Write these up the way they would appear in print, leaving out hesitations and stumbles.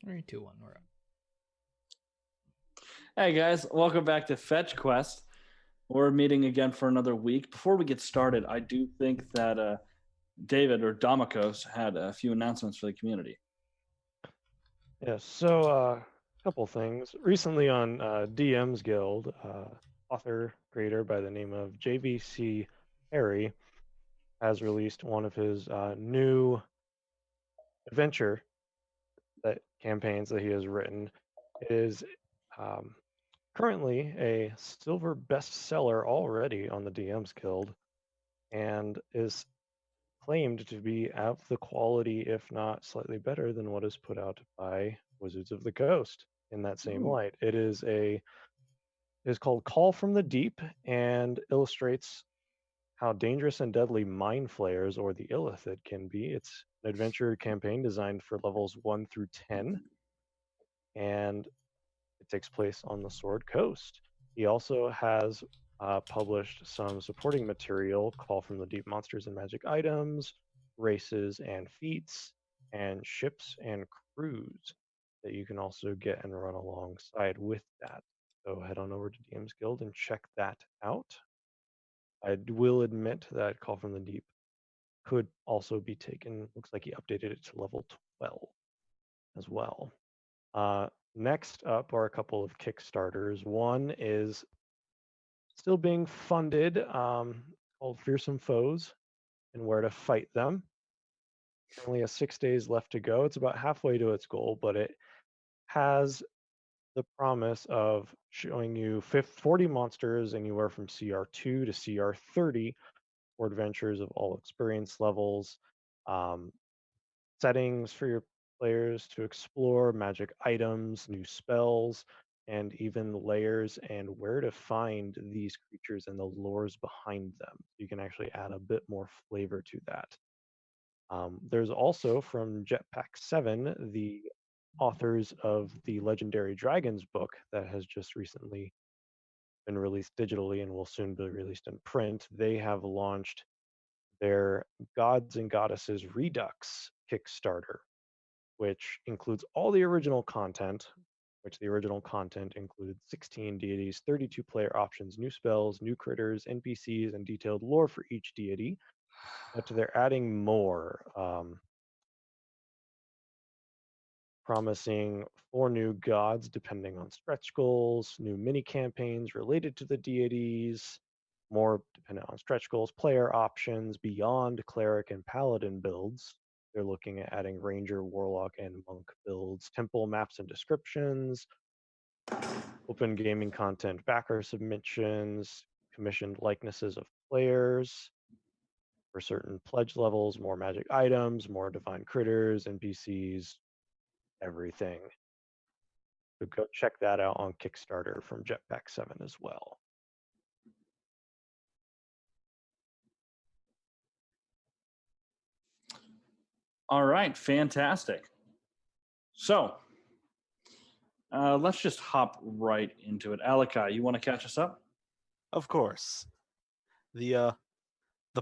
Three, two, one. We're up. Hey guys, welcome back to FetchQuest. We're meeting again for another week. Before we get started, I do think that David or Domikos had a few announcements for the community. Yes, so a couple things. Recently on DM's Guild, author creator by the name of JVC Harry has released one of his new adventure campaigns that he has written. It is currently a silver bestseller already on the DM's Guild and is claimed to be of the quality, if not slightly better than what is put out by Wizards of the Coast in that same light. It is called Call from the Deep and illustrates how dangerous and deadly mind flayers or the Illithid can be. It's an adventure campaign designed for levels 1 through 10, and it takes place on the Sword Coast. He also has published some supporting material, Call from the Deep monsters and magic items, races and feats, and ships and crews that you can also get and run alongside with that. So head on over to DM's Guild and check that out. I will admit that Call from the Deep could also be taken. Looks like he updated it to level 12 as well. Next up are a couple of Kickstarters. One is still being funded, called Fearsome Foes and Where to Fight Them. Only has 6 days left to go. It's about halfway to its goal, but it has the promise of showing you 40 monsters anywhere from CR2 to CR30 for adventures of all experience levels, settings for your players to explore, magic items, new spells, and even layers and where to find these creatures and the lores behind them. You can actually add a bit more flavor to that. There's also from Jetpack 7, the authors of the Legendary Dragons book that has just recently been released digitally and will soon be released in print. They have launched their Gods and Goddesses Redux Kickstarter, which includes all the original content, which the original content includes 16 deities, 32 player options, new spells, new critters, NPCs, and detailed lore for each deity. But they're adding more, promising 4 new gods depending on stretch goals, new mini campaigns related to the deities, more dependent on stretch goals, player options beyond cleric and paladin builds. They're looking at adding ranger, warlock, and monk builds, temple maps and descriptions, open gaming content, backer submissions, commissioned likenesses of players for certain pledge levels, more magic items, more divine critters, NPCs, everything. So go check that out on Kickstarter from Jetpack 7 as well. All right, fantastic. So let's just hop right into it. Alakai, you want to catch us up? Of course. The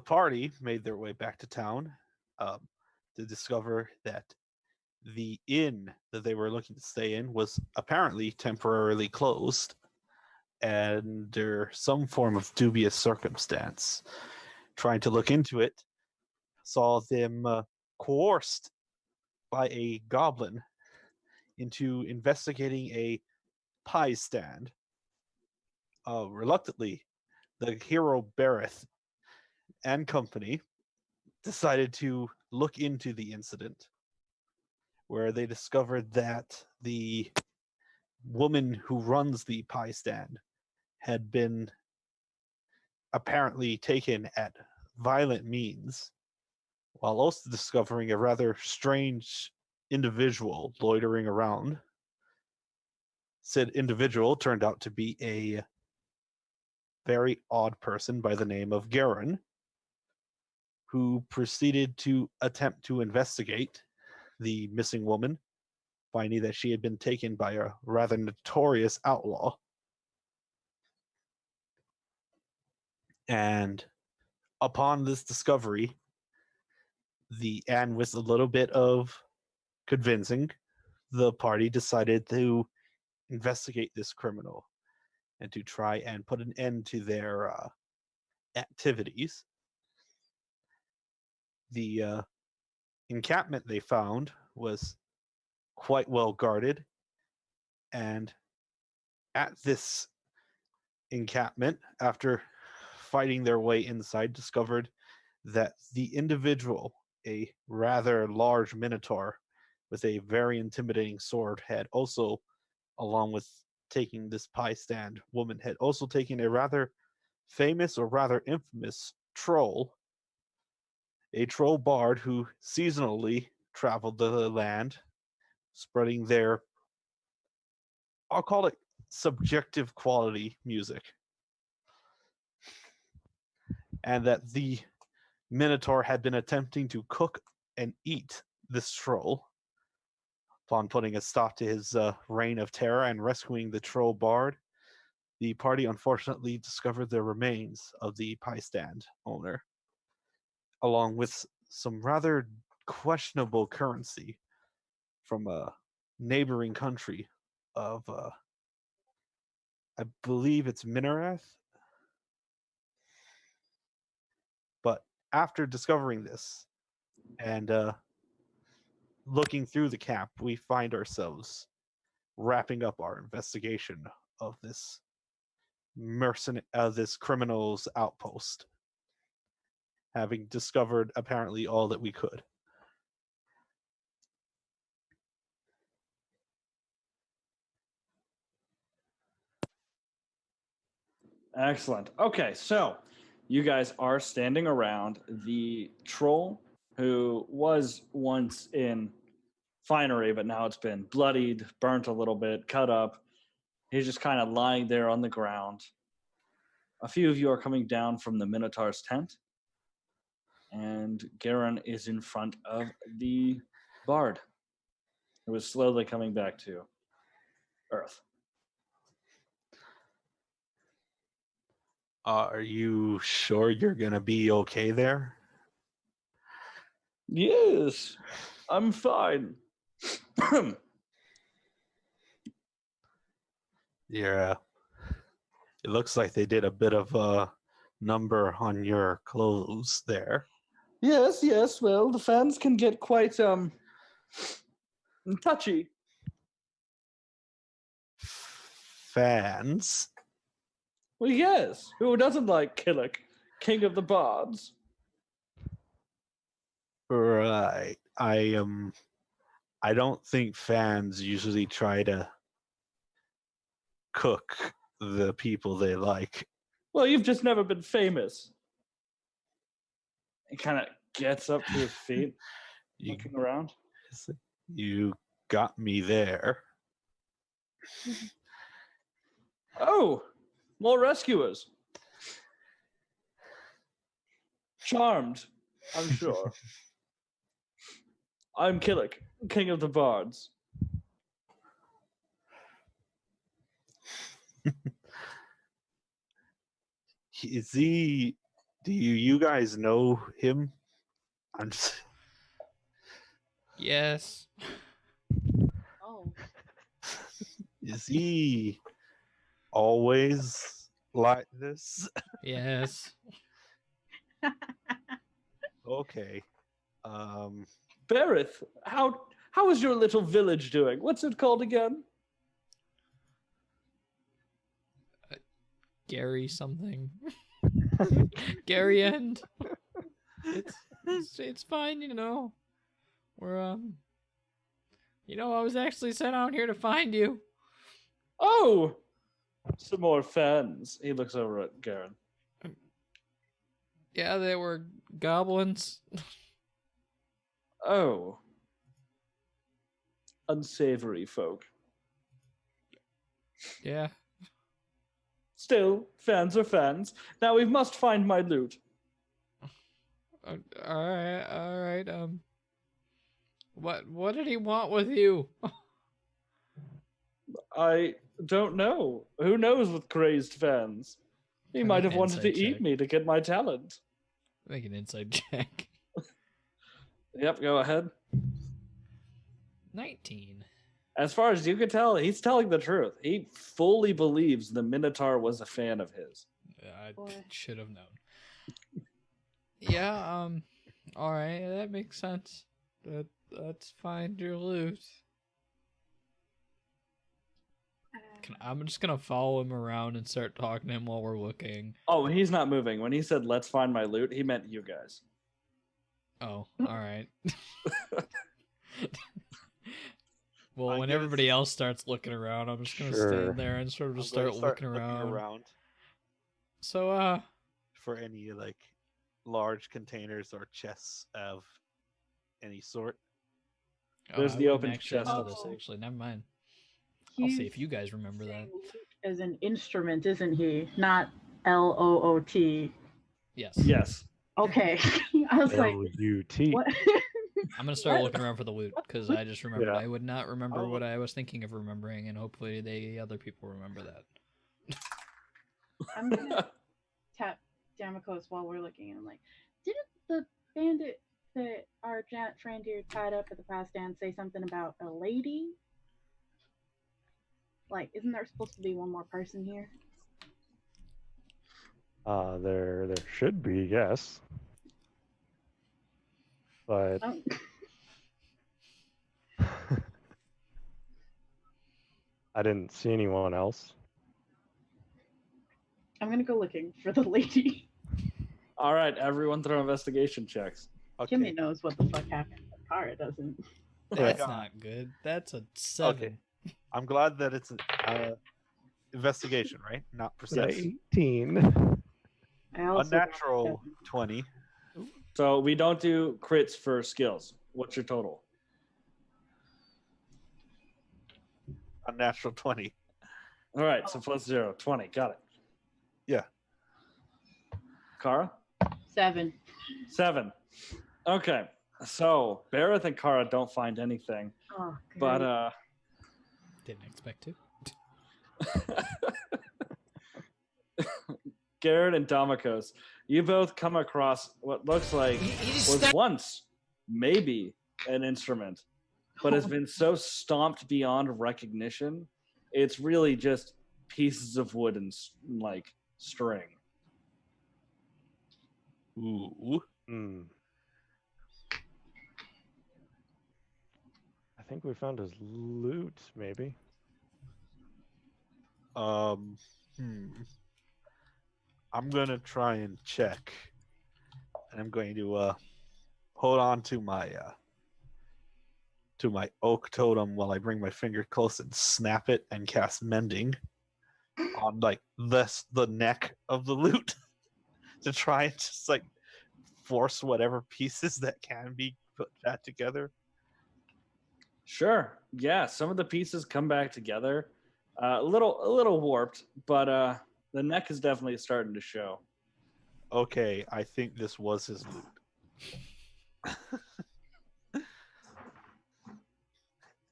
party made their way back to town to discover that the inn that they were looking to stay in was apparently temporarily closed under some form of dubious circumstance. Trying to look into it, saw them coerced by a goblin into investigating a pie stand. Reluctantly, the hero Bereth and company decided to look into the incident, where they discovered that the woman who runs the pie stand had been apparently taken at violent means, while also discovering a rather strange individual loitering around. Said individual turned out to be a very odd person by the name of Garen, who proceeded to attempt to investigate the missing woman, finding that she had been taken by a rather notorious outlaw. And upon this discovery, and with a little bit of convincing, the party decided to investigate this criminal and to try and put an end to their activities. The encampment they found was quite well guarded, and at this encampment, after fighting their way inside, discovered that the individual, a rather large minotaur with a very intimidating sword, had also, along with taking this pie stand woman, had also taken a rather famous or rather infamous troll, a troll bard who seasonally traveled the land, spreading their, I'll call it subjective quality music. And that the Minotaur had been attempting to cook and eat this troll. Upon putting a stop to his reign of terror and rescuing the troll bard, the party unfortunately discovered the remains of the pie stand owner, along with some rather questionable currency from a neighboring country of, I believe it's Minarath. But after discovering this and looking through the camp, we find ourselves wrapping up our investigation of this this criminal's outpost, having discovered apparently all that we could. Excellent. Okay, so you guys are standing around the troll who was once in finery, but now it's been bloodied, burnt a little bit, cut up. He's just kind of lying there on the ground. A few of you are coming down from the Minotaur's tent, and Garen is in front of the bard, who is slowly coming back to Earth. Are you sure you're gonna be okay there? Yes, I'm fine. Yeah. It looks like they did a bit of a number on your clothes there. Yes. Well, the fans can get quite touchy. Fans? Well, yes. Who doesn't like Killick, King of the Bards? Right. I don't think fans usually try to cook the people they like. Well, you've just never been famous. He kind of gets up to his feet, looking around. You got me there. Oh, more rescuers. Charmed, I'm sure. I'm Killick, King of the Bards. Is he? Do you guys know him? I'm just. Yes. Oh. Is he always like this? Yes. Okay. Berith, how is your little village doing? What's it called again? Gary something. Gary End. It's fine, you know. We're I was actually sent out here to find you. Oh, some more fans. He looks over at Garen. Yeah, they were goblins. Oh. Unsavory folk. Yeah. Still, fans are fans. Now we must find my loot. All right. What did he want with you? I don't know. Who knows with crazed fans? He Have might an have wanted to insight eat check. me to get my talent. Make an inside check. Yep, go ahead. 19. as far as you could tell, he's telling the truth. He fully believes the Minotaur was a fan of his. I Boy. should have known. Yeah, all right, that makes sense. Let's find your loot. I'm just gonna follow him around and start talking to him while we're looking. Oh, he's not moving. When he said, let's find my loot, he meant you guys. Oh, all right. Well, I when guess- everybody else starts looking around, I'm just gonna Sure. stand there and sort of just I'm gonna start looking around. So, for any like large containers or chests of any sort. There's I the wouldn't open actually chest. know this. Oh. Actually, never mind. I'll see if you guys remember that. saying loot as an instrument, isn't he? Not LOOT. Yes. Yes. Okay. I was like, L-U-T. what? I'm gonna start What? looking around for the loot because I just remembered. Yeah. I would not remember Oh. what I was thinking of remembering, and hopefully the other people remember that. I'm gonna tap Damocos while we're looking, and I'm like, didn't the bandit that our friend here tied up at the past stand say something about a lady? Like, isn't there supposed to be one more person here? There should be, yes. But Oh, I didn't see anyone else. I'm gonna go looking for the lady. All right, everyone throw investigation checks. Okay. Jimmy knows what the fuck happened, but Kara doesn't. That's Yeah. not good. That's a 7. I'm glad that it's an investigation, right? Not Yeah, perception. 18. I also got Unnatural seven. 20. So we don't do crits for skills. What's your total? Unnatural 20. All right, so plus 0, 20. Got it. Yeah. Kara? 7. 7. Okay, so Bareth and Kara don't find anything, Oh, but great. Didn't expect to. Garrett and Damokos, you both come across what looks like was once maybe an instrument, but has been so stomped beyond recognition. It's really just pieces of wood and like string. Ooh. Hmm. I think we found his loot, maybe. I'm gonna and check, and I'm going to hold on to my oak totem while I bring my finger close and snap it and cast mending on like the neck of the loot to try and just like force whatever pieces that can be put back together. Sure. Yeah, some of the pieces come back together. A little warped, but the neck is definitely starting to show. Okay, I think this was his loot.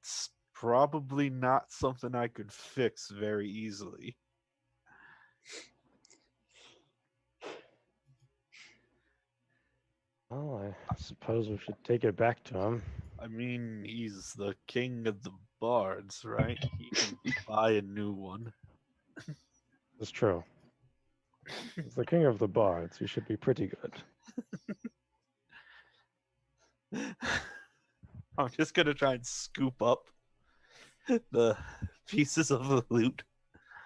It's probably not something I could fix very easily. Well, I suppose we should take it back to him. I mean, he's the king of the bards, right? He can buy a new one. It's true. He's the king of the bards. He should be pretty good. I'm just gonna try and scoop up the pieces of the loot.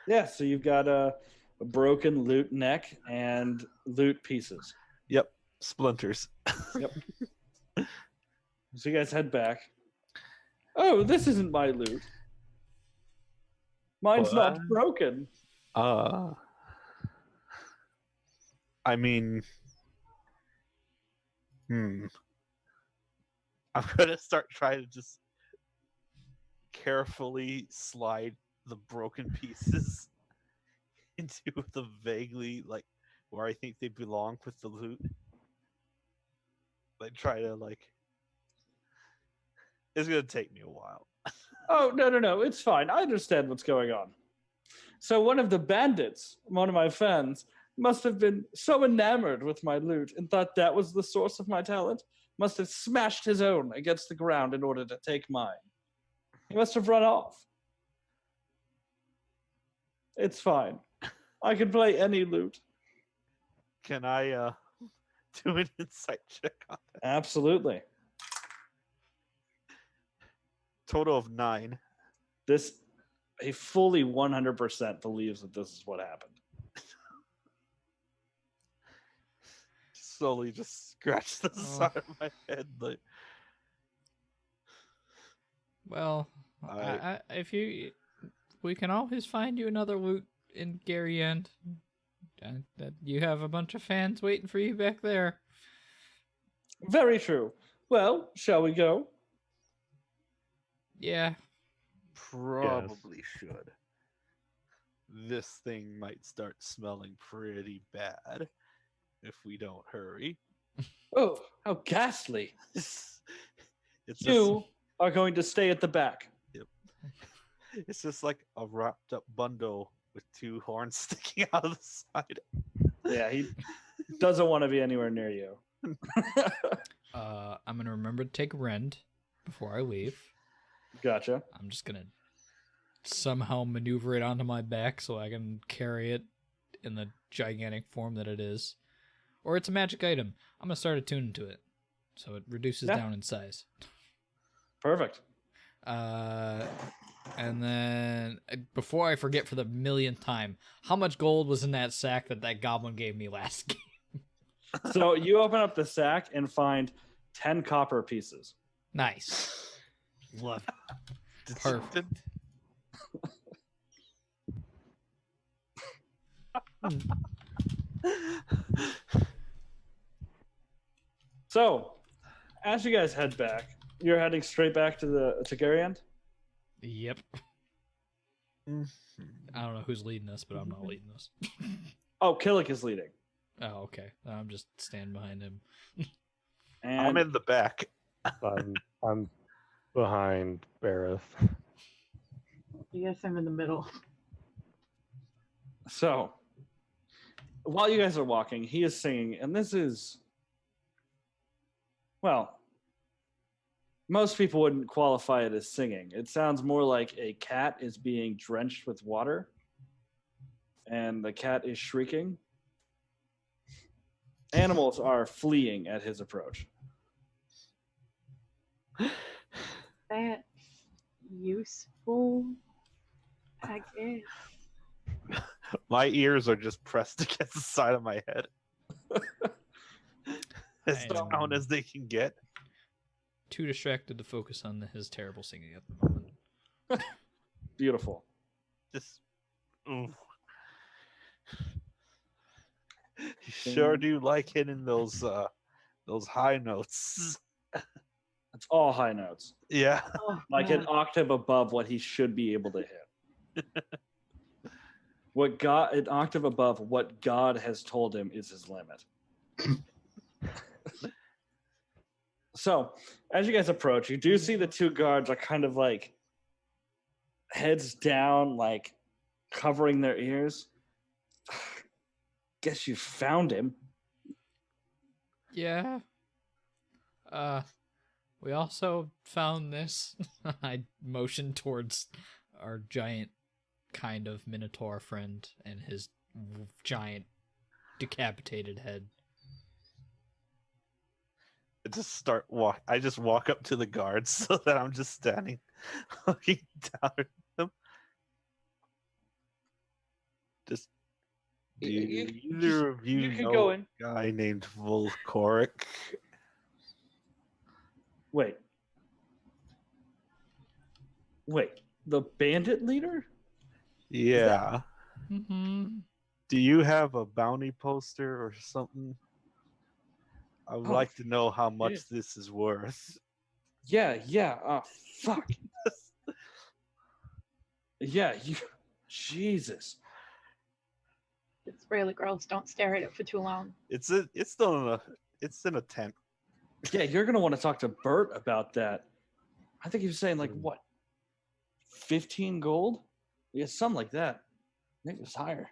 Yeah, so you've got a broken loot neck and loot pieces. Yep, splinters. So you guys head back. Oh, this isn't my loot. Mine's not What? broken. I mean, I'm gonna start trying to just carefully slide the broken pieces into the vaguely like where I think they belong with the loot. Like try to like. It's gonna take me a while. Oh, no. It's fine. I understand what's going on. So one of the bandits, one of my friends, must have been so enamored with my loot and thought that was the source of my talent, must have smashed his own against the ground in order to take mine. He must have run off. It's fine. I can play any lute. Can I do an insight check on that? Absolutely. Total of 9. He fully 100% believes that this is what happened. Slowly just scratch the side of my head. Like, Well, if we can always find you another loot in Gary End. That you have a bunch of fans waiting for you back there. Very true. Well, shall we go? Yeah. probably should. This thing might start smelling pretty bad if we don't hurry. Oh, how ghastly. It's just, You are going to stay at the back. it's just like a wrapped up bundle with 2 horns sticking out of the side. Yeah, he doesn't want to be anywhere near you. I'm gonna remember to take Rend before I leave. Gotcha. I'm just gonna somehow maneuver it onto my back so I can carry it in the gigantic form that it is. Or it's a magic item. I'm gonna start attuning to it, so it reduces down in size. Perfect. And then before I forget for the millionth time, how much gold was in that sack that goblin gave me last game? So you open up the sack and find 10 copper pieces. Nice. Love Perfect. So, as you guys head back, you're heading straight back to Gariand? Yep. I don't know who's leading us, but I'm not leading us. Oh, Killick is leading. Oh, okay. I'm just standing behind him. And I'm in the back. I'm behind Bareth. I guess I'm in the middle. so, while you guys are walking, he is singing, and this is, well, most people wouldn't qualify it as singing. It sounds more like a cat is being drenched with water, and the cat is shrieking. Animals are fleeing at his approach. That's useful, I guess. My ears are just pressed against the side of my head. As down as they can get. Too distracted to focus on his terrible singing at the moment. Beautiful. Just, ooh. You sure do like hitting those high notes. It's all high notes. Yeah. Oh, Like man. an octave above what he should be able to hit. An octave above what God has told him is his limit. So, as you guys approach, you do see the 2 guards are kind of like heads down, like covering their ears. Guess you found him. Yeah. We also found this. I motioned towards our giant kind of minotaur friend and his giant decapitated head. I just walk up to the guards so that I'm just standing looking down at them. Just do either of you can know go a in. guy named Volcoric? Wait, the bandit leader? Yeah. Mm-hmm. Do you have a bounty poster or something? I would Oh, like to know how much shit. this is worth. Yeah. Oh, fuck. Yeah, Jesus. It's really gross. Don't stare at it for too long. It's in a tent. Yeah, you're gonna want to talk to Bert about that. I think he was saying like what, 15 gold? Yeah, something like that. I think it was higher.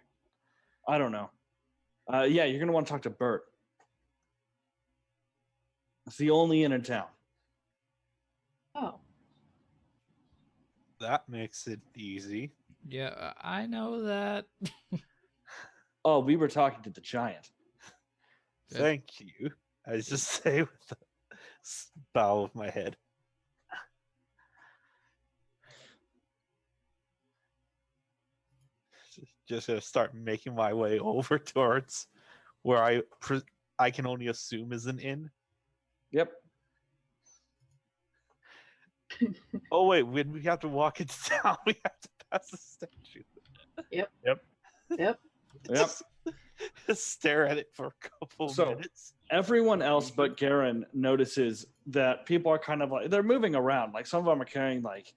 I don't know. Yeah, you're gonna want to talk to Bert. It's the only inn in town. Oh. That makes it easy. Yeah, I know that. Oh, we were talking to the giant. That- Thank you. I just say with a bow of my head. Just gonna start making my way over towards where I can only assume is an inn. Yep. Oh wait, when we have to walk into town, we have to pass the statue. Yep. Yep. Just stare at it for a couple So- minutes. Everyone else but Garen notices that people are kind of like, they're moving around. Like some of them are carrying like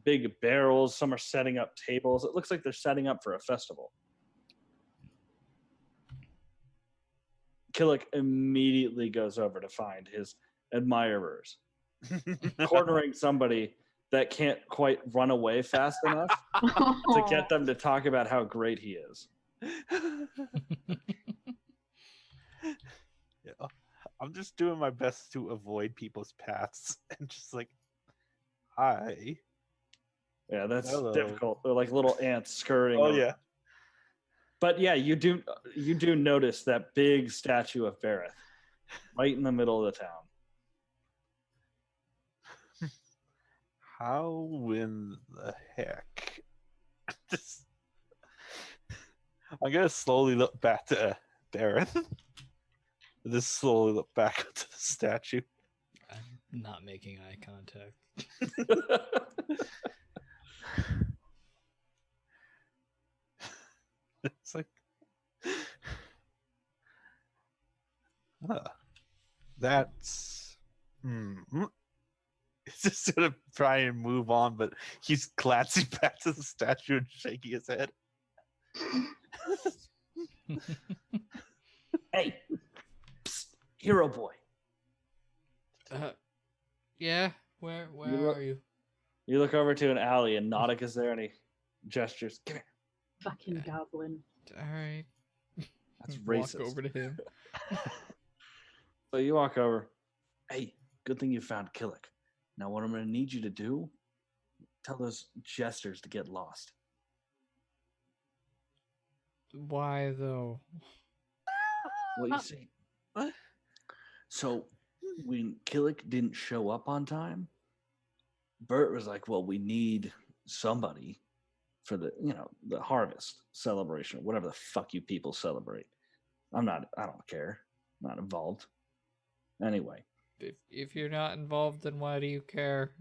big barrels, some are setting up tables. It looks like they're setting up for a festival. Killick immediately goes over to find his admirers, cornering somebody that can't quite run away fast enough to get them to talk about how great he is. Yeah. I'm just doing my best to avoid people's paths and just like, hi. Yeah, that's Hello. difficult. They're like little ants scurrying. Oh over. yeah. But yeah, you do notice that big statue of Bareth right in the middle of the town. How in the heck? Just... I'm gonna slowly look back to Dareth. Just slowly look back to the statue. I'm not making eye contact. It's like, that's. He's just gonna try and move on, but he's glancing back to the statue and shaking his head. Hey, psst, hero boy. Yeah, where You look- are you? You look over to an alley and Nautic is there and he gestures. Come here. Fucking goblin. All right. That's Walk racist. over to him. So you walk over. Hey, good thing you found Killick. Now what I'm going to need you to do, tell those jesters to get lost. Why though? What you see? So when Killick didn't show up on time, Bert was like, well, we need somebody for the, the harvest celebration, whatever the fuck you people celebrate. I don't care. I'm not involved. Anyway, If you're not involved, then why do you care?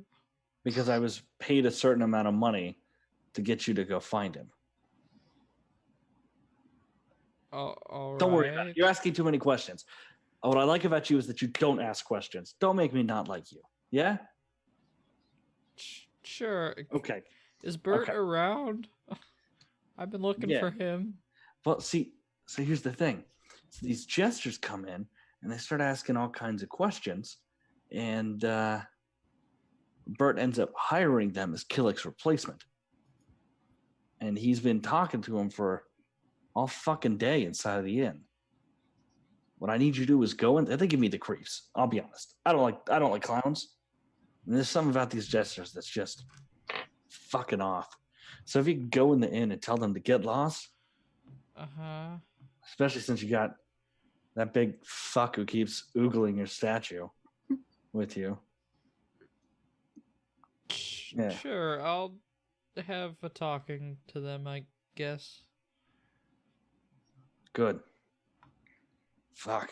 because I was paid a certain amount of money to get you to go find him. Oh, all Don't worry about right. it. You're asking too many questions. What I like about you is that you don't ask questions. Don't make me not like you. Yeah? Sure. Okay. Is Bert Okay. around? I've been looking Yeah. for him. Well, see, so here's the thing. So these jesters come in and they start asking all kinds of questions, and Bert ends up hiring them as Killick's replacement. And he's been talking to him for all fucking day inside of the inn. What I need you to do is go in. They give me the creeps. I'll be honest. I don't like clowns. And there's something about these jesters that's just fucking off. So if you can go in the inn and tell them to get lost, Uh-huh. especially since you got that big fuck who keeps oogling your statue with you. Yeah. Sure, I'll have a talking to them, I guess. Good. Fuck.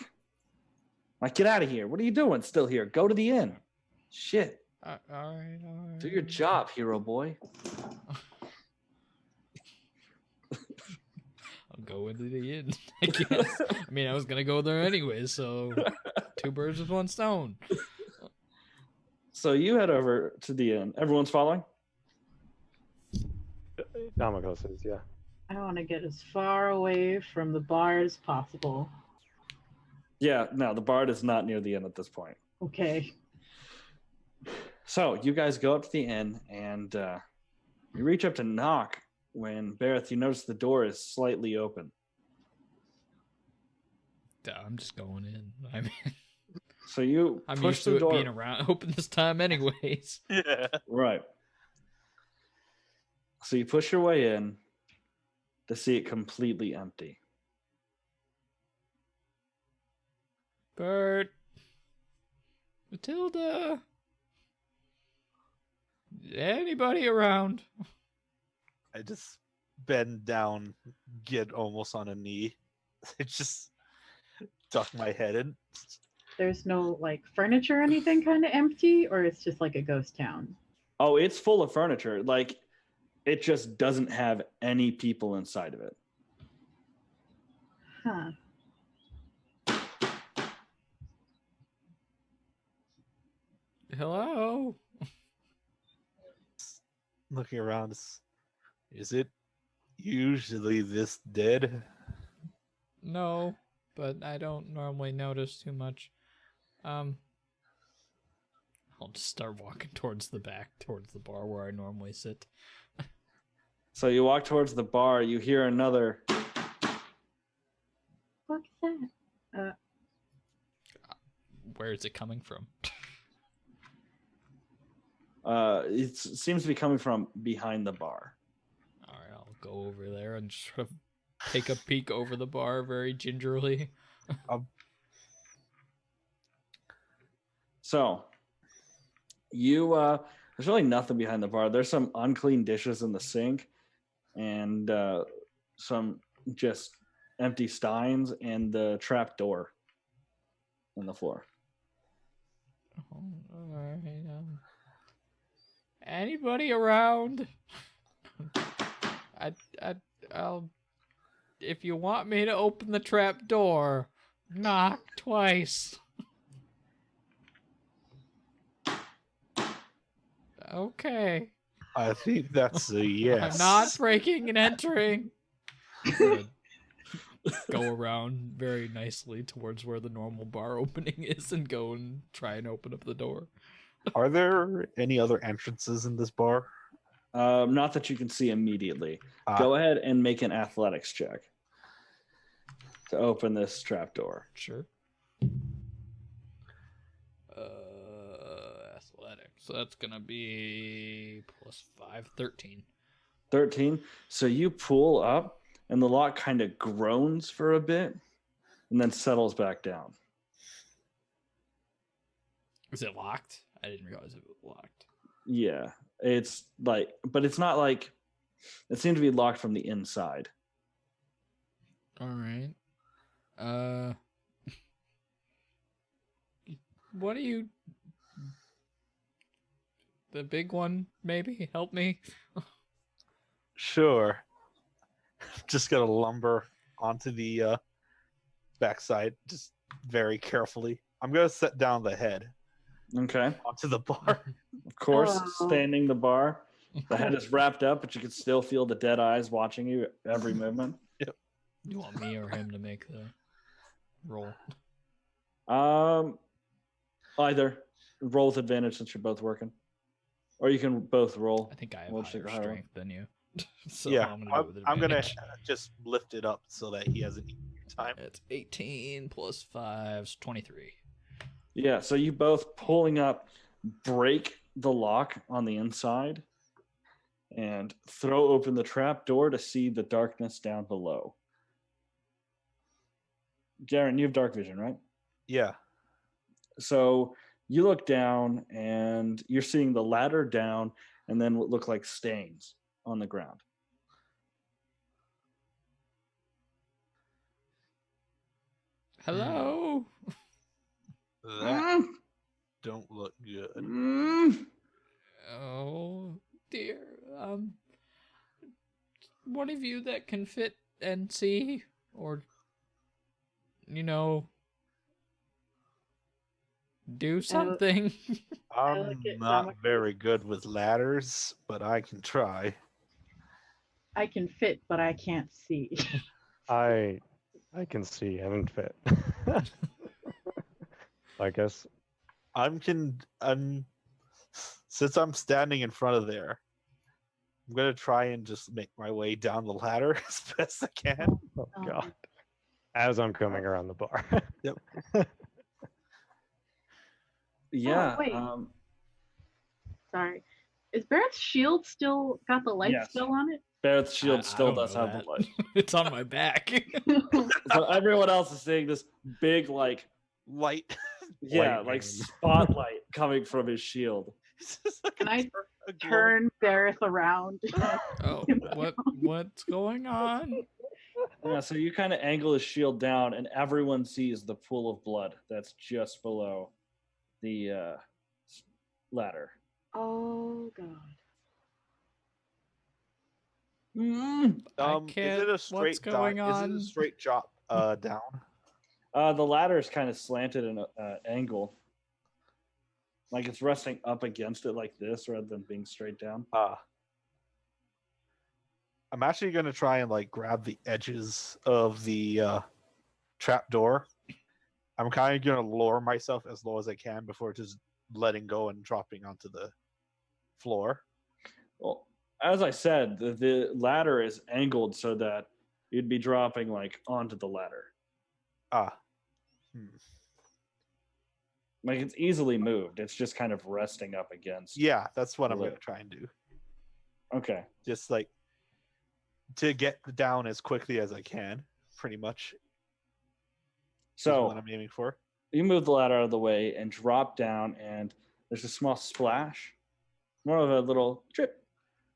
Like, get out of here. What are you doing still here? Go to the inn. Shit. All right. Do your job, hero boy. I'll go into the inn, I guess. I mean, I was gonna go there anyway, so two birds with one stone. So you head over to the inn. Everyone's following? Damako says, yeah. I want to get as far away from the bar as possible. Yeah, no, the bard is not near the inn at this point. Okay. So you guys go up to the inn and you reach up to knock when, Bareth, you notice the door is slightly open. I'm just going in. I mean, So you I'm push used to the it door. being around open this time, anyways. Yeah. Right. So you push your way in to see it completely empty. Bert. Matilda. Anybody around? I just bend down, get almost on a knee. I just tuck my head in. There's no like furniture or anything kind of empty, or it's just like a ghost town. Oh, it's full of furniture. Like, it just doesn't have any people inside of it. Huh. Hello? Looking around, is it usually this dead? No, but I don't normally notice too much. I'll just start walking towards the back, towards the bar where I normally sit. So you walk towards the bar, you hear another. What is that? Where is it coming from? It seems to be coming from behind the bar. All right, I'll go over there and just sort of take a peek over the bar very gingerly. So you there's really nothing behind the bar. There's some unclean dishes in the sink and some just empty steins and the trap door in the floor. All right, anybody around? I'll. If you want me to open the trap door, knock twice. Okay. I think that's a yes. I'm not breaking and entering. Go around very nicely towards where the normal bar opening is and go and try and open up the door. Are there any other entrances in this bar? Not that you can see immediately. Go ahead and make an athletics check to open this trap door. Sure. Athletics. So that's gonna be +5, 13. 13. So you pull up, and the lock kind of groans for a bit, and then settles back down. Is it locked? I didn't realize it was locked. Yeah, it's like, but it's not like it seemed to be locked from the inside. All right. What do you? The big one, maybe help me. Sure. Just gonna lumber onto the backside, just very carefully. I'm gonna set down the head Okay, onto the bar. of course, Oh. standing the bar. The head is wrapped up, but you can still feel the dead eyes watching you every movement. You want me or him to make the roll? Either roll with advantage since you're both working, or you can both roll. I think I have We'll just take higher the higher one. strength than you. So Yeah, I'm gonna do it with I'm gonna advantage. just lift it up so that he has an easier time. It's 18 plus 5 is 23. Yeah, so you both pulling up, break the lock on the inside, and throw open the trap door to see the darkness down below. Garen, you have dark vision, right? Yeah. So you look down and you're seeing the ladder down and then what look like stains on the ground. Hello? That don't look good. Oh, dear. One of you that can fit and see, or, do something. I'm look at not Damocles. very good with ladders, but I can try. I can fit, but I can't see. I can see and fit. I guess Since I'm standing in front of there, I'm gonna try and just make my way down the ladder as best I can. oh Um, god. As I'm coming around the bar. Yeah. wait. Sorry. Is Barrett's shield still got the light Yes. still on it? Barrett's shield I still don't does know have the that. light. It's on my back. So everyone else is seeing this big, like, Light. like spotlight coming from his shield. It's just like Can I a glowing- turn Barrett around? Oh, what's going on? Yeah, so you kind of angle his shield down, and everyone sees the pool of blood that's just below the ladder. Oh god. I Is can't- it a what's straight going Is it on? a straight drop down? The ladder is kind of slanted in an angle, like it's resting up against it like this, rather than being straight down. I'm actually gonna try and like grab the edges of the trap door. I'm kind of gonna lower myself as low as I can before just letting go and dropping onto the floor. Well, as I said, the ladder is angled so that you'd be dropping like onto the ladder. Like it's easily moved. It's just kind of resting up against. Yeah, that's what I'm Lid. gonna try and do. Okay. Just like to get down as quickly as I can, pretty much. Is So what I'm aiming for. you move the ladder out of the way and drop down, and there's a small splash, more of a little drip,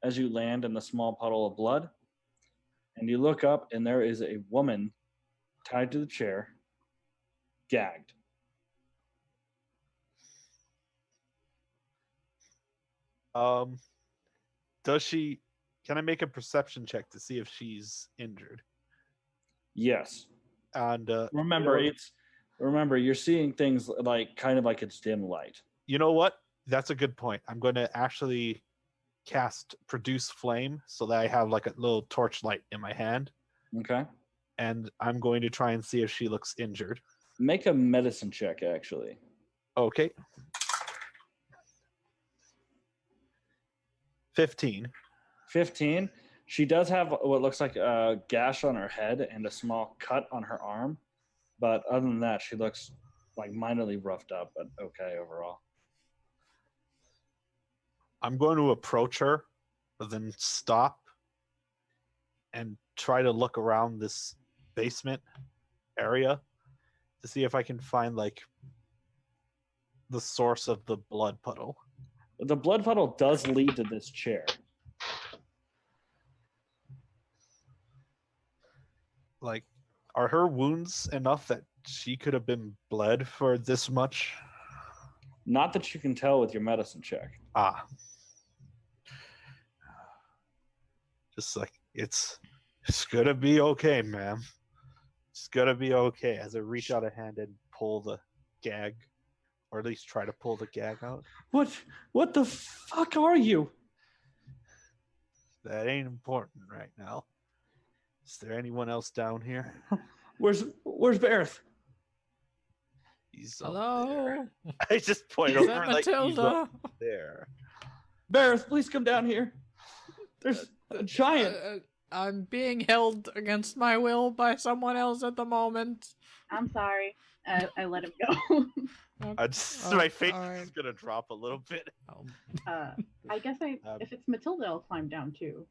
as you land in the small puddle of blood. And you look up, and there is a woman tied to the chair, gagged. Does she? Can I make a perception check to see if she's injured? Yes. And Remember, you know, remember you're seeing things like kind of like it's dim light. you know what? That's a good point. I'm going to actually cast Produce Flame so that I have like a little torchlight in my hand, Okay. and I'm going to try and see if she looks injured. Make a medicine check, actually. Okay. 15. 15. She does have what looks like a gash on her head and a small cut on her arm. But other than that, she looks like minorly roughed up, but okay overall. I'm going to approach her, but then stop and try to look around this basement area to see if I can find like the source of the blood puddle. The blood puddle does lead to this chair. Like, are her wounds enough that she could have been bled for this much? Not that you can tell with your medicine check. Just like it's gonna be okay, ma'am. It's gonna be okay. As I reach out a hand and pull the gag, or at least try to pull the gag out. What the fuck are you? That ain't important right now. Is there anyone else down here? Where's Bareth? He's up Hello? there. I just point Is over that like he's Matilda? up there. Bareth, please come down here. There's a giant. I'm being held against my will by someone else at the moment. I'm sorry. I let him go. I just Oh, my face alright. is gonna drop a little bit. I guess if it's Matilda, I'll climb down too.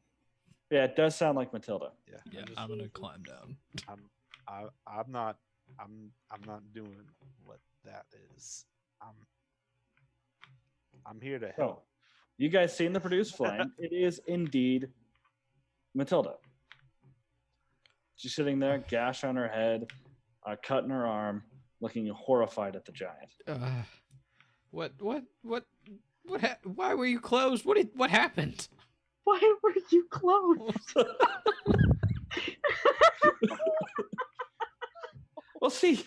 Yeah, it does sound like Matilda. Yeah, Yeah, I'm gonna climb down. I'm not doing what that is. I'm here to So, help. you guys seen the produced flame? It is indeed Matilda. She's sitting there, gash on her head, a cut in her arm, looking horrified at the giant. What? Why were you closed? What happened? Why were you closed? Well, see,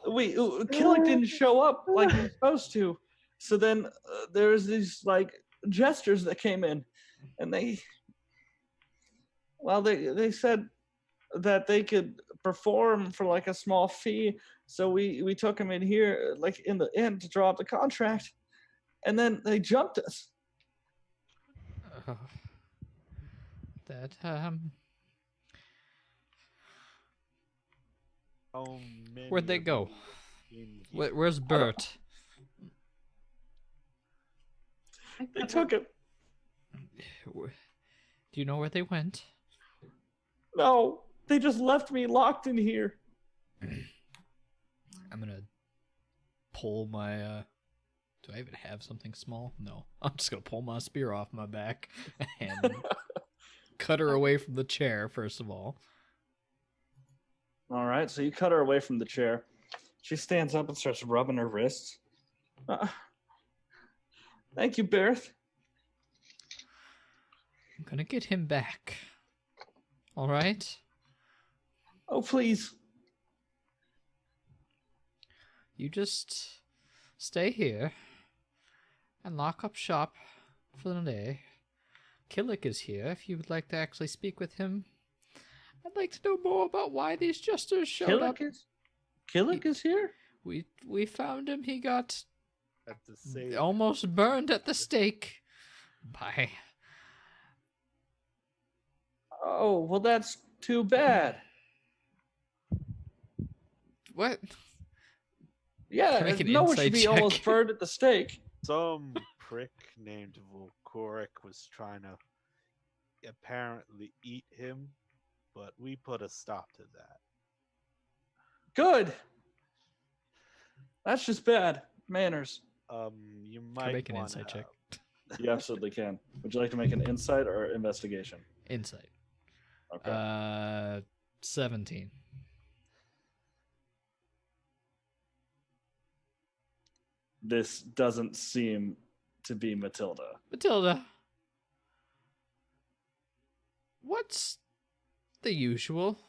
Killick didn't show up like he was supposed to. So then there's these like gestures that came in, and they said that they could perform for like a small fee. So we took him in here like in the end to draw up the contract, and then they jumped us. That How many Where'd they of go? you in here? Where's Bert? They took him. Do you know where they went? No, they just left me locked in here. I'm gonna pull my. Do I even have something small? No. I'm just gonna pull my spear off my back and cut her away from the chair, first of all. All right, so you cut her away from the chair. She stands up and starts rubbing her wrists. Thank you, Berth. I'm gonna get him back. All right? Oh, please. You just stay here and lock up shop for the day. Killick is here if you would like to actually speak with him. I'd like to know more about why these jesters showed up. Killick is here? We found him. He got At the same almost burned at the stake by... Oh, well, that's too bad. What? Yeah, Make an no one insight should be check. almost burned at the stake. Some prick named Volkoric was trying to apparently eat him, but we put a stop to that. Good. That's just bad manners. You Can might I make an wanna- insight check? You absolutely can. Would you like to make an insight or investigation? Insight. Okay. 17. This doesn't seem to be Matilda. Matilda. What's the usual?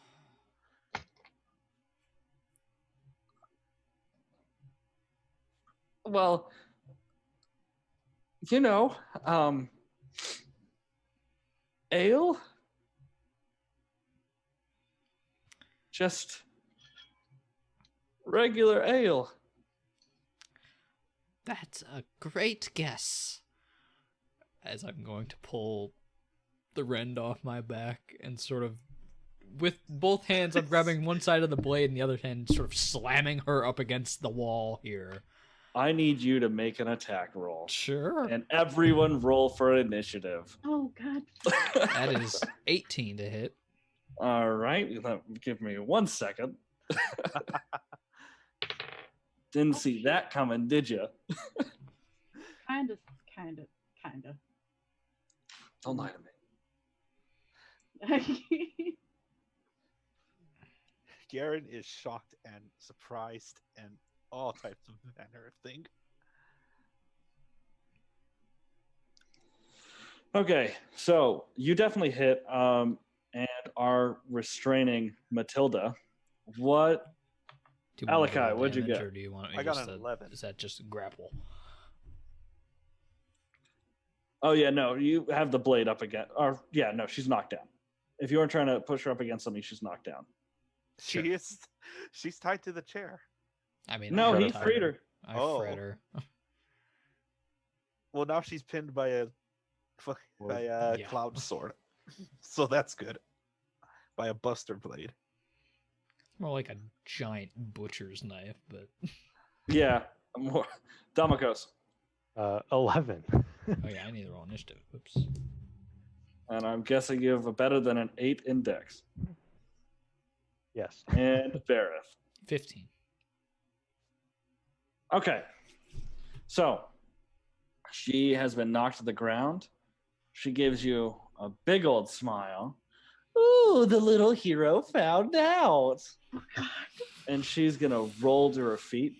Well, you know, ale? Just regular ale. That's a great guess. As I'm going to pull the rend off my back and sort of, with both hands, I'm grabbing one side of the blade and the other hand sort of slamming her up against the wall here. I need you to make an attack roll. Sure. And everyone roll for initiative. Oh God. That is 18 to hit. All right. Give me 1 second. Didn't see that coming, did you? Kind of. Don't lie to me. Garen is shocked and surprised and all types of manner of thing. Okay, so you definitely hit and are restraining Matilda. What? Do you want me to Alakai, roll what'd you damage, get? Or do you want me I got just an 11. Is that just grapple? Oh yeah, no, you have the blade up again. Or yeah, no, she's knocked down. If you were trying to push her up against something, she's knocked down. Sure. She's tied to the chair. I mean, No, I he tied freed her. I Oh. fret her. Well, now she's pinned by a Yeah. cloud sword, so that's good. By a buster blade. More like a giant butcher's knife, but Yeah, more. Damakos. 11. oh yeah, I need to roll initiative. Oops. And I'm guessing you have a better than an 8 index. Yes. And Bareth. 15. Okay. So she has been knocked to the ground. She gives you a big old smile. Ooh, the little hero found out. And she's going to roll to her feet.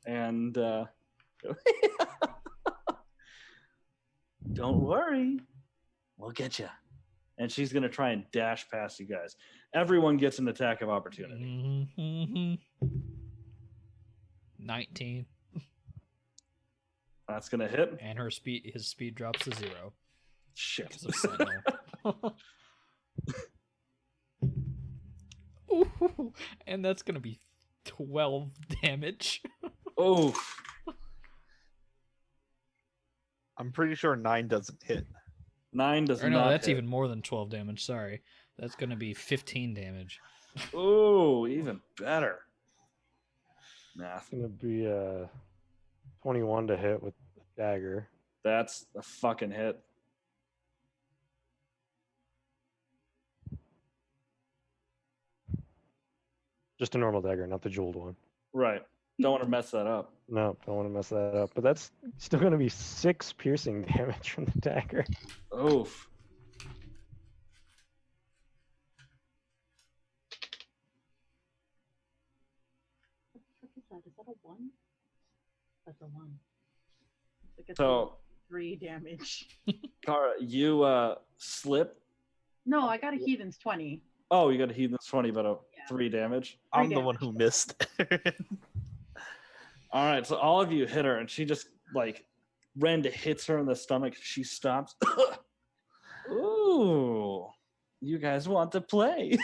And don't worry. We'll get you. And she's going to try and dash past you guys. Everyone gets an attack of opportunity. Mm-hmm. 19. That's going to hit. And his speed drops to 0 Shit. because of Sentinel. Ooh, and that's gonna be 12 damage. Oh, I'm pretty sure 9 doesn't hit. 9 does Or not no, that's hit. even more than 12 damage. Sorry, that's gonna be 15 damage. Oh, even better. Math. It's going to be 21 to hit with the dagger. That's a fucking hit. Just a normal dagger, not the jeweled one. Right. Don't want to mess that up. No, don't want to mess that up. But that's still going to be 6 piercing damage from the dagger. Oof. What is that? Is that a 1? That's a 1. It's like a So, 3 damage. Kara, you slip. No, I got a Heathen's 20. Oh, you got a Heathen's 20, but a Yeah. 3 damage. I'm the one who missed. All right, so all of you hit her, and she just, like, Rend hits her in the stomach. She stops. Ooh, you guys want to play.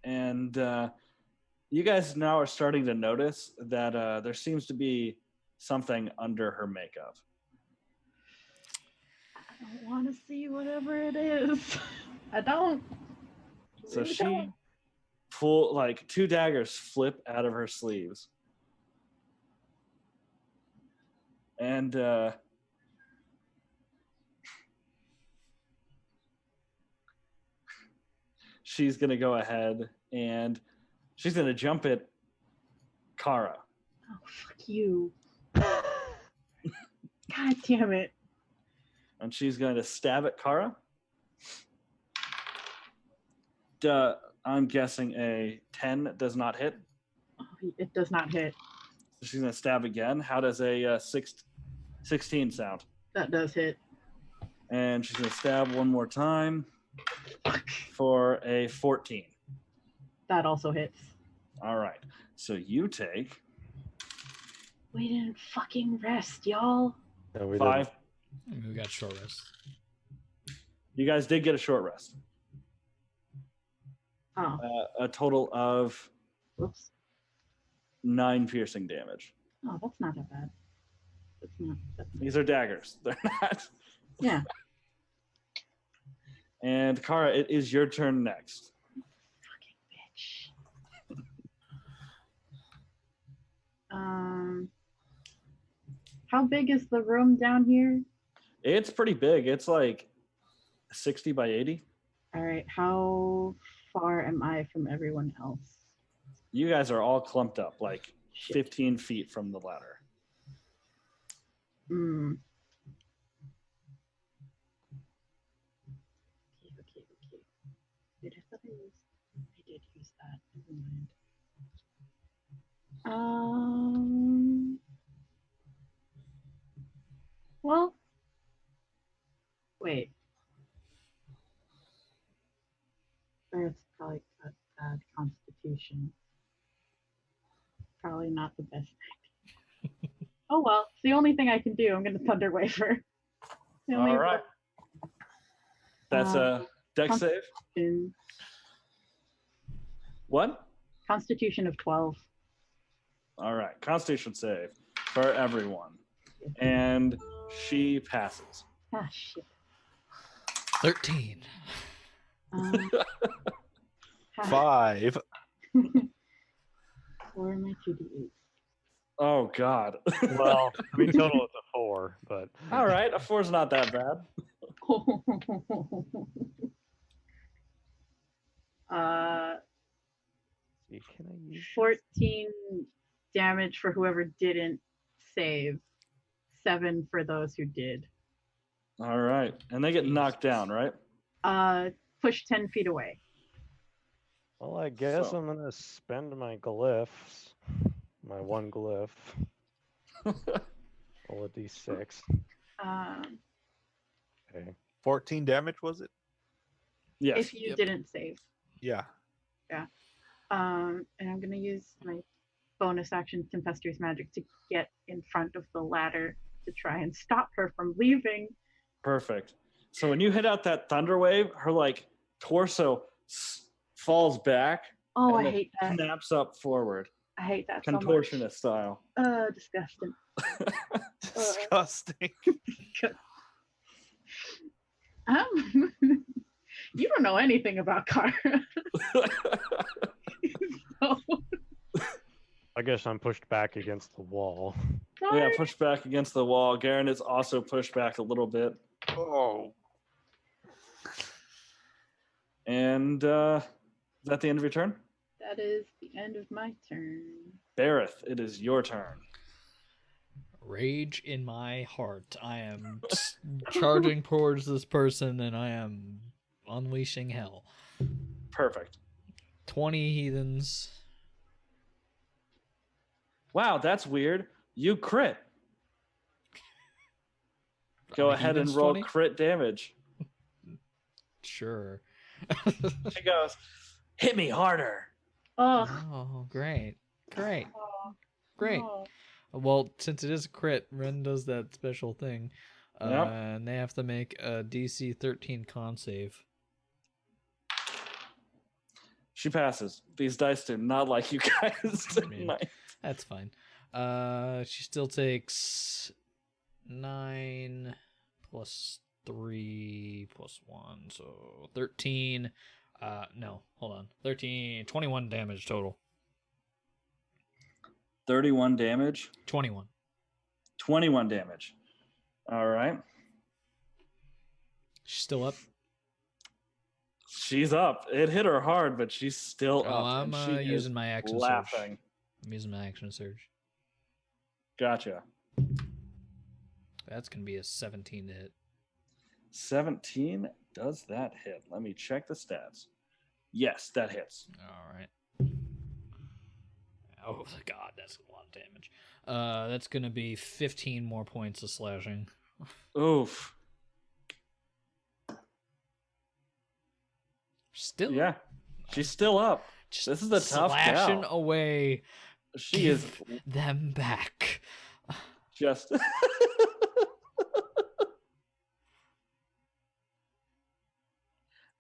And you guys now are starting to notice that there seems to be something under her makeup. I don't want to see whatever it is. I don't. So Really she don't. pull like 2 daggers flip out of her sleeves. And she's going to go ahead and she's going to jump at Kara. Oh, fuck you. God damn it. And she's going to stab at Kara. I'm guessing a 10 does not hit. Oh, it does not hit. So she's going to stab again. How does a 16 sound? That does hit. And she's going to stab one more time for a 14. That also hits. All right. So you take We didn't fucking rest, y'all. No, we 5. I mean, we got short rest. You guys did get a short rest. Oh, A total of whoops. 9 piercing damage. Oh, that's not that bad. That's not. These are daggers. They're not. Yeah. And Kara, it is your turn next. Fucking bitch. How big is the room down here? It's pretty big. It's like 60 by 80. All right. How far am I from everyone else? You guys are all clumped up, like Shit. 15 feet from the ladder. Hmm. Okay. Wait, I thought I did use that. Never mind. Well, wait. Earth's probably got bad constitution. Probably not the best thing. Oh well, it's the only thing I can do. I'm gonna Thunder Waver. The only All right. That's a dex save. Constitution, What? Constitution of 12. All right. Constitution save for everyone. And she passes. Ah shit. 13. Ha- 5. Where are my 2d8s? Oh, God. Well, I mean, total it's a 4, but All right. A 4's not that bad. see, can I use 14 damage for whoever didn't save. 7 for those who did. All right. And they get knocked down, right? Push 10 feet away. Well, I guess So- I'm gonna spend my glyphs. My 1 glyph. Roll a d6. Um, Okay. 14 damage, was it? Yes. if you Yep. didn't save. Yeah. And I'm going to use my bonus action Tempestuous Magic to get in front of the ladder to try and stop her from leaving. Perfect. So when you hit out that thunder wave, her like torso falls back. Oh, and I then hate that. Snaps up forward, I hate that so much. contortionist style. Disgusting. Disgusting. You don't know anything about Kara. So, I guess I'm pushed back against the wall. Yeah, Sorry. pushed back against the wall. Garen is also pushed back a little bit. Oh. And is that the end of your turn? That is the end of my turn. Bareth, it is your turn. Rage in my heart. I am charging towards this person, and I am unleashing hell. Perfect. 20 heathens. Wow, that's weird. You crit. Go On a ahead and heathens roll 20? crit damage. Sure. She goes, hit me harder. Oh, Oh, great. Great. oh, Great. no. Well, since it is a crit, Ren does that special thing. Yep. And they have to make a DC 13 con save. She passes. These dice do not like you guys I mean, tonight. That's fine. She still takes 9 plus 3 plus 1, so 13. No, hold on. 13, 21 damage total. 31 damage. 21. 21 damage. All right. She's still up. She's up. It hit her hard, but she's still Oh, up. I'm and she is using my action laughing. surge. I'm using my action surge. Gotcha. That's going to be a 17 to hit. 17. Does that hit? Let me check the stats. Yes, that hits. All right. Oh, God, that's a lot of damage. That's going to be 15 more points of slashing. Oof. Still, Yeah. She's still up. just This is a tough slashing gal. away. She is Give them back. just.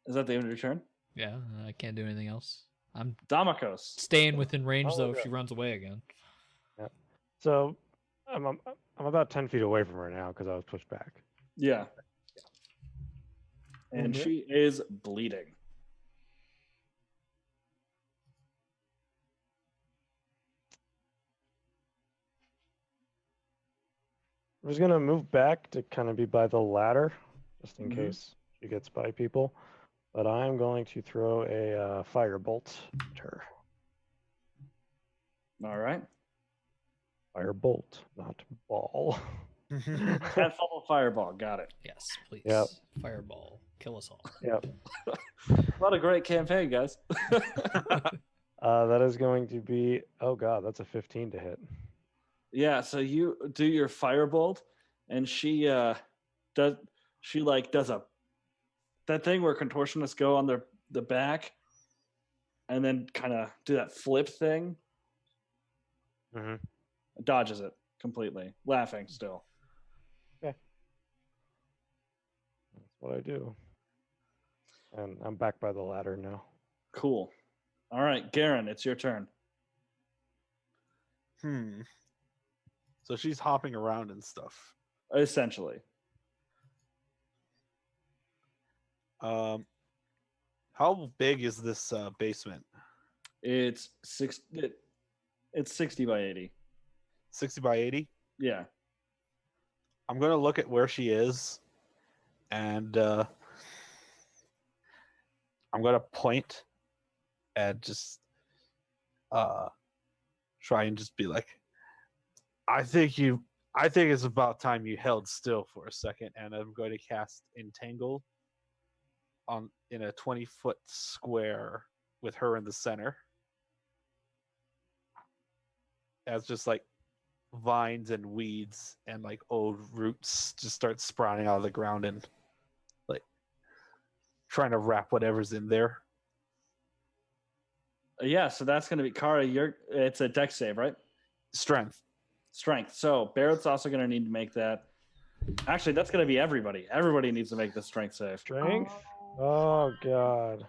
Is that the end of your turn? Yeah, I can't do anything else. I'm Damakos. staying within range, Oh, though, if yeah. she runs away again. So I'm about 10 feet away from her now because I was pushed back. Yeah. And Mhm. she is bleeding. I'm just gonna move back to kind of be by the ladder, just in Mhm. case she gets by people. But I'm going to throw a firebolt at her. All right. Firebolt, not ball. 10th level fireball. Got it. Yes, please. Yep. Fireball. Kill us all. Yep. What a great campaign, guys. That is going to be. Oh god, that's a 15 to hit. Yeah, so you do your firebolt, and she does a that thing where contortionists go on the back, and then kind of do that flip thing. Mm-hmm. Dodges it completely, laughing still. That's what I do. And I'm back by the ladder now. Cool. All right, Garen, it's your turn. So she's hopping around and stuff. Essentially, How big is this basement? it's 60 by 80. 60 by 80? Yeah. I'm going to look at where she is, and I'm going to point and just try and just be like, I think it's about time you held still for a second, and I'm going to cast Entangle in a 20-foot square with her in the center. As just like vines and weeds and like old roots just start sprouting out of the ground and like trying to wrap whatever's in there. Yeah, so that's going to be Kara. It's a dex save, right? Strength. So Barrett's also going to need to make that. Actually, that's going to be everybody. Everybody needs to make the strength save. Strength? Oh god.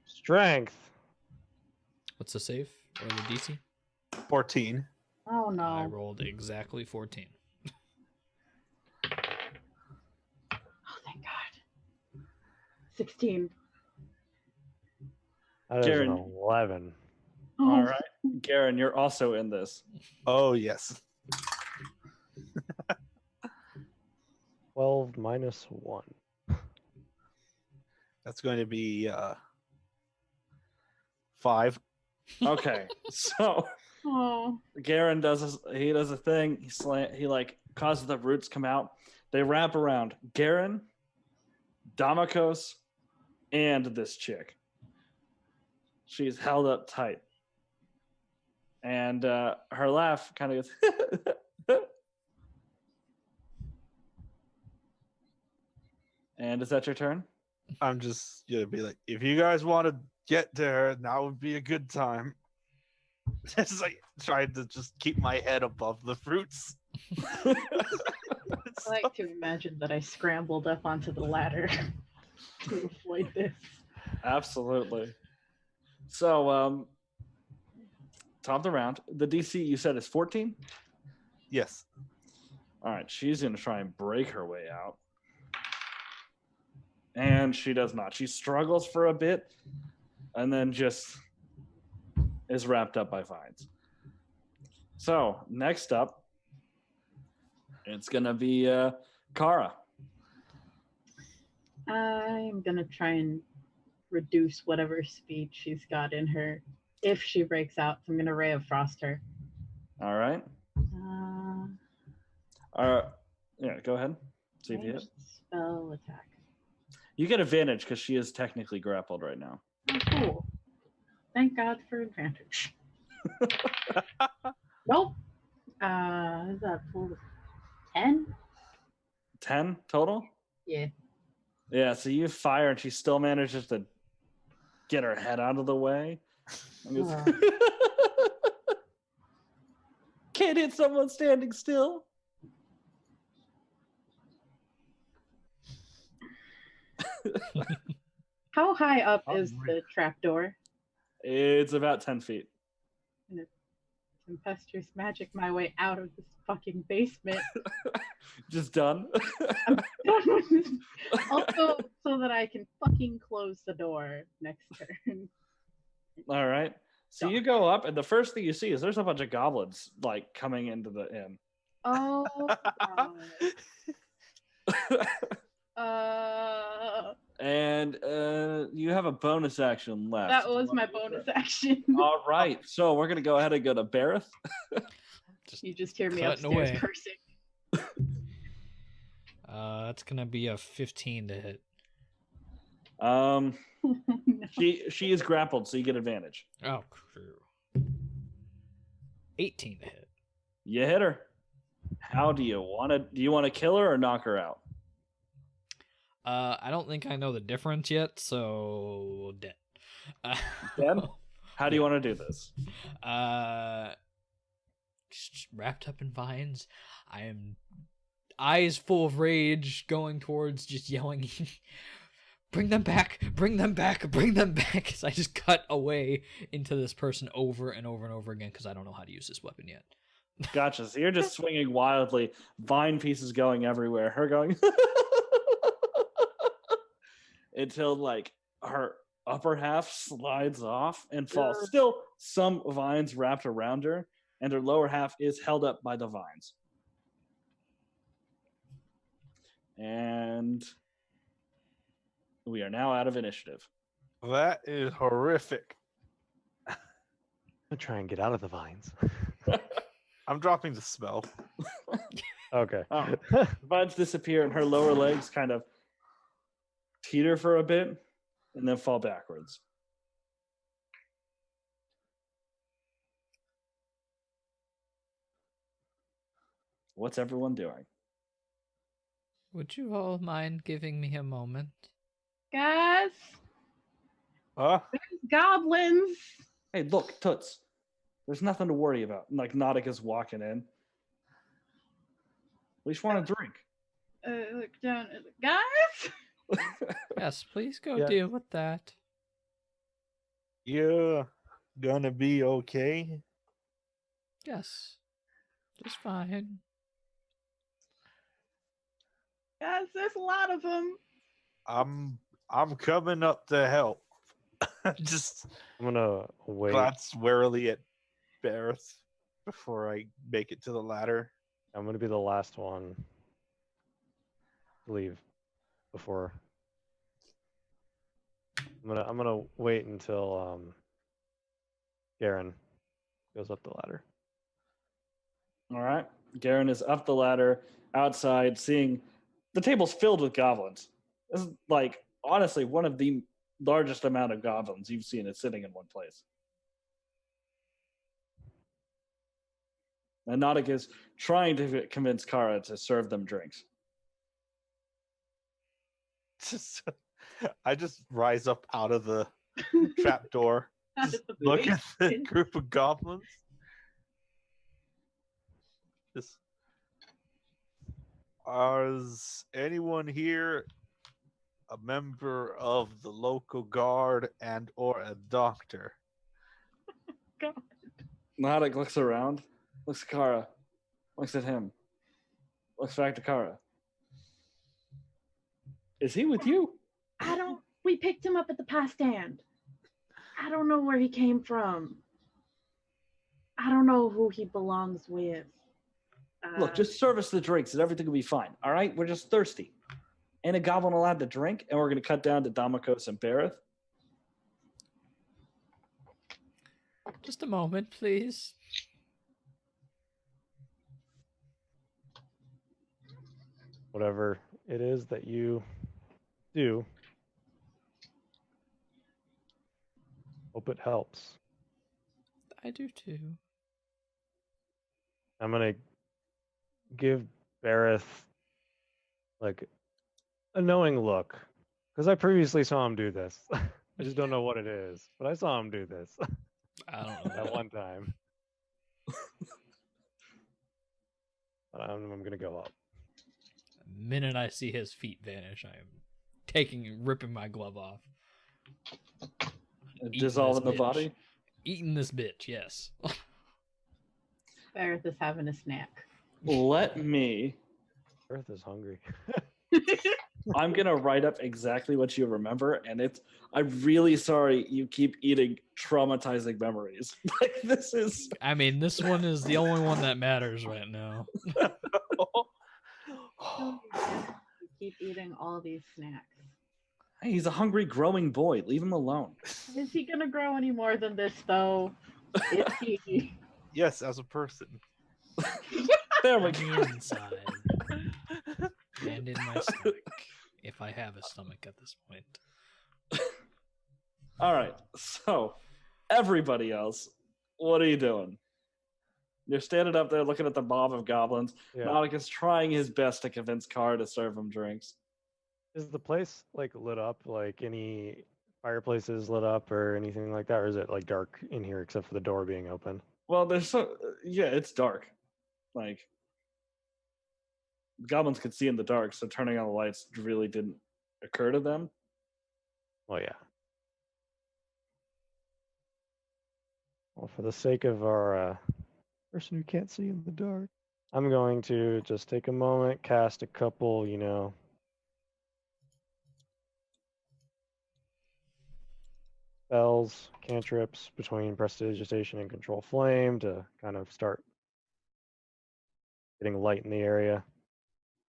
Strength. What's the save? Or the DC? 14. Oh no. I rolled exactly 14. Oh thank God. 16. That is Jaren. an 11. All right. Garen, you're also in this. Oh yes. 12 minus 1. That's going to be 5. Okay. So Oh. Garen does a thing. He like causes the roots come out. They wrap around Garen, Damakos, and this chick. She's held up tight. And her laugh kind of goes. And is that your turn? I'm just gonna be like, if you guys want to get to her, now would be a good time. It's like trying to just keep my head above the fruits. I like to imagine that I scrambled up onto the ladder to avoid this. Absolutely. So, top of the round. The DC you said is 14? Yes. All right. She's going to try and break her way out. And she does not. She struggles for a bit and then just is wrapped up by vines. So, next up, it's going to be Kara. I'm gonna try and reduce whatever speed she's got in her. If she breaks out, I'm gonna Ray of Frost her. All right. Yeah, go ahead. See if you hit. Ranged spell attack. You get advantage because she is technically grappled right now. Oh, cool. Thank God for advantage. Nope. Is that full 10? 10 total? Yeah. Yeah, so you fire and she still manages to get her head out of the way. And goes, can't hit someone standing still. How high up is the trapdoor? It's about 10 feet. Tempestuous magic my way out of this fucking basement. Just done. Also, so that I can fucking close the door next turn. All right. So you go up, and the first thing you see is there's a bunch of goblins like coming into the inn. Oh, And you have a bonus action left. that was my bonus action. All right. So we're gonna go ahead and go to Bareth. You just hear me cutting upstairs away. cursing. That's gonna be a 15 to hit. No. She is grappled, so you get advantage. Oh, true. 18 to hit. You hit her. How do you want to? Do you want to kill her or knock her out? I don't think I know the difference yet, so dead. Dead? How do you want to do this? Just wrapped up in vines. I am eyes full of rage, going towards, just yelling, "Bring them back! Bring them back! Bring them back!" As I just cut away into this person over and over and over again because I don't know how to use this weapon yet. Gotcha. So you're just swinging wildly, vine pieces going everywhere. Her going until like her upper half slides off and falls. Still some vines wrapped around her, and her lower half is held up by the vines. And we are now out of initiative. That is horrific. I'm gonna try and get out of the vines. I'm dropping the spell. Okay. Oh. Vines disappear, and her lower legs kind of teeter for a bit and then fall backwards. What's everyone doing? Would you all mind giving me a moment? Guys, Huh? there's goblins. Hey, look, Toots. There's nothing to worry about. Like Nautica's walking in. We just want to drink. Look down. Guys? Yes, please go Yeah. deal with that. You're gonna be okay. Yes, just fine. Guys, there's a lot of them. I'm coming up to help. Just I'm gonna wait. glance warily at Barrett before I make it to the ladder. I'm gonna be the last one to leave before. I'm gonna wait until Garen goes up the ladder. All right. Garen is up the ladder outside, seeing the table's filled with goblins. This is like honestly one of the largest amount of goblins you've seen it sitting in one place. And Nautic is trying to convince Kara to serve them drinks. I just rise up out of the trap door, Out just of the look at the basement. group of goblins. Just, is anyone here a member of the local guard and or a doctor? God. Nautic looks around, looks at Kara, looks at him, looks back to Kara. Is he with you? We picked him up at the past stand. I don't know where he came from. I don't know who he belongs with. Look, just serve us the drinks and everything will be fine. All right? We're just thirsty. Ain't a goblin allowed to drink, and we're going to cut down to Damakos and Bareth. Just a moment, please. Whatever it is that you do, hope it helps. I do too. I'm gonna give Bareth like a knowing look because I previously saw him do this. I just don't know what it is, but I saw him do this I don't know. at one time. But I'm gonna go up. The minute I see his feet vanish, I am ripping my glove off. Eating Dissolve in this the bitch. body. Eating this bitch, yes. Barrett is having a snack. Let me. Bareth is hungry. I'm going to write up exactly what you remember, and I'm really sorry you keep eating traumatizing memories. Like, this is. I mean, this one is the only one that matters right now. You keep eating all these snacks. Hey, he's a hungry, growing boy. Leave him alone. Is he gonna grow any more than this, though? Is he? Yes, as a person. There we On go. the inside. And in my stomach. If I have a stomach at this point. All right. So, everybody else, what are you doing? You're standing up there looking at the mob of goblins. Yeah. Nautic is trying his best to convince Kara to serve him drinks. Is the place like lit up? Like any fireplaces lit up or anything like that, or is it like dark in here except for the door being open? Well, it's dark. Like, goblins could see in the dark, so turning on the lights really didn't occur to them. Well, yeah. Well, for the sake of our person who can't see in the dark, I'm going to just take a moment, cast a couple, spells, cantrips between Prestidigitation and Control Flame to kind of start getting light in the area,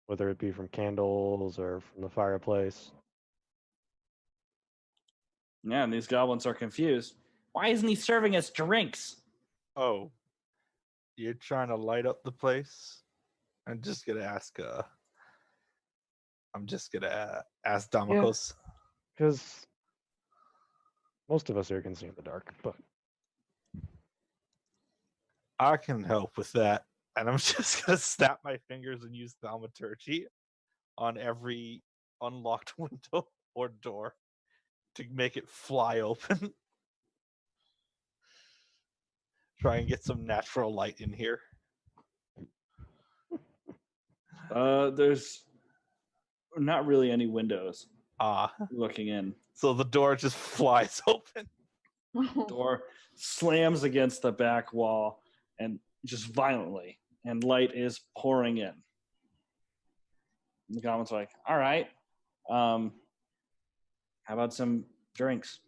whether it be from candles or from the fireplace. Yeah, and these goblins are confused. Why isn't he serving us drinks? Oh, you're trying to light up the place? I'm just gonna ask Damakos. Because most of us here can see in the dark, but I can help with that. And I'm just gonna snap my fingers and use thaumaturgy on every unlocked window or door to make it fly open. Try and get some natural light in here. There's not really any windows Ah, looking in. so the door just flies open. Door slams against the back wall and just violently, and light is pouring in. And the goblins are like, all right, how about some drinks?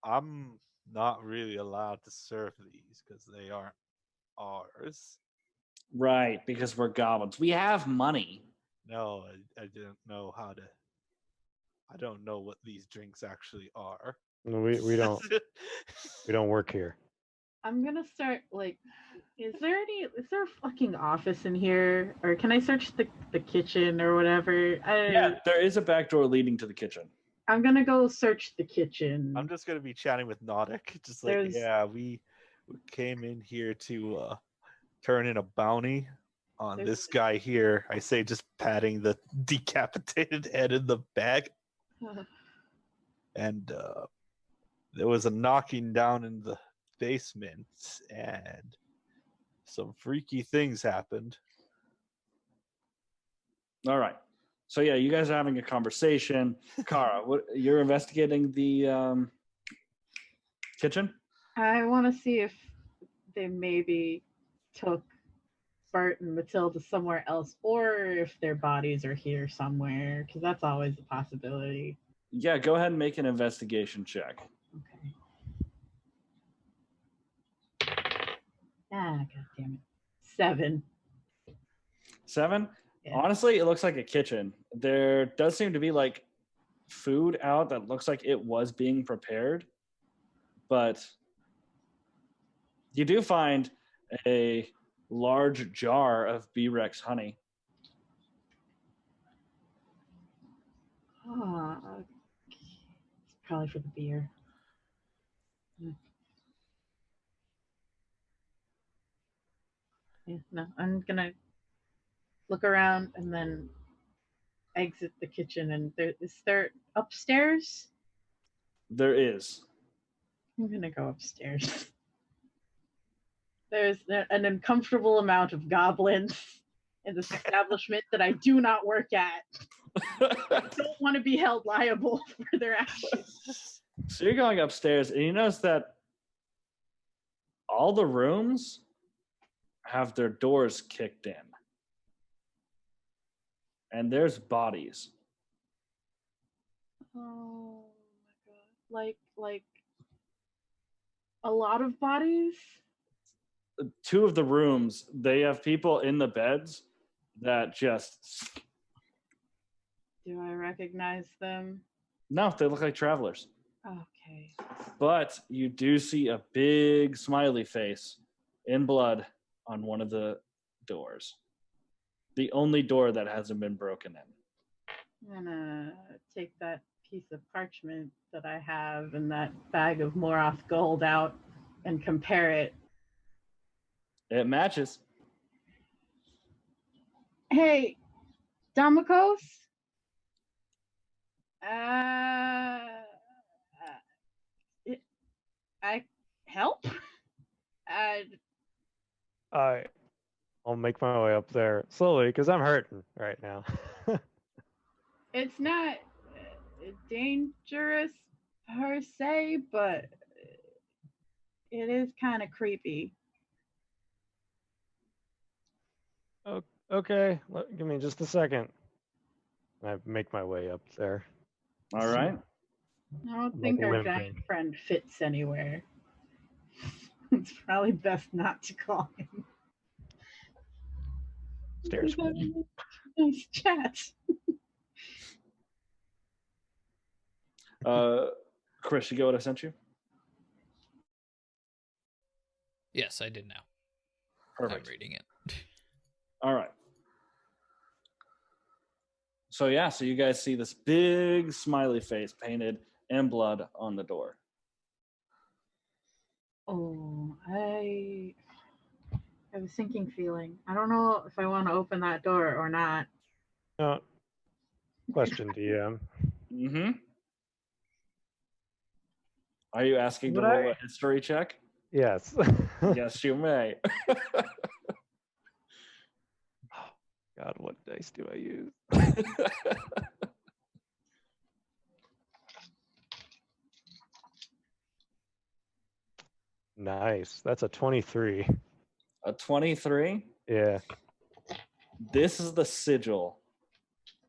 I'm not really allowed to serve these because they aren't ours. Right, because we're goblins. We have money. No, I didn't know how to. I don't know what these drinks actually are. We don't work here. I'm gonna start like. Is there a fucking office in here, or can I search the kitchen or whatever? Yeah, there is a back door leading to the kitchen. I'm gonna go search the kitchen. I'm just gonna be chatting with Nautic, just like, There's- yeah, we came in here to turn in a bounty on There's- this guy here. I say, just patting the decapitated head in the bag, and there was a knocking down in the basement, and some freaky things happened. All right. So yeah, you guys are having a conversation. Kara, you're investigating the kitchen? I want to see if they maybe took Bert and Matilda somewhere else, or if their bodies are here somewhere, because that's always a possibility. Yeah, go ahead and make an investigation check. Okay. God damn it. 7. 7? Yeah. Honestly, it looks like a kitchen. There does seem to be like food out that looks like it was being prepared, but you do find a large jar of B-Rex honey. It's probably for the beer. Yeah, no, I'm gonna look around and then exit the kitchen. And is there upstairs? There is. I'm gonna go upstairs. There's an uncomfortable amount of goblins in this establishment that I do not work at. I don't want to be held liable for their actions. So you're going upstairs, and you notice that all the rooms have their doors kicked in. And there's bodies. Oh my god. Like a lot of bodies? 2 of the rooms, they have people in the beds that just... Do I recognize them? No, they look like travelers. Okay. But you do see a big smiley face in blood on one of the doors. The only door that hasn't been broken in. I'm gonna take that piece of parchment that I have and that bag of Moroth gold out and compare it. It matches. Hey, Damokos? I help? I'll make my way up there slowly because I'm hurting right now. It's not dangerous per se, but it is kind of creepy. Okay, give me just a second. I make my way up there. All right. I don't Like think our limping. giant friend fits anywhere. It's probably best not to call him. Stairs. We're having a nice chat. Chris, you get what I sent you? Yes, I did now. Perfect. I'm reading it. All right. So yeah, so you guys see this big smiley face painted in blood on the door. Oh, I have a sinking feeling. I don't know if I want to open that door or not. Question, DM. Mm-hmm. Are you asking to Would roll I? a history check? Yes. Yes, you may. God, what dice do I use? Nice. That's a 23. A 23? Yeah. This is the sigil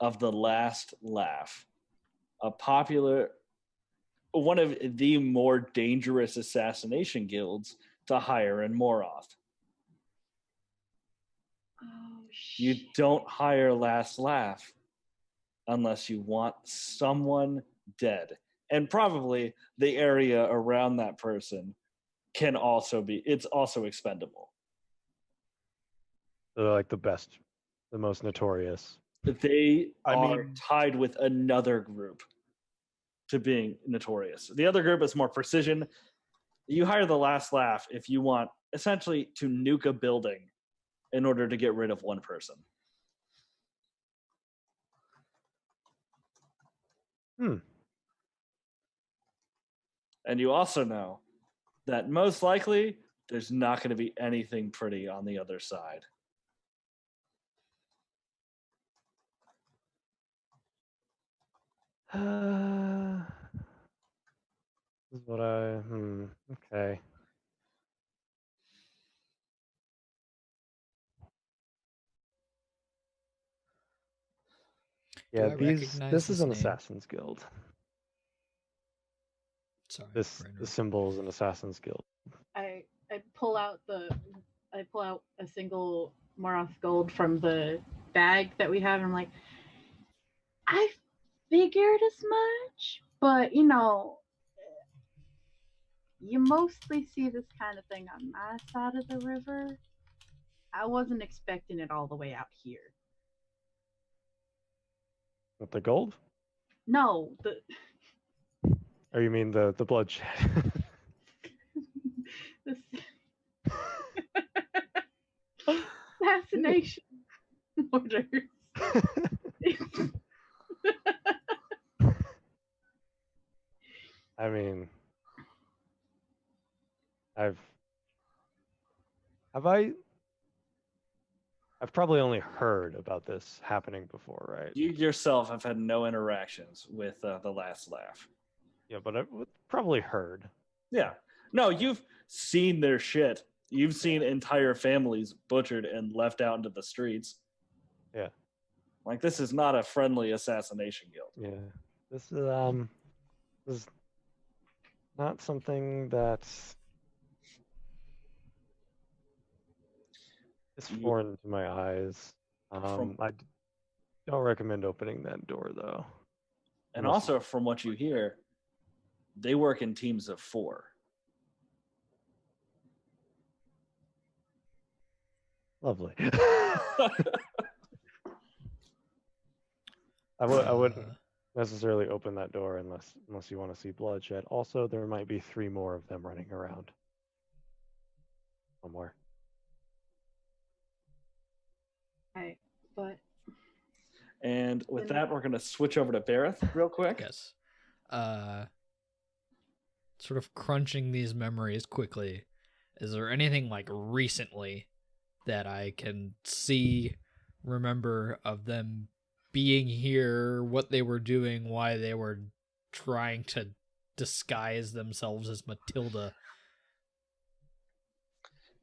of the last laugh. A popular one of the more dangerous assassination guilds to hire in Moroth. Oh, You don't hire Last Laugh unless you want someone dead. And probably the area around that person can also be, it's also expendable. They're like the best, the most notorious. They I are mean- tied with another group to being notorious. The other group is more precision. You hire the Last Laugh if you want essentially to nuke a building in order to get rid of one person. And you also know that most likely there's not going to be anything pretty on the other side. This is what I. Okay. Do Yeah, I recognize this is this an name? Assassin's Guild. Sorry. The Brandon. symbol is an Assassin's Guild. I pull out a single Moroth gold from the bag that we have, and I'm like, I figured as much, but you know, you mostly see this kind of thing on my side of the river. I wasn't expecting it all the way out here. With the gold? No, Or you mean the bloodshed? the assassination orders. I mean, I've probably only heard about this happening before, right? You yourself have had no interactions with the Last Laugh. Yeah, but I've probably heard. Yeah. No, you've seen their shit. You've seen entire families butchered and left out into the streets. Yeah. Like, this is not a friendly assassination guild. Yeah. This is not something that's it's foreign to my eyes. I don't recommend opening that door though. And Unless- also, from what you hear, they work in teams of 4. Lovely. I wouldn't necessarily open that door unless you want to see bloodshed. Also, there might be 3 more of them running around somewhere. Right, but And with that, we're going to switch over to Bareth real quick. Yes. Sort of crunching these memories quickly. Is there anything like recently that I can see, remember of them being here, what they were doing, why they were trying to disguise themselves as Matilda?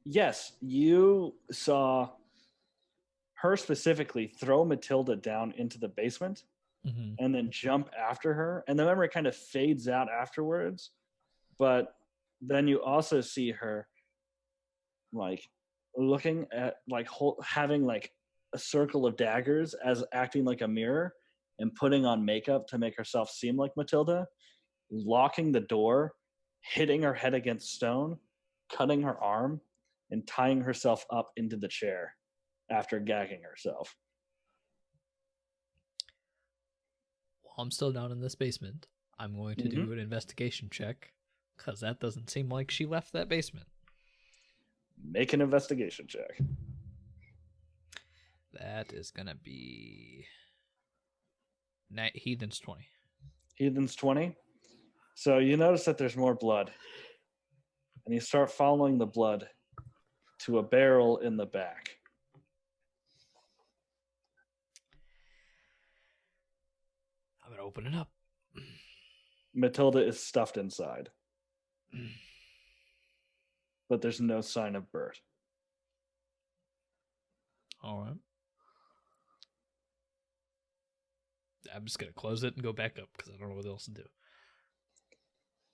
Yes, you saw her specifically throw Matilda down into the basement Mm-hmm. and then jump after her. And the memory kind of fades out afterwards. But then you also see her like looking at like having like a circle of daggers as acting like a mirror and putting on makeup to make herself seem like Matilda, locking the door, hitting her head against stone, cutting her arm, and tying herself up into the chair after gagging herself. While I'm still down in this basement, I'm going to do an investigation check, because that doesn't seem like she left that basement. Make an investigation check. That is going to be Heathen's 20. Heathen's 20. So you notice that there's more blood. And you start following the blood to a barrel in the back. I'm going to open it up. Matilda is stuffed inside. But there's no sign of Bert. All right. I'm just going to close it and go back up because I don't know what else to do.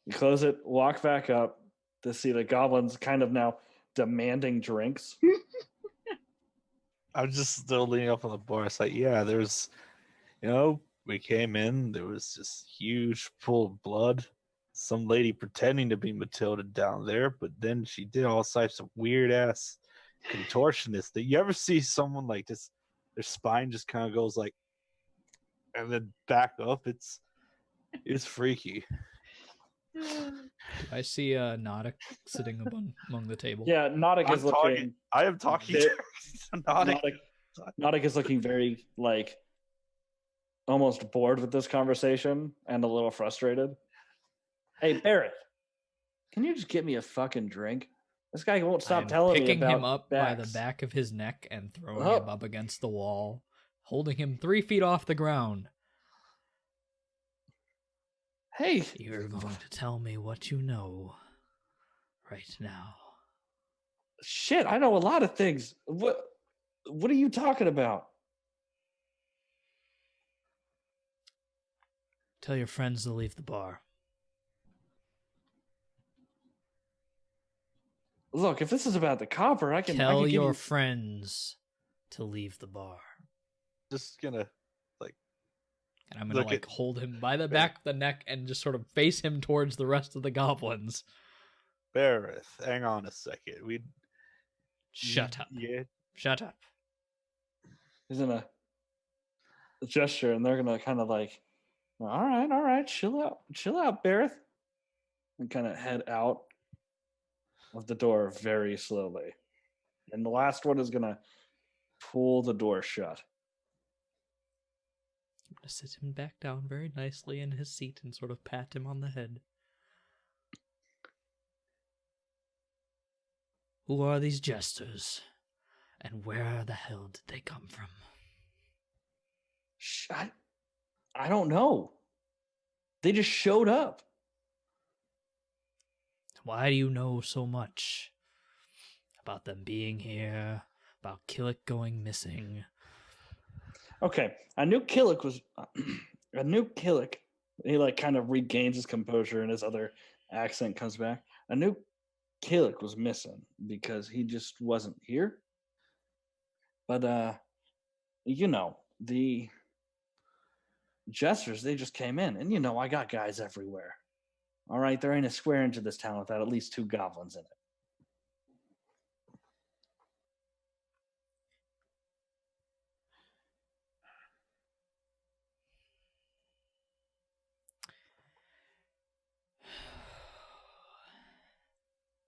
You close it, walk back up to see the goblins kind of now demanding drinks. I'm just still leaning up on the bar. It's like, yeah, there's, we came in, there was this huge pool of blood. Some lady pretending to be Matilda down there, but then she did all types of weird ass contortionist. That you ever see someone like this, their spine just kind of goes like, and then back up. It's freaky. I see Nodic sitting among the table. Yeah, Nodic is looking. I am talking to Nodic. Nodic is looking very like almost bored with this conversation and a little frustrated. Hey, Barrett, can you just get me a fucking drink? This guy won't stop I'm telling me picking about him up by the backs. back of his neck and throwing Oh. him up against the wall, holding him 3 feet off the ground. Hey, You're going to tell me what you know right now. shit, I know a lot of things. What are you talking about? Tell your friends to leave the bar. Look, if this is about the copper, I can Tell give your you... friends to leave the bar. Just gonna And I'm going to Look at- hold him by the back of the neck and just sort of face him towards the rest of the goblins. Barrett, hang on a second. Shut up. Yeah, Shut up. He's in a gesture, and they're gonna kind of like, all right, chill out, Barrett, and kind of head out of the door very slowly. And the last one is gonna pull the door shut. I'm going to sit him back down very nicely in his seat and sort of pat him on the head. Who are these jesters? And where the hell did they come from? I don't know. They just showed up. Why do you know so much about them being here, about Killick going missing? Okay, I knew Killick was. I knew Killick. He like kind of regains his composure, and his other accent comes back. I knew Killick was missing because he just wasn't here. But the jesters, they just came in, and I got guys everywhere. All right, there ain't a square inch of this town without at least 2 goblins in it.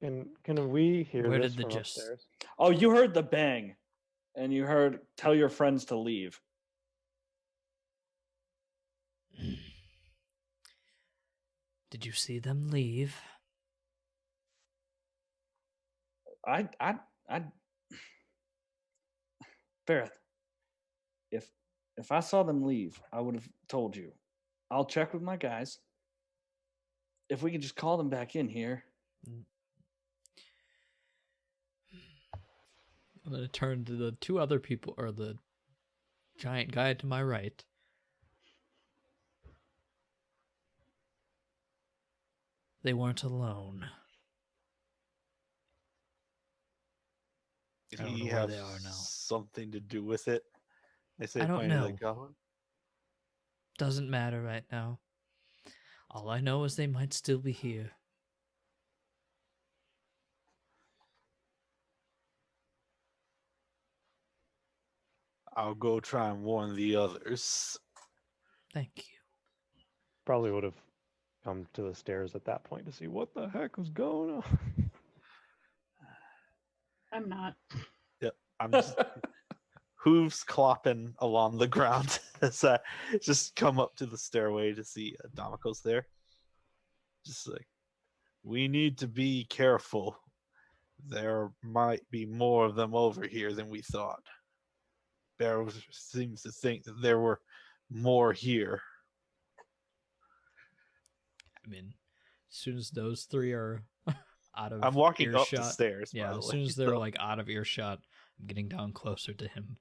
Can we hear Where this did the from gist- upstairs? Oh, you heard the bang, and you heard tell your friends to leave. Did you see them leave? I Barrett, if I saw them leave, I would have told you. I'll check with my guys. If we could just call them back in here. I'm going to turn to the 2 other people, or the giant guy to my right. They weren't alone. did I don't he know where have they are now. something to do with it? They say I don't pointing to the know. goblin. Doesn't matter right now. All I know is they might still be here. I'll go try and warn the others. Thank you. Probably would have come to the stairs at that point to see what the heck was going on. I'm not. I'm just hooves clopping along the ground as I just come up to the stairway to see Damako's there. Just like, we need to be careful. There might be more of them over here than we thought. Barrow seems to think that there were more here. I mean, as soon as those 3 are out of I'm walking up earshot, the stairs. yeah, by the as way, soon as they're so- like out of earshot, I'm getting down closer to him.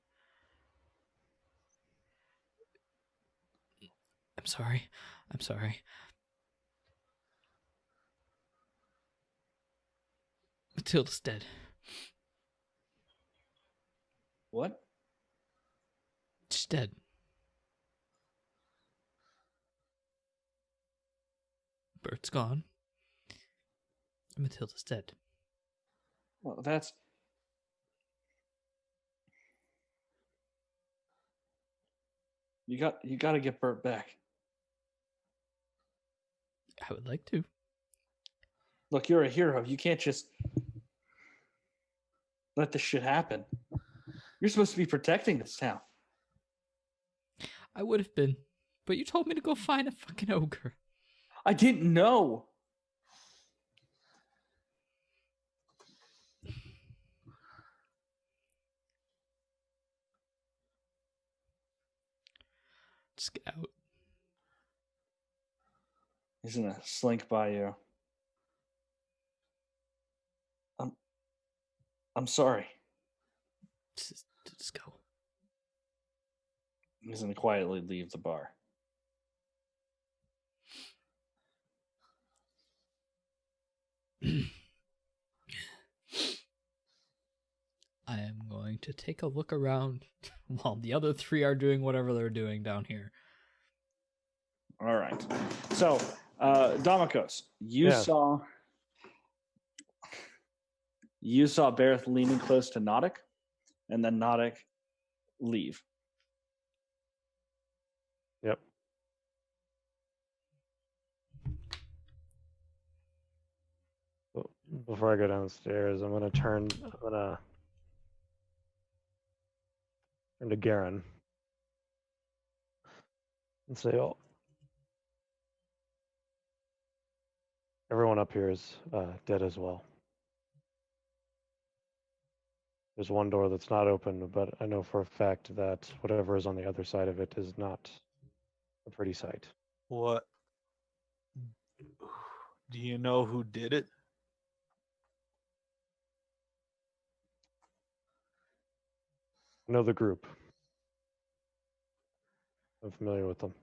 I'm sorry. Matilda's dead. What? She's dead. Bert's gone. And Matilda's dead. Well, that's... You got to get Bert back. I would like to. Look, you're a hero. You can't just let this shit happen. You're supposed to be protecting this town. I would have been, but you told me to go find a fucking ogre. I didn't know. Just get out. He's gonna slink by you. I'm sorry. Just go. He's gonna quietly leave the bar. I am going to take a look around while the other three are doing whatever they're doing down here. All right. So, Damokos, you Yeah. saw Bareth leaning close to Nodic, and then Nodic leave. Yep. Well, before I go downstairs, I'm gonna turn to Garen and say, "Oh, everyone up here is dead as well. There's one door that's not open, but I know for a fact that whatever is on the other side of it is not a pretty sight. What? Do you know who did it? I know the group. I'm familiar with them.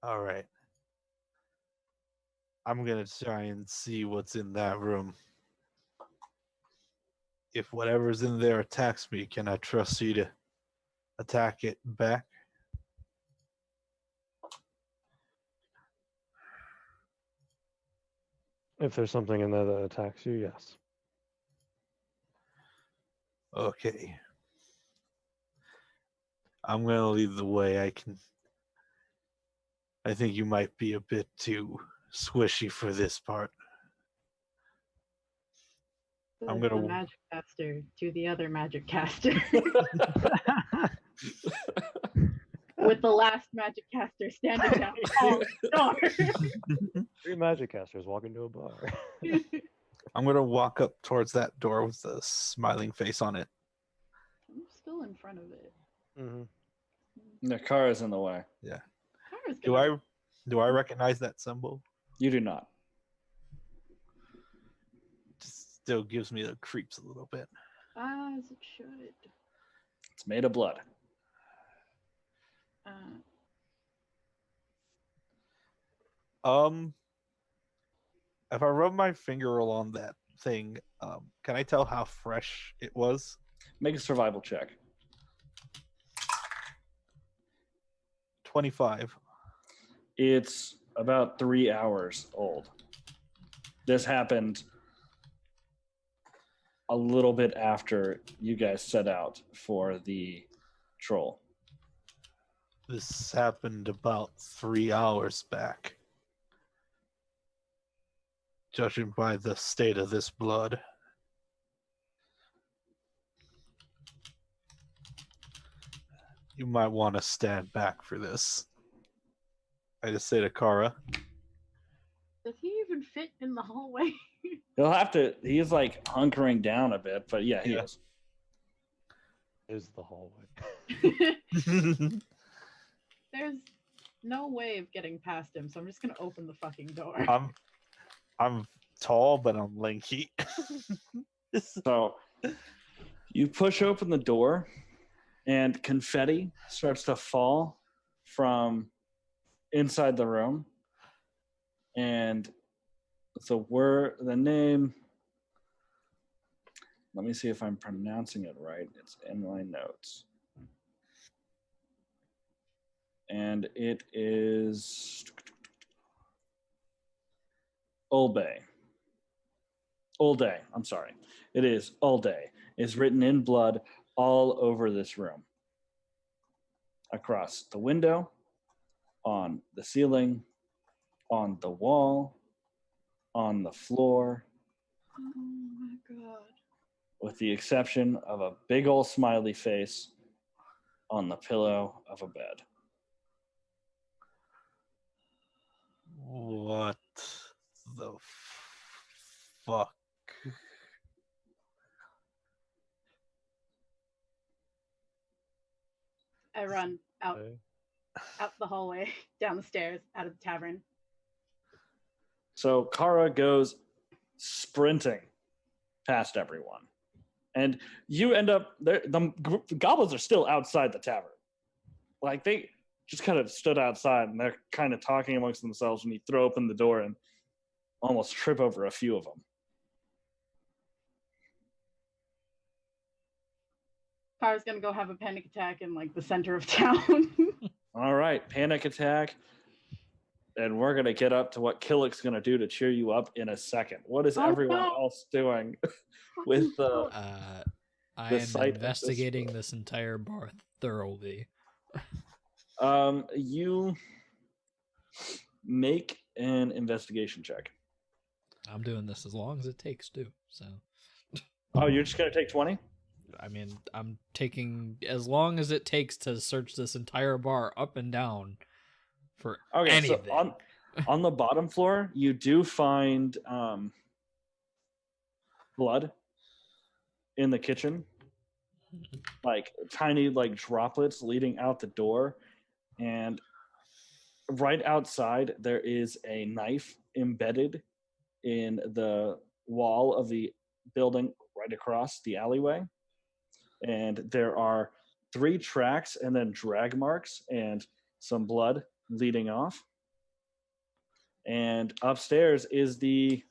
All right. I'm going to try and see what's in that room. If whatever's in there attacks me, can I trust you to attack it back? If there's something in there that attacks you, yes. Okay. I'm going to lead the way. I think you might be a bit too squishy for this part. I'm The gonna- magic caster to the other magic caster. With the last magic caster standing down the door. 3 magic casters walk into a bar. I'm going to walk up towards that door with a smiling face on it. I'm still in front of it. Mm-hmm. The car is in the way. Kara's Do I recognize that symbol? You do not. Just still gives me the creeps a little bit. As it should. It's made of blood. If I rub my finger along that thing, can I tell how fresh it was? Make a survival check. 25. It's about 3 hours old. This happened a little bit after you guys set out for the troll. This happened about 3 hours back. Judging by the state of this blood. You might want to stand back for this. I just say to Kara, Does he even fit in the hallway? He'll have to. He's like hunkering down a bit, but yeah, he Yeah. is. Is the hallway. There's no way of getting past him, so I'm just gonna open the fucking door. I'm tall, but I'm lanky. So you push open the door, and confetti starts to fall from inside the room, and the name. Let me see if I'm pronouncing it right. It's in my notes. And it is Ulday. Ulday, I'm sorry. It is Ulday. It's written in blood all over this room. Across the window, on the ceiling, on the wall, on the floor, Oh my god. with the exception of a big old smiley face on the pillow of a bed. What the fuck? I run out Okay. the hallway, down the stairs, out of the tavern. So Kara goes sprinting past everyone. And you end up there. The goblins are still outside the tavern. Like they just kind of stood outside and they're kind of talking amongst themselves when you throw open the door and almost trip over a few of them. Kara's gonna go have a panic attack in like the center of town. All right, panic attack. And we're going to get up to what Killick's going to do to cheer you up in a second. What is Oh, everyone no. else doing with the... I The am sight of this investigating room. this entire bar thoroughly. You make an investigation check. I'm doing this as long as it takes, too. So, Oh, you're just going to take 20? I mean, I'm taking as long as it takes to search this entire bar up and down for Okay, anything. so on the bottom floor, you do find blood in the kitchen, like tiny like droplets leading out the door, and right outside there is a knife embedded in the wall of the building right across the alleyway, and there are 3 tracks and then drag marks and some blood leading off. And upstairs is the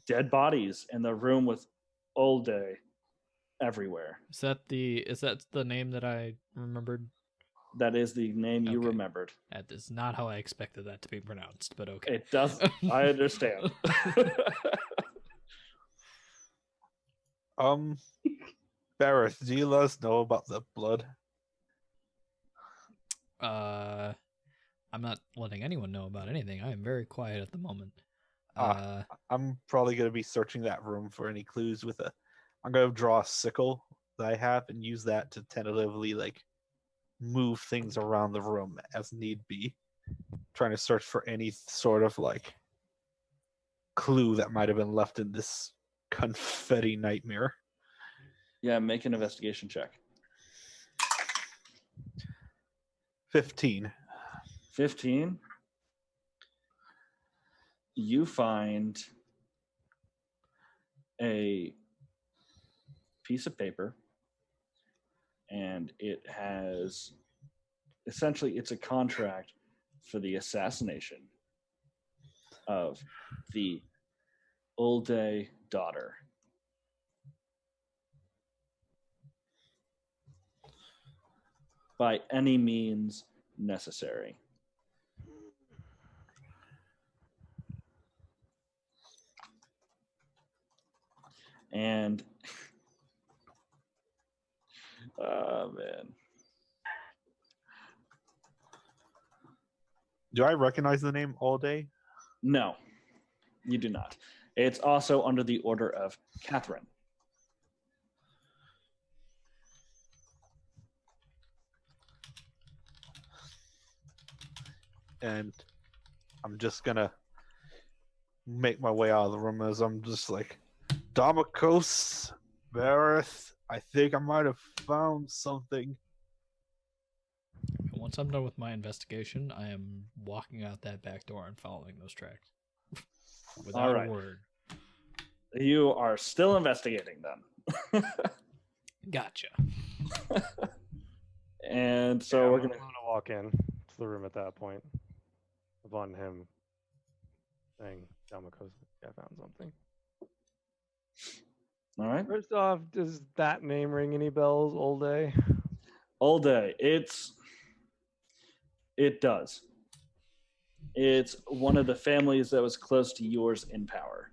dead bodies in the room with Old Day everywhere. Is that the name that I remembered? That is the name you Okay. remembered. That is not how I expected that to be pronounced, but okay. It does. I understand. Barrett, do you let us know about the blood? I'm not letting anyone know about anything. I am very quiet at the moment. I'm probably going to be searching that room for any clues with a... I'm going to draw a sickle that I have and use that to tentatively, like, move things around the room as need be. Trying to search for any sort of, like, clue that might have been left in this confetti nightmare. Yeah, make an investigation check. 15. 15. You find a piece of paper, and it has essentially it's a contract for the assassination of the Ulday daughter. By any means necessary. And oh man. Do I recognize the name All Day? No, you do not. It's also under the order of Catherine. And I'm just gonna make my way out of the room as I'm just like, Damokos, Barrett, I think I might have found something. Once I'm done with my investigation, I am walking out that back door and following those tracks. Without All right. a word. You are still investigating then. Gotcha. And so Yeah, we're I'm gonna gonna walk in to the room at that point. upon him saying, Damokos, I found something. All right. First off, does that name ring any bells, Old Day? All day. It does. It's one of the families that was close to yours in power.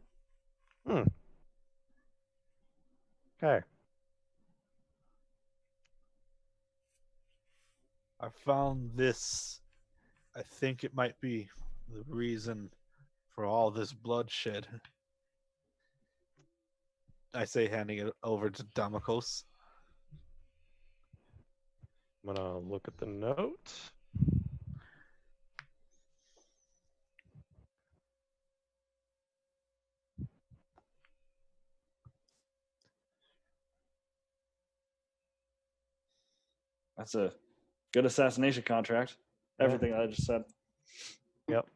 Okay. I found this. I think it might be the reason for all this bloodshed. I say, handing it over to Damokos. I'm gonna look at the note. That's a good assassination contract. Yeah. Everything I just said. Yep.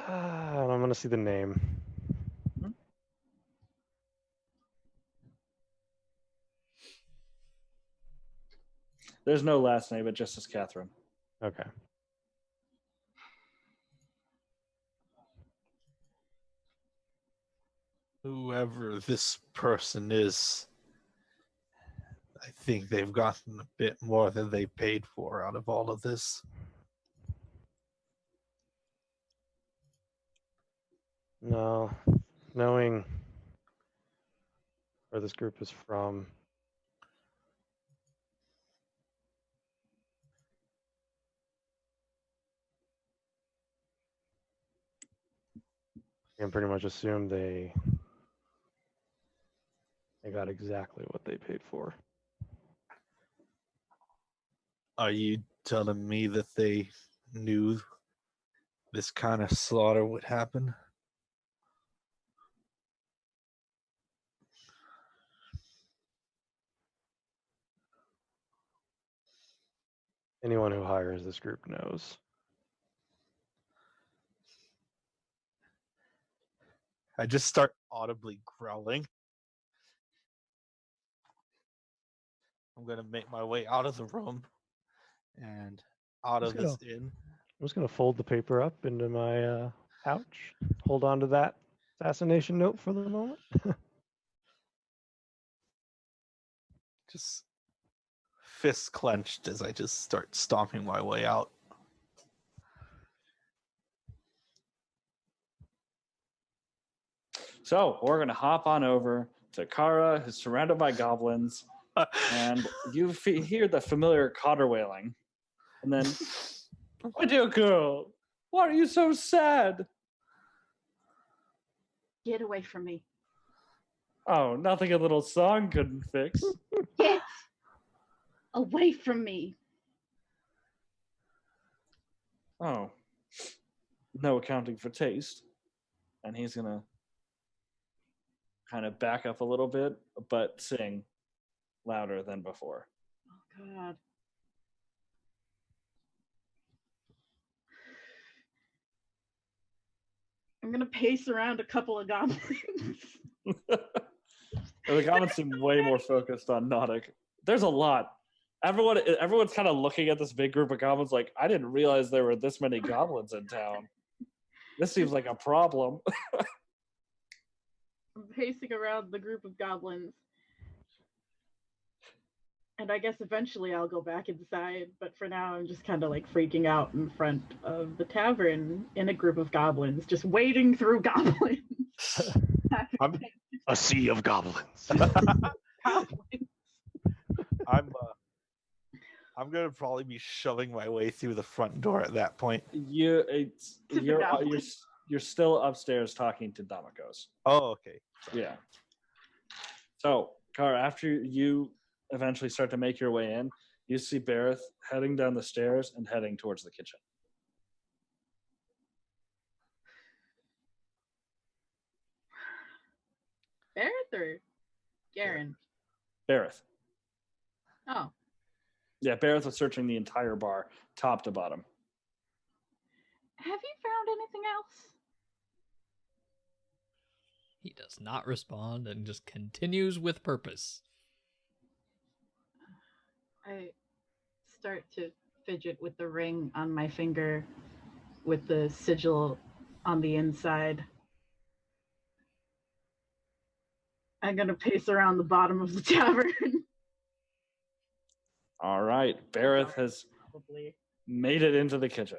And I'm gonna see the name. There's no last name, but just as Catherine. Okay. Whoever this person is, I think they've gotten a bit more than they paid for out of all of this. No, knowing where this group is from, I can pretty much assume they got exactly what they paid for. Are you telling me that they knew this kind of slaughter would happen? Anyone who hires this group knows. I just start audibly growling. I'm going to make my way out of the room and out of this inn. I'm just gonna fold the paper up into my pouch. Hold on to that assassination note for the moment. Just fists clenched as I just start stomping my way out. So we're gonna hop on over to Kara, who's surrounded by goblins, and you hear the familiar cotter wailing, and then, my dear girl, why are you so sad? Get away from me. Oh, nothing a little song couldn't fix. Get away from me. Oh, no accounting for taste. And he's gonna kind of back up a little bit, but sing louder than before. Oh, God. I'm going to pace around a couple of goblins. The comments seem way more focused on Nautic. There's a lot. Everyone's kind of looking at this big group of goblins like, I didn't realize there were this many goblins in town. This seems like a problem. I'm pacing around the group of goblins. And I guess eventually I'll go back inside, but for now I'm just kind of like freaking out in front of the tavern in a group of goblins, just wading through goblins. A sea of goblins. Goblins. I'm gonna probably be shoving my way through the front door at that point. You're still upstairs talking to Damokos. Oh, okay. Yeah. So, Kara, after you eventually start to make your way in, you see Bareth heading down the stairs and heading towards the kitchen. Bareth or Garen? Bareth. Oh. Yeah, Bareth was searching the entire bar, top to bottom. Have you found anything else? He does not respond and just continues with purpose. I start to fidget with the ring on my finger with the sigil on the inside. I'm going to pace around the bottom of the tavern. All right. Bareth has Probably. made it into the kitchen.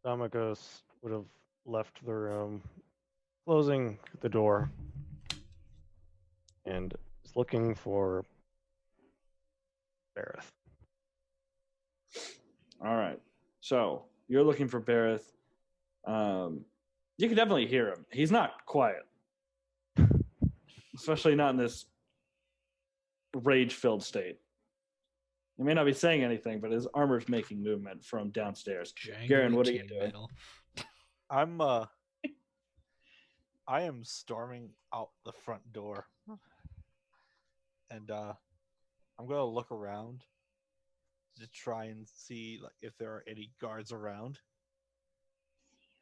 Damagos would have left the room, closing the door, and is looking for Bareth. All right. So you're looking for Bareth. You can definitely hear him. He's not quiet, especially not in this rage-filled state. He may not be saying anything, but his armor's making movement from downstairs. Garen, what are you doing? I am storming out the front door, and I'm gonna look around to try and see like if there are any guards around.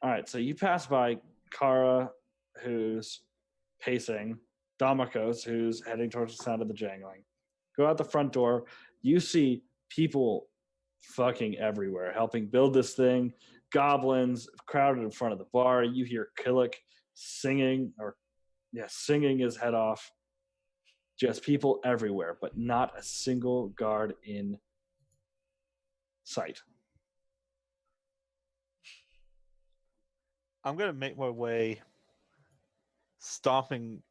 All right, so you pass by Kara, who's pacing, Damakos, who's heading towards the sound of the jangling. Go out the front door. You see people fucking everywhere, helping build this thing. Goblins crowded in front of the bar. You hear Killick singing his head off. Just people everywhere, but not a single guard in sight. I'm gonna make my way, stomping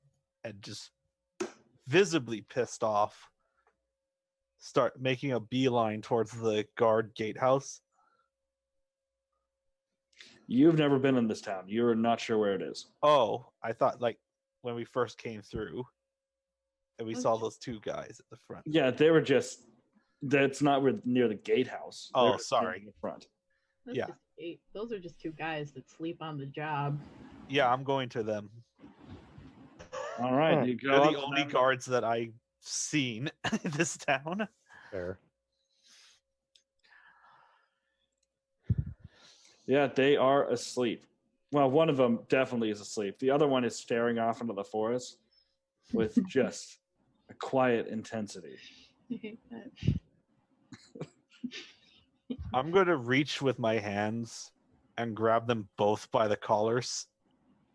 and just visibly pissed off. Start making a beeline towards the guard gatehouse. You've never been in this town. You're not sure where it is. Oh, I thought like when we first came through, and we saw those two guys at the front. Yeah, they were just. That's not near the gatehouse. Oh, They're sorry. in the front. That's Yeah. just those are just two guys that sleep on the job. Yeah, I'm going to them. All right, you go. They're up the to only them. guards that I've seen in this town. Fair. Yeah, they are asleep. Well, one of them definitely is asleep. The other one is staring off into the forest with just a quiet intensity. I'm going to reach with my hands and grab them both by the collars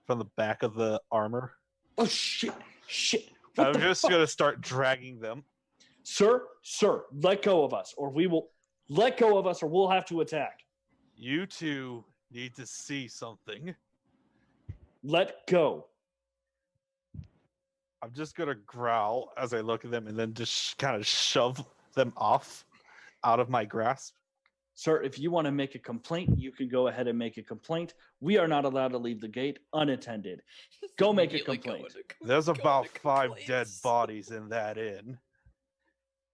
from the back of the armor. Oh, shit. What I'm the just fuck? going to start dragging them. Sir, let go of us, or we'll have to attack. You two need to see something. Let go. I'm just going to growl as I look at them and then just kind of shove them off out of my grasp. Sir, if you want to make a complaint, you can go ahead and make a complaint. We are not allowed to leave the gate unattended. Go make a complaint. There's about 5 dead bodies in that inn,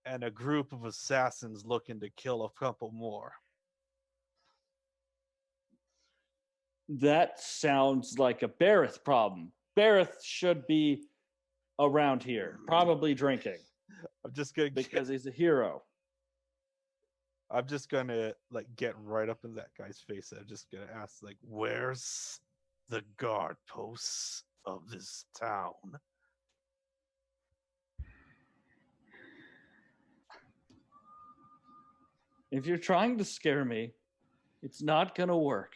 and a group of assassins looking to kill a couple more. That sounds like a Bareth problem. Bareth should be around here, probably drinking, I'm just gonna because he's a hero. I'm just gonna like get right up in that guy's face. I'm just gonna ask, like, where's the guard posts of this town? If you're trying to scare me, it's not gonna work.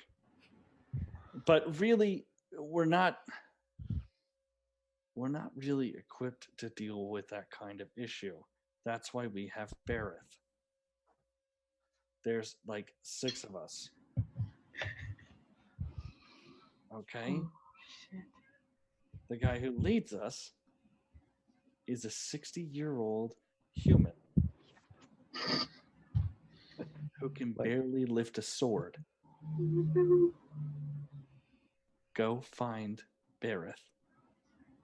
But really, we're not really equipped to deal with that kind of issue. That's why we have Bareth. There's like 6 of us. Okay? Oh, shit. The guy who leads us is a 60-year-old human who can barely lift a sword. Go find Bareth.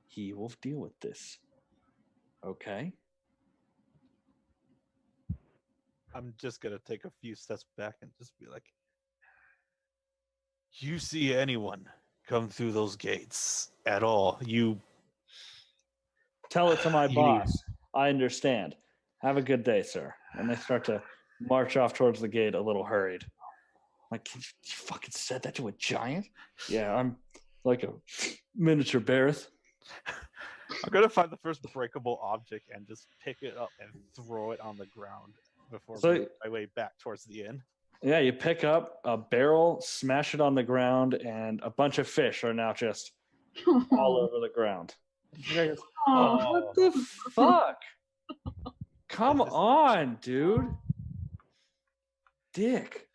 He will deal with this. Okay? I'm just gonna take a few steps back and just be like, you see anyone come through those gates at all? You Tell it to my You need- boss. I understand. Have a good day, sir. And they start to march off towards the gate a little hurried. Like, you fucking said that to a giant? Yeah, I'm like a miniature Bareth. I'm gonna find the first breakable object and just pick it up and throw it on the ground before So- making my way back towards the inn. Yeah, you pick up a barrel, smash it on the ground, and a bunch of fish are now just all over the ground. You guys, what the fuck? Come That is- on, dude. Dick.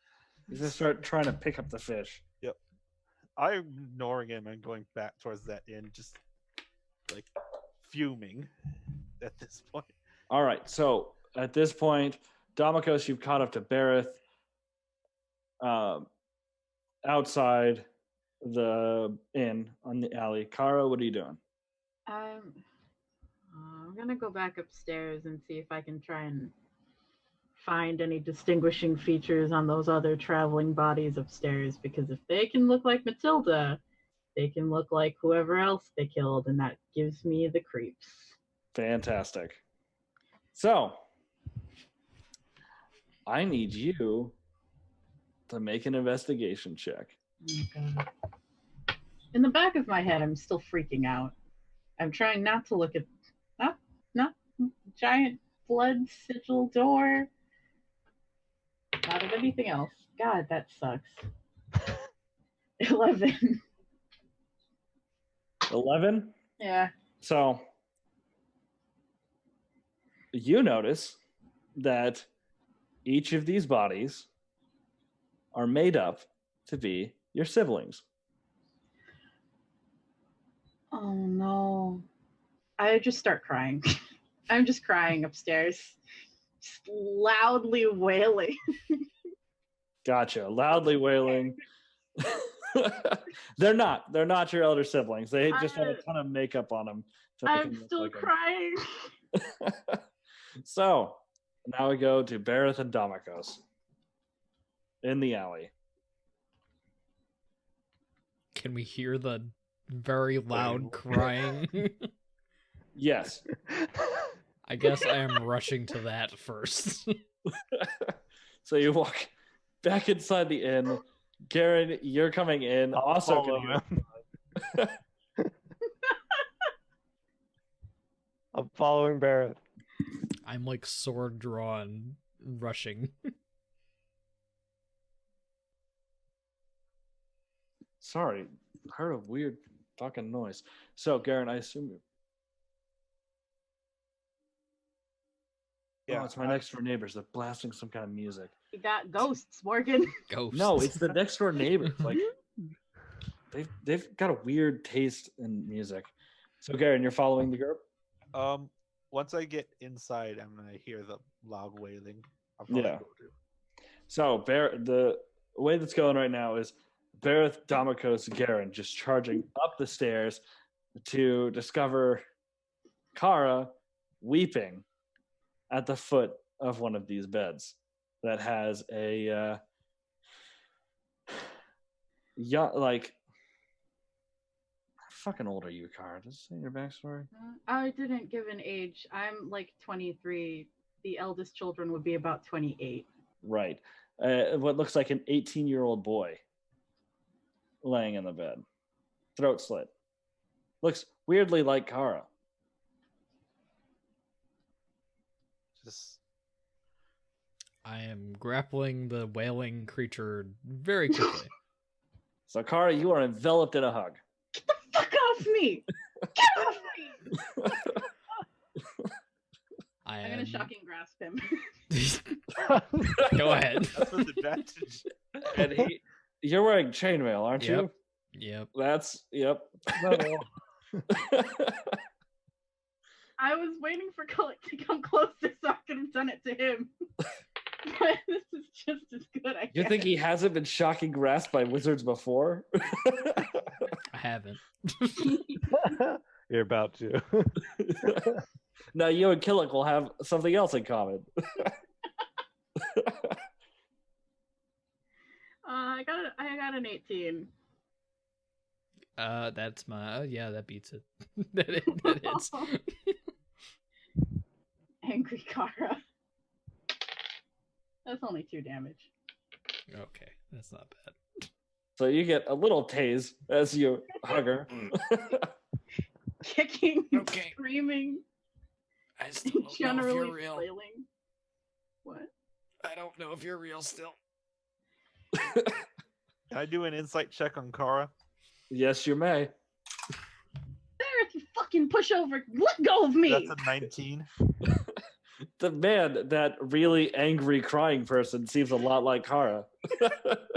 You just start trying to pick up the fish. I'm ignoring him and going back towards that inn, just like fuming at this point. All right, so at this point, Domikos, you've caught up to Bareth outside the inn on the alley. Kara, what are you doing? I'm gonna go back upstairs and see if I can try and find any distinguishing features on those other traveling bodies upstairs, because if they can look like Matilda, they can look like whoever else they killed, and that gives me the creeps. Fantastic. So, I need you to make an investigation check. Oh, God. In the back of my head, I'm still freaking out. I'm trying not to look at not giant blood sigil door. Not of anything else. God, that sucks. 11. 11? Yeah. So, you notice that each of these bodies are made up to be your siblings. Oh no. I just start crying. I'm just crying upstairs. Just loudly wailing. Gotcha. Loudly wailing. They're not your elder siblings. They just have a ton of makeup on them. so they I'm can look still like 'em. crying. So now we go to Bareth and Domikos in the alley. Can we hear the very loud crying? Yes. I guess I am rushing to that first. So you walk back inside the inn. Garen, you're coming in. I'll Also, follow can you- him. I'm following Barrett. I'm like sword drawn, rushing. Sorry, heard a weird fucking noise. So, Garen, I assume you. Yeah, Oh, it's my next door neighbors. They're blasting some kind of music. We got ghosts, Morgan. Ghosts. No, it's the next door neighbors. Like they've got a weird taste in music. So, Garen, you're following the group. Once I get inside, I'm gonna hear the loud wailing. I'll probably Yeah. go to. So, the way that's going right now is Bareth, Domikos, Garen just charging up the stairs to discover Kara weeping at the foot of one of these beds that has a like how fucking old are you, Kara? Does it say in your backstory? I didn't give an age. I'm like 23. The eldest children would be about 28. Right. What looks like an 18-year-old boy laying in the bed, throat slit. Looks weirdly like Kara. Just I am grappling the wailing creature very quickly. So, Kara, you are enveloped in a hug. Get the fuck off me! Get off me! I I'm am... gonna shocking grasp him. Go ahead. that's with advantage. And you're wearing chainmail, aren't you? Yep. Yep. No. I was waiting for Cullet to come closer so I could have done it to him. But this is just as good, I You guess. think he hasn't been shocking grasped by wizards before? I haven't. You're about to. Now you and Killick will have something else in common. I got an 18. That's my... yeah, that beats it. that hits. Angry Kara. That's only 2 damage. Okay, that's not bad. So you get a little tase as you hug her. kicking, Okay. screaming, I still don't know if generally you're real. flailing. What? I don't know if you're real still. Can I do an insight check on Kara? Yes, you may. Barrett, you fucking pushover! Let go of me! That's a 19. The man, that really angry crying person, seems a lot like Kara.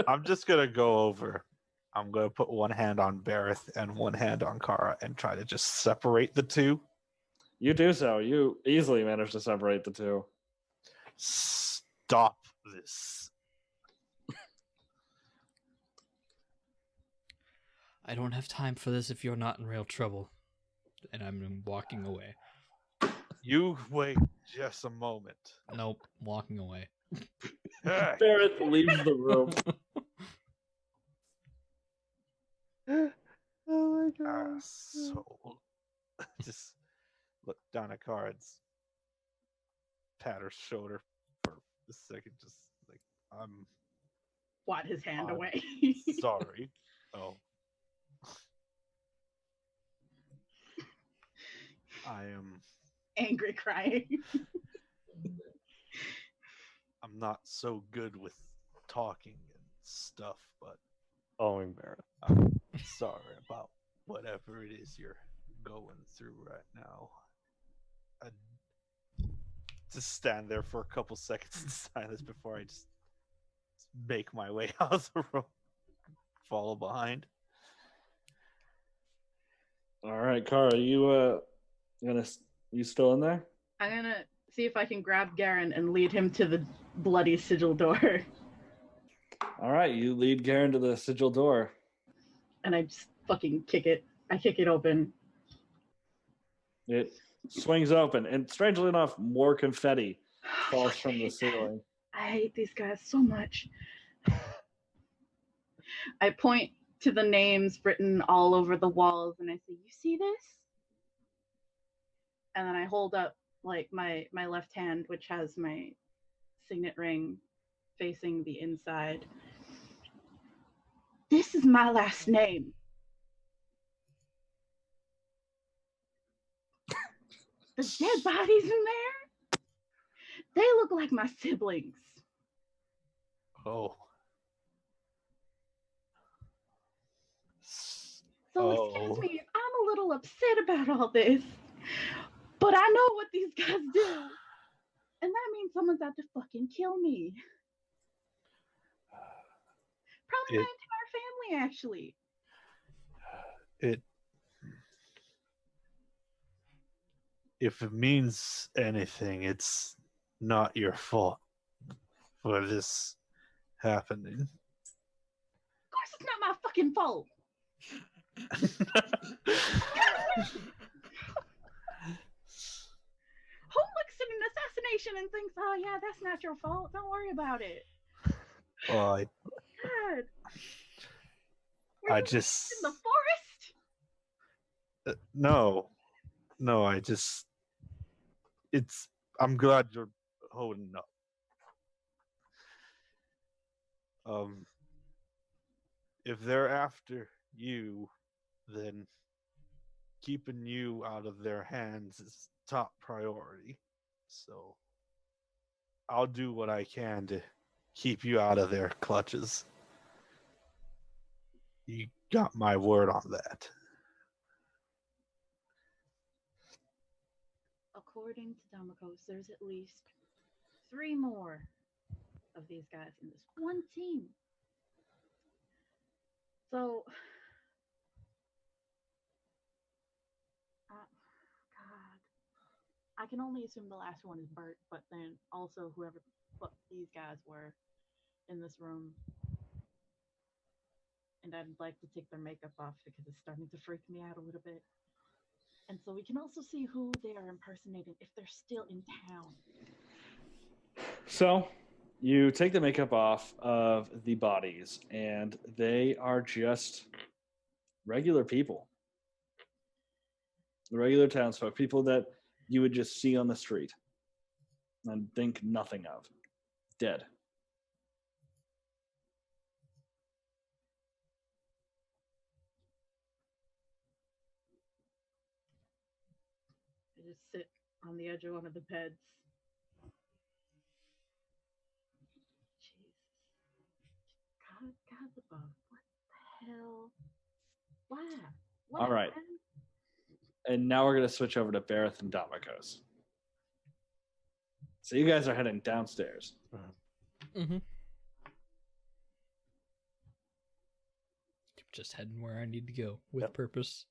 I'm just gonna go over. I'm gonna put one hand on Bareth and one hand on Kara and try to just separate the two. You do so. You easily manage to separate the two. Stop this. I don't have time for this if you're not in real trouble. And I'm walking away. You wait just a moment. Nope, walking away. Hey, Barrett leaves the room. Oh my god. asshole. Just look down at Kara and pat her shoulder for a second. Just like, I'm Swat his hand I'm away. sorry. Oh. I am. Angry crying. I'm not so good with talking and stuff, but Following Barrett. I'm sorry about whatever it is you're going through right now. I just stand there for a couple seconds in silence before I just make my way out of the room, follow behind. All right, Kara, you still in there? I'm gonna see if I can grab Garen and lead him to the bloody sigil door. All right, you lead Garen to the sigil door. And I just fucking kick it. I kick it open. It swings open, and strangely enough, more confetti falls from the ceiling. I hate these guys so much. I point to the names written all over the walls and I say, "You see this?" And then I hold up like my left hand, which has my signet ring facing the inside. This is my last name. The dead bodies in there, they look like my siblings. Oh. So excuse me if I'm a little upset about all this, but I know what these guys do. And that means someone's out to fucking kill me. Probably my entire family, actually. If it means anything, it's not your fault for this happening. Of course it's not my fucking fault. Who looks at an assassination and thinks, "Oh yeah, that's not your fault. Don't worry about it." Well, God. Were I you just in the forest? no, I'm glad you're holding up. If they're after you, then keeping you out of their hands is top priority. So I'll do what I can to keep you out of their clutches. You got my word on that. According to Damokos, there's at least 3 more of these guys in this one team. So, God, I can only assume the last one is Bert, but then also whoever the fuck these guys were in this room. And I'd like to take their makeup off because it's starting to freak me out a little bit. And so we can also see who they are impersonating if they're still in town. So you take the makeup off of the bodies, and they are just regular people. Regular townsfolk, people that you would just see on the street and think nothing of. Dead. on the edge of one of the beds. Jesus. God above. What the hell? Why? What? All right. And now we're going to switch over to Bareth and Damikos. So you guys are heading downstairs. Mm-hmm. Just heading where I need to go with purpose.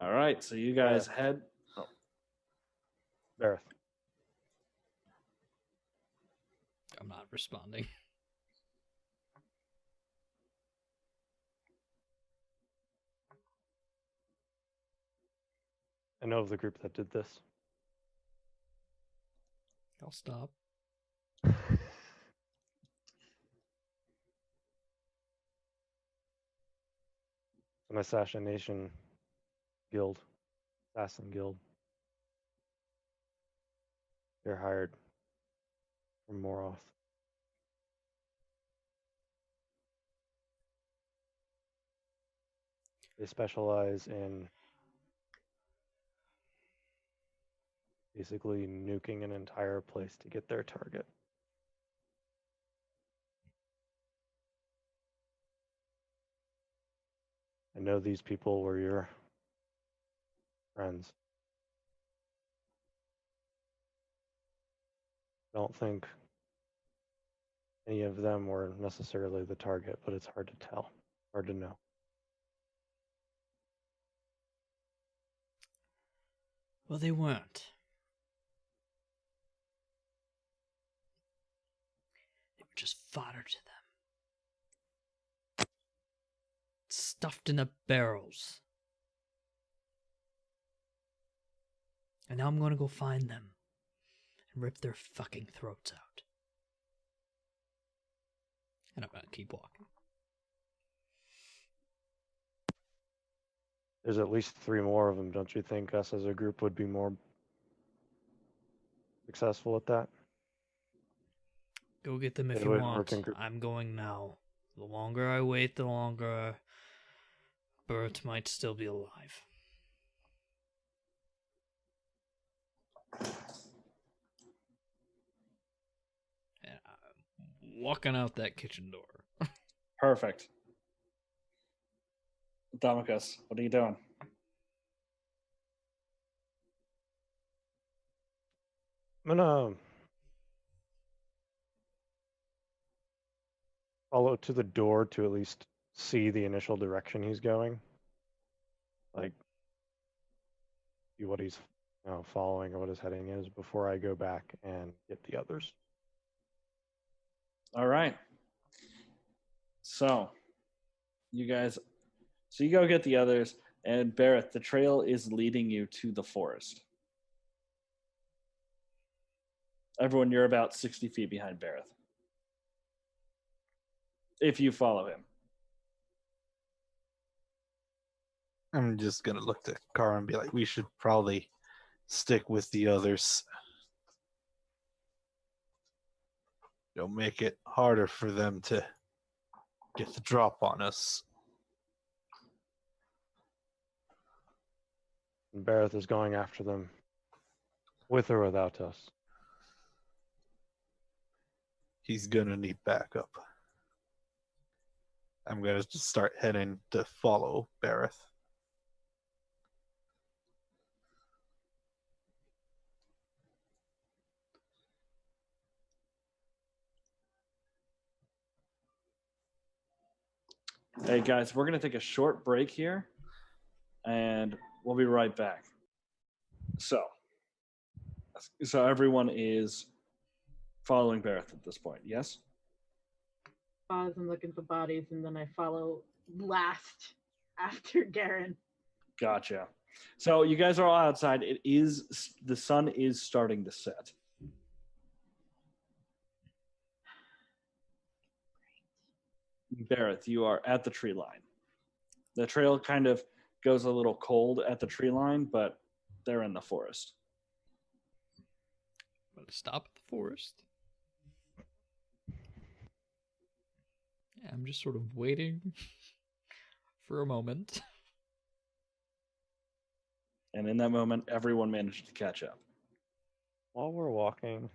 All right, so you guys head. Oh. Bareth. I'm not responding. I know of the group that did this. I'll stop. An assassination guild. Assassin guild. They're hired from Moroth. They specialize in basically nuking an entire place to get their target. I know these people were your friends. Don't think any of them were necessarily the target, but it's hard to tell, hard to know. Well, they weren't. They were just fodder to them. Stuffed in the barrels. And now I'm going to go find them and rip their fucking throats out. And I'm going to keep walking. There's at least 3 more of them. Don't you think us as a group would be more successful at that? Go get them if They you would want. work in group. I'm going now. The longer I wait, the longer Bert might still be alive. And I'm walking out that kitchen door. Perfect. Damikos, what are you doing? I'm gonna follow to the door to at least see the initial direction he's going. Like, see what he's following or what his heading is before I go back and get the others. All right. So, you guys, so you go get the others, and Bareth, the trail is leading you to the forest. Everyone, you're about 60 feet behind Bareth. If you follow him. I'm just gonna look to Kara and be like, we should probably stick with the others. It'll make it harder for them to get the drop on us. And Bareth is going after them, with or without us. He's gonna need backup. I'm gonna just start heading to follow Bareth. Hey guys, we're going to take a short break here, and we'll be right back. So everyone is following Bareth at this point, yes? Pause and looking for bodies, and then I follow last after Garen. Gotcha. So you guys are all outside. The sun is starting to set. Bareth, you are at the tree line. The trail kind of goes a little cold at the tree line, but they're in the forest. I'm gonna stop at the forest. Yeah, I'm just sort of waiting for a moment. And in that moment, everyone managed to catch up. While we're walking,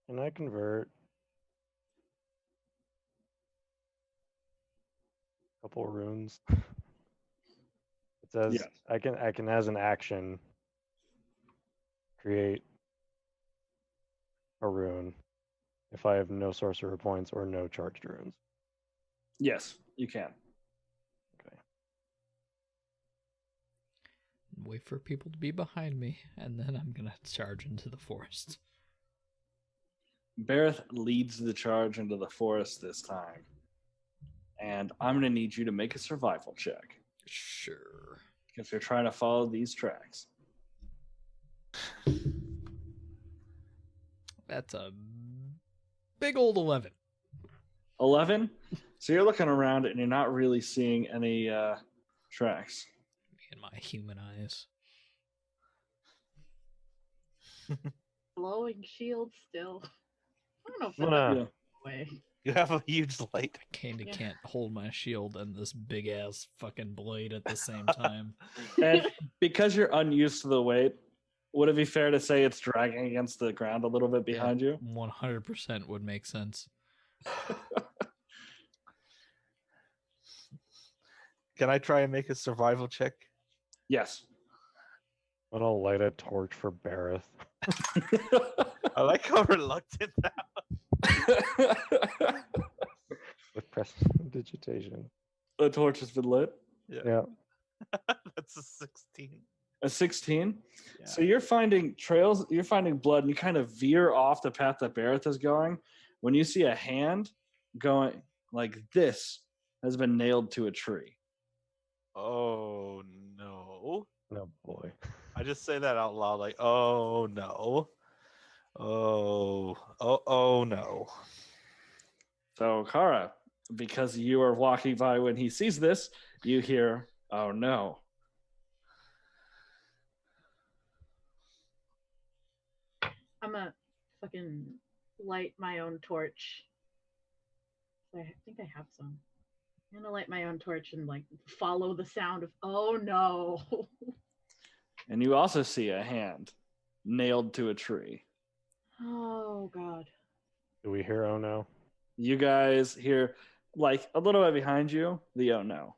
can I convert a couple runes? It says Yes. I can as an action create a rune if I have no sorcerer points or no charged runes. Yes, you can. Okay. Wait for people to be behind me, and then I'm gonna charge into the forest. Bareth leads the charge into the forest this time. And I'm going to need you to make a survival check. Sure. Because you're trying to follow these tracks. That's a big old 11. 11? So you're looking around and you're not really seeing any tracks. In my human eyes. Glowing shield still. I don't know if I'm that's gonna, way. You have a huge light. I kinda Yeah. can't hold my shield and this big ass fucking blade at the same time. And because you're unused to the weight, would it be fair to say it's dragging against the ground a little bit behind you? 100% would make sense. Can I try and make a survival check? Yes. I'm gonna light a torch for Bareth. I like how reluctant that. With prestidigitation. The torch has been lit. Yeah. That's a 16. A 16. Yeah. So you're finding trails, you're finding blood, and you kind of veer off the path that Bareth is going. When you see a hand going like this has been nailed to a tree. Oh no. Oh boy. I just say that out loud, like, oh no. Oh no. So Kara, because you are walking by when he sees this, you hear, oh no. I'm gonna fucking light my own torch. I think I have some. I'm gonna light my own torch and like follow the sound of oh no. And you also see a hand nailed to a tree. Oh god. Do we hear oh no? You guys hear, like, a little bit behind you, the oh no.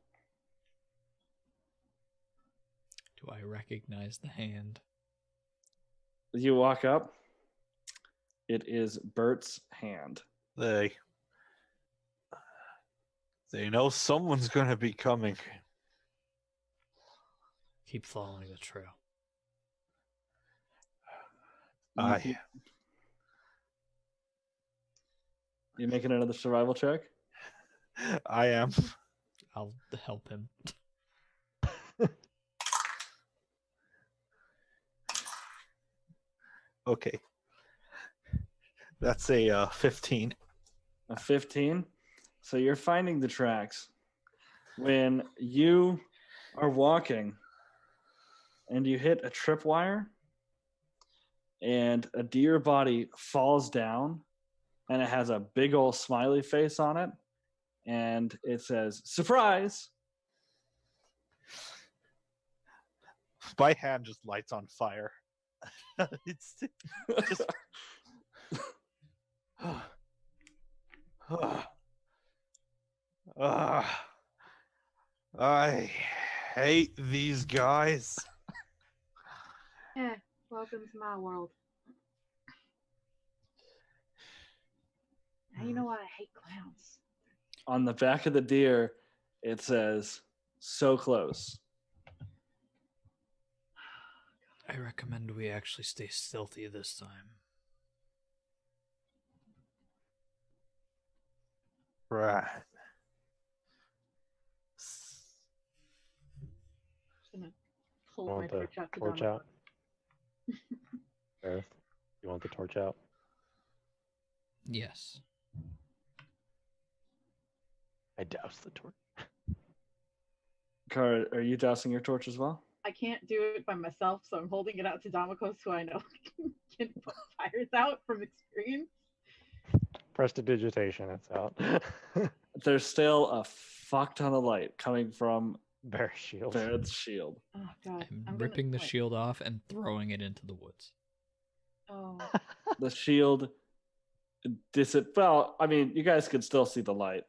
Do I recognize the hand? You walk up. It is Bert's hand. They know someone's gonna be coming. Keep following the trail. Aye. You making another survival check? I am. I'll help him. Okay. That's a 15. A 15. So you're finding the tracks. When you are walking and you hit a tripwire and a deer body falls down and it has a big old smiley face on it and it says, surprise! My hand just lights on fire. It's just. I hate these guys. Eh, welcome to my world. Now you know why I hate clowns. On the back of the deer, it says, so close. I recommend we actually stay stealthy this time. Right. I'm gonna hold my Want the torch out to torch Domino. out? Bareth, you want the torch out? Yes. I douse the torch. Kara, are you dousing your torch as well? I can't do it by myself, so I'm holding it out to Damokos, who I know can put fires out from experience. Prestidigitation, it's out. There's still a fuck ton of light coming from Bear shield. Barrett's shield. Oh god. I'm ripping the shield off and throwing it into the woods. Oh. The shield well, I mean, you guys could still see the light.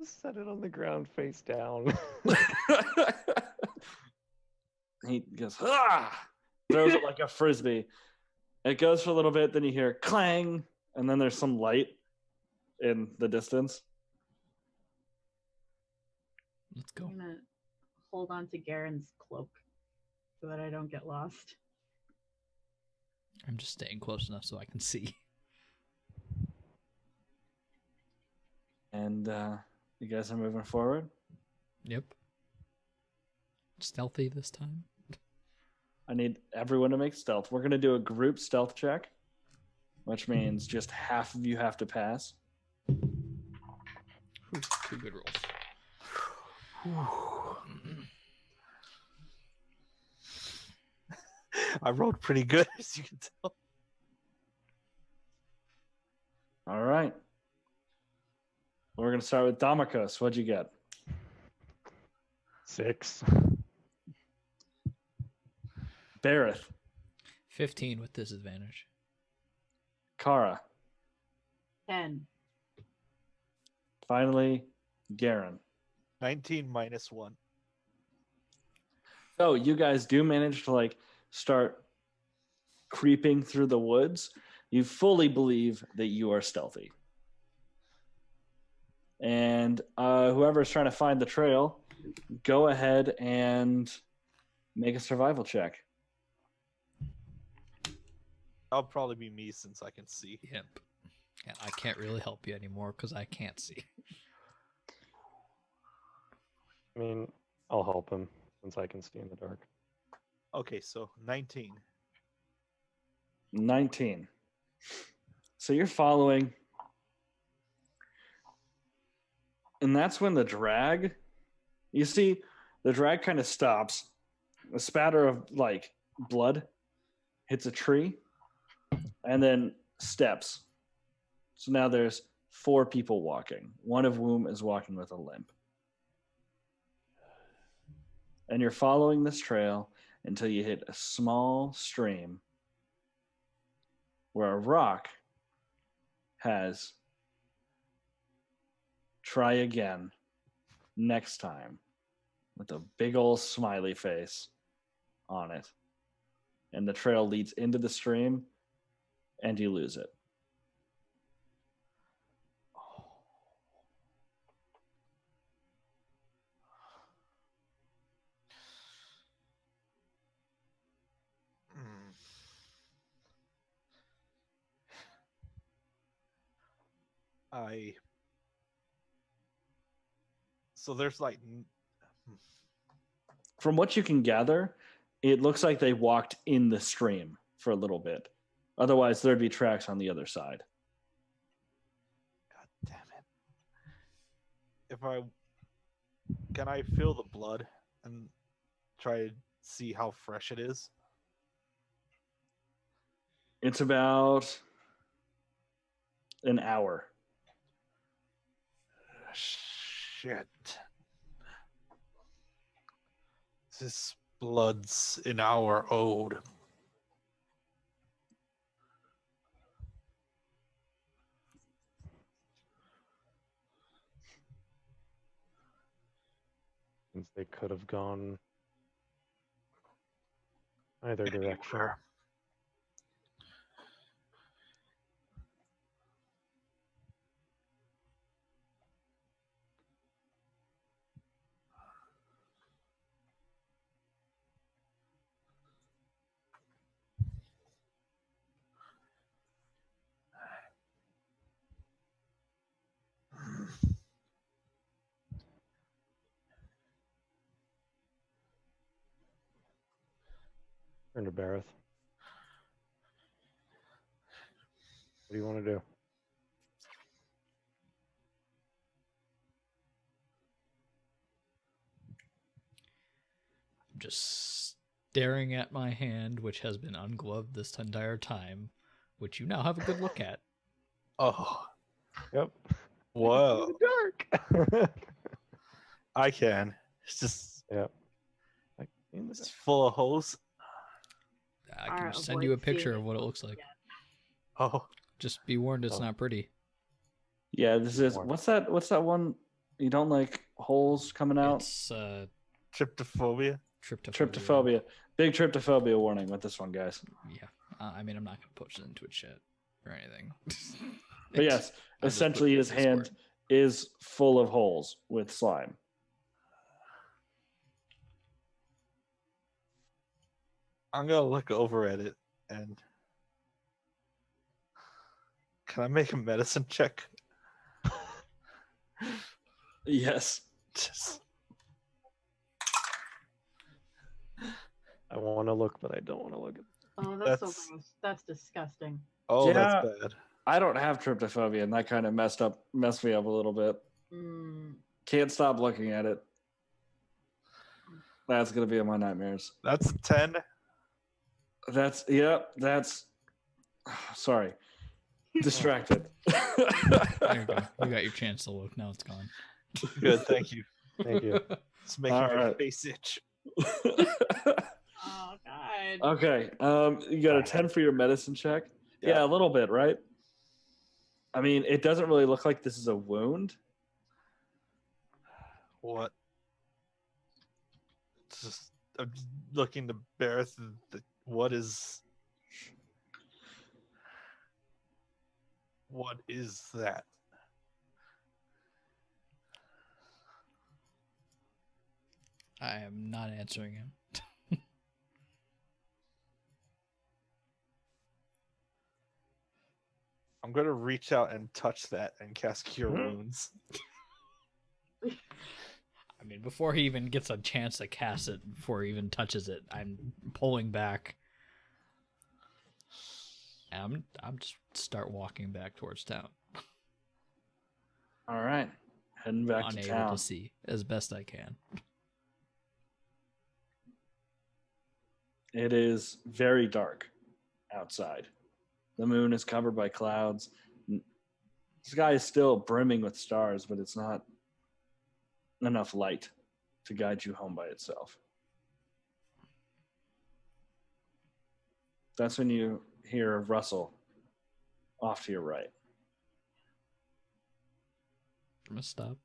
Set it on the ground face down. He goes, ah! Throws it like a frisbee. It goes for a little bit, then you hear clang, and then there's some light in the distance. Let's go. I'm gonna hold on to Garen's cloak so that I don't get lost. I'm just staying close enough so I can see. And you guys are moving forward. Yep. Stealthy this time. I need everyone to make stealth. We're going to do a group stealth check, which means just half of you have to pass. Ooh, 2 good rolls. I rolled pretty good, as you can tell. All right. We're going to start with Damakos. What'd you get? 6. Bareth. 15 with disadvantage. Kara. 10. Finally, Garen. 19 minus 1. So you guys do manage to start creeping through the woods. You fully believe that you are stealthy. And whoever's trying to find the trail, go ahead and make a survival check. That'll probably be me since I can see. Yep. Yeah, I can't really help you anymore because I can't see. I mean, I'll help him since I can see in the dark. Okay, so 19. 19. So you're following. And that's when the drag, you see, the drag kind of stops. A spatter of blood hits a tree and then steps. So now there's 4 people walking, one of whom is walking with a limp. And you're following this trail until you hit a small stream where a rock has try again next time with a big old smiley face on it. And the trail leads into the stream and you lose it. So there's From what you can gather, it looks like they walked in the stream for a little bit. Otherwise, there'd be tracks on the other side. God damn it. Can I feel the blood and try to see how fresh it is? It's about an hour. Shit. This blood's an hour old. Since they could have gone either direction. Turn to Bareth. What do you want to do? I'm just staring at my hand, which has been ungloved this entire time, which you now have a good look at. Oh, Yep. whoa. In the dark. I can. It's just Yep. Like, in the It's back. full of holes. I Alright, can send avoid you a picture seeing of what it it. looks like. Yeah. Oh, Just be warned, it's Oh. not pretty. Yeah, this is More. what's that? What's that one? You don't like holes coming out? It's tryptophobia. tryptophobia. Tryptophobia. Big tryptophobia warning with this one, guys. Yeah. I mean, I'm not gonna post it into a chat or anything. But yes, I'll just put essentially it in his hand Discord. is full of holes with slime. I'm gonna look over at it and can I make a medicine check? Yes. Just I want to look, but I don't want to look at. Oh, that's so That's- gross. That's disgusting. oh, Yeah. that's bad. I don't have tryptophobia, and that kind of messed me up a little bit. Mm. Can't stop looking at it. That's gonna be in my nightmares. That's a 10. That's sorry. Distracted. There you go. You got your chance to look. Now it's gone. Good, thank you. Thank you. It's making All my right. face itch. Oh God. Okay. You got a 10 for your medicine check? Yeah, a little bit, right? I mean, it doesn't really look like this is a wound. What? Just I'm looking to Barrett. What is that? I am not answering him. I'm gonna reach out and touch that and cast Cure Wounds. I mean, before he even gets a chance to cast it, before he even touches it, I'm pulling back. And I'm just start walking back towards town. All right. Heading back to Unable town. to see as best I can. It is very dark outside. The moon is covered by clouds. The sky is still brimming with stars, but it's not enough light to guide you home by itself. That's when you hear a rustle off to your right. I'm gonna stop.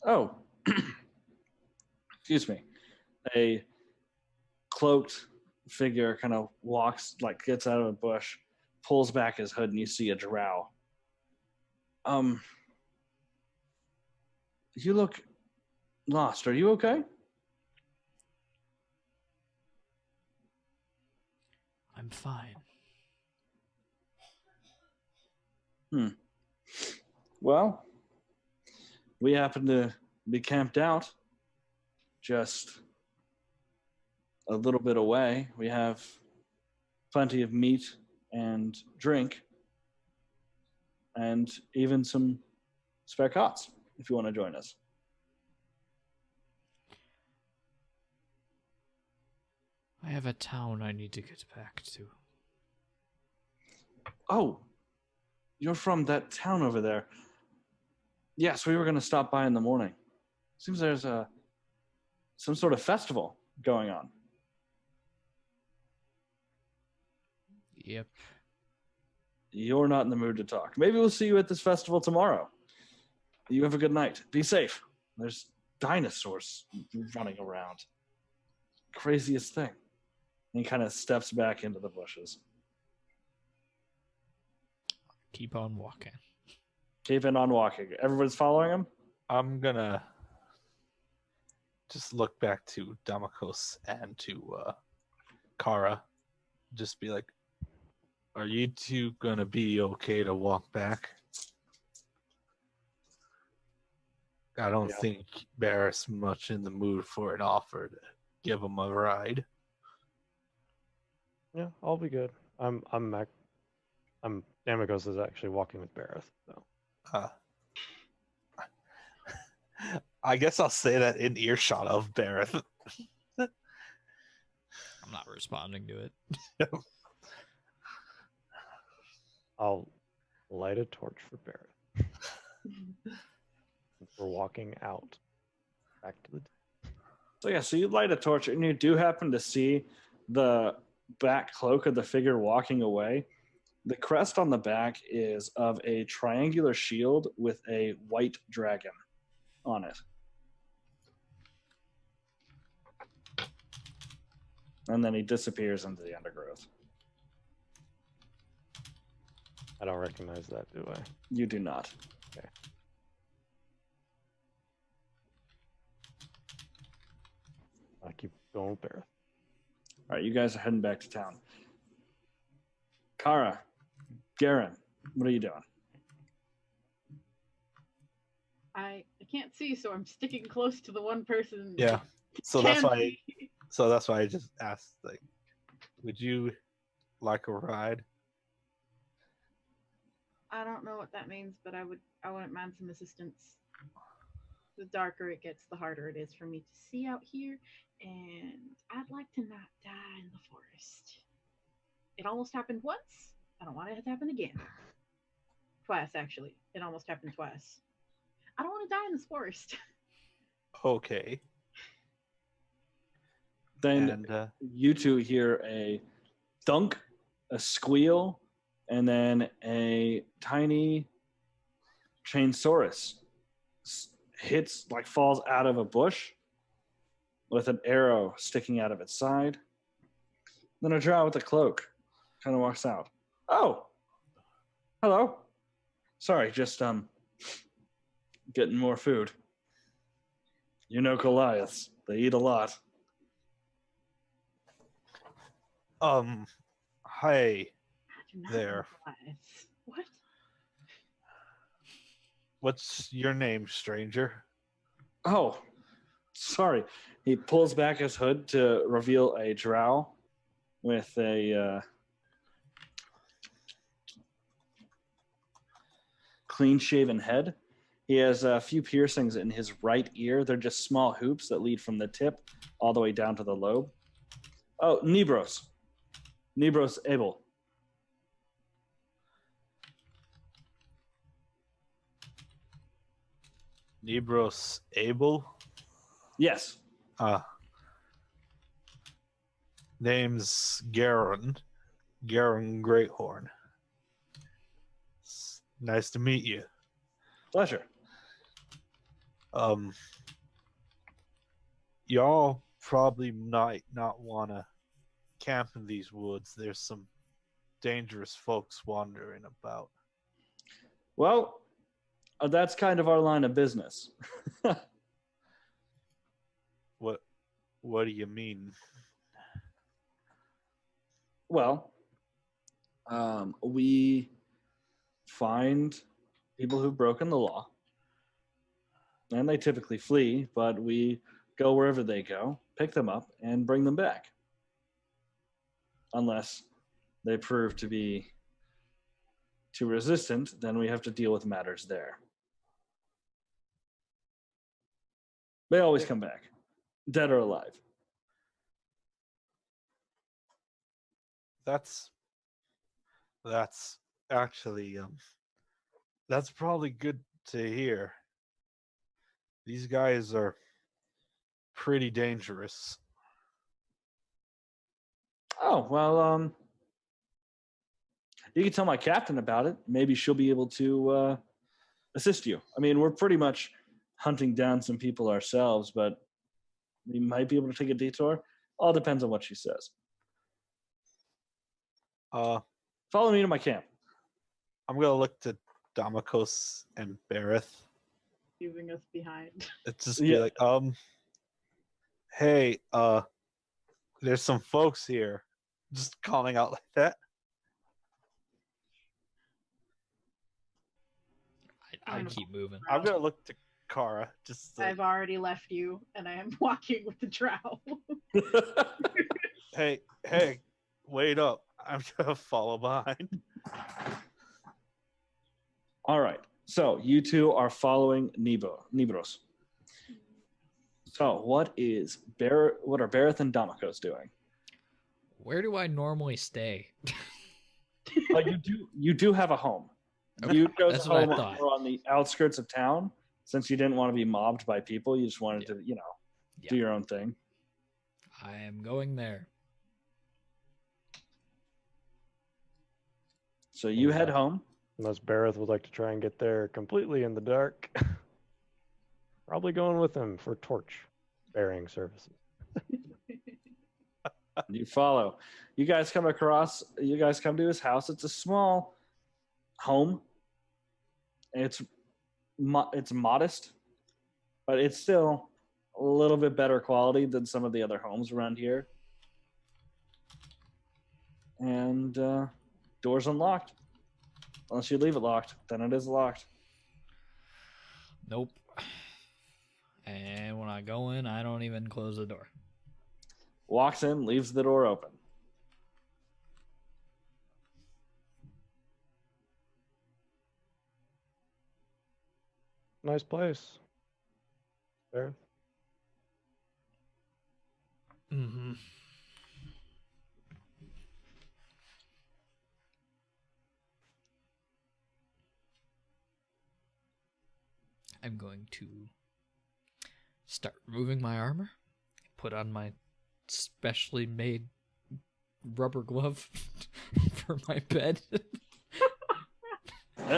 Oh, excuse me. A cloaked figure kind of walks, like gets out of a bush, pulls back his hood, and you see a drow. You look lost. Are you okay? I'm fine. Well, we happen to be camped out just a little bit away. We have plenty of meat and drink, and even some spare cots if you want to join us. I have a town I need to get back to. Oh, you're from that town over there. Yes, we were going to stop by in the morning. Seems there's some sort of festival going on. Yep. You're not in the mood to talk. Maybe we'll see you at this festival tomorrow. You have a good night. Be safe. There's dinosaurs running around. Craziest thing. And he kind of steps back into the bushes. Keep on walking. Keeping on walking. Everyone's following him? I'm gonna just look back to Damakos and to Kara. Just be like, are you two gonna be okay to walk back? I don't Yeah. think Barris much in the mood for an offer to give him a ride. Yeah, I'll be good. I'm Damagos is actually walking with Bareth, so I guess I'll say that in earshot of Bareth. I'm not responding to it. I'll light a torch for Bareth. We're walking out back to the. So yeah, so you light a torch, and you do happen to see the back cloak of the figure walking away. The crest on the back is of a triangular shield with a white dragon on it. And then he disappears into the undergrowth. I don't recognize that, do I? You do not. I keep going with Barrett. All right, you guys are heading back to town. Kara, Garen, what are you doing? I can't see, so I'm sticking close to the one person. Yeah. So can that's why. see. So that's why I just asked. Like, would you like a ride? I don't know what that means, but I wouldn't mind some assistance. The darker it gets, the harder it is for me to see out here, and I'd like to not die in the forest. It almost happened once. I don't want it to happen again. Twice, actually. It almost happened twice. I don't want to die in this forest. Okay. Then And you two hear a thunk, a squeal, and then a tiny chainsaurus hits, like falls out of a bush with an arrow sticking out of its side. Then a drow with a cloak kind of walks out. Oh, hello. Sorry, just getting more food. You know Goliaths. They eat a lot. Hi I do not there. realize. What? What's your name, stranger? Oh, sorry. He pulls back his hood to reveal a drow with a clean-shaven head. He has a few piercings in his right ear. They're just small hoops that lead from the tip all the way down to the lobe. Oh, Nebros. Nebros Abel. Nebros Abel? Yes. Name's Garen. Garen Greathorn. Nice to meet you. Pleasure. Y'all probably might not want to camp in these woods. There's some dangerous folks wandering about. Well, that's kind of our line of business. What do you mean? Well, we find people who've broken the law, and they typically flee, but we go wherever they go, pick them up, and bring them back. Unless they prove to be too resistant, then we have to deal with matters there. They always come back, dead or alive. That's actually that's probably good to hear. These guys are pretty dangerous. Oh, well, you can tell my captain about it. Maybe she'll be able to assist you. I mean, we're pretty much hunting down some people ourselves, but we might be able to take a detour. All depends on what she says. Follow me to my camp. I'm gonna look to Damokos and Bareth. Leaving us behind. It's just be like, hey, there's some folks here. Just calling out like that. I keep moving. I'm gonna look to Kara. Just like, I've already left you, and I am walking with the drow. hey, wait up. I'm gonna follow behind. All right. So you two are following Nebros. So what are Bareth and Damokos doing? Where do I normally stay? You do have a home. You chose That's a what I home thought. on the outskirts of town, since you didn't want to be mobbed by people, you just wanted Yeah. to, do Yeah. your own thing. I am going there. So you Yeah. head home. Unless Bareth would like to try and get there completely in the dark. Probably going with him for torch bearing services. You follow. You guys come to his house. It's a small home. It's modest, but it's still a little bit better quality than some of the other homes around here. And door's unlocked. Unless you leave it locked, then it is locked. Nope. And when I go in, I don't even close the door. Walks in, leaves the door open. Nice place. Bareth. Mm-hmm. I'm going to start removing my armor, put on my specially made rubber glove for my bed. It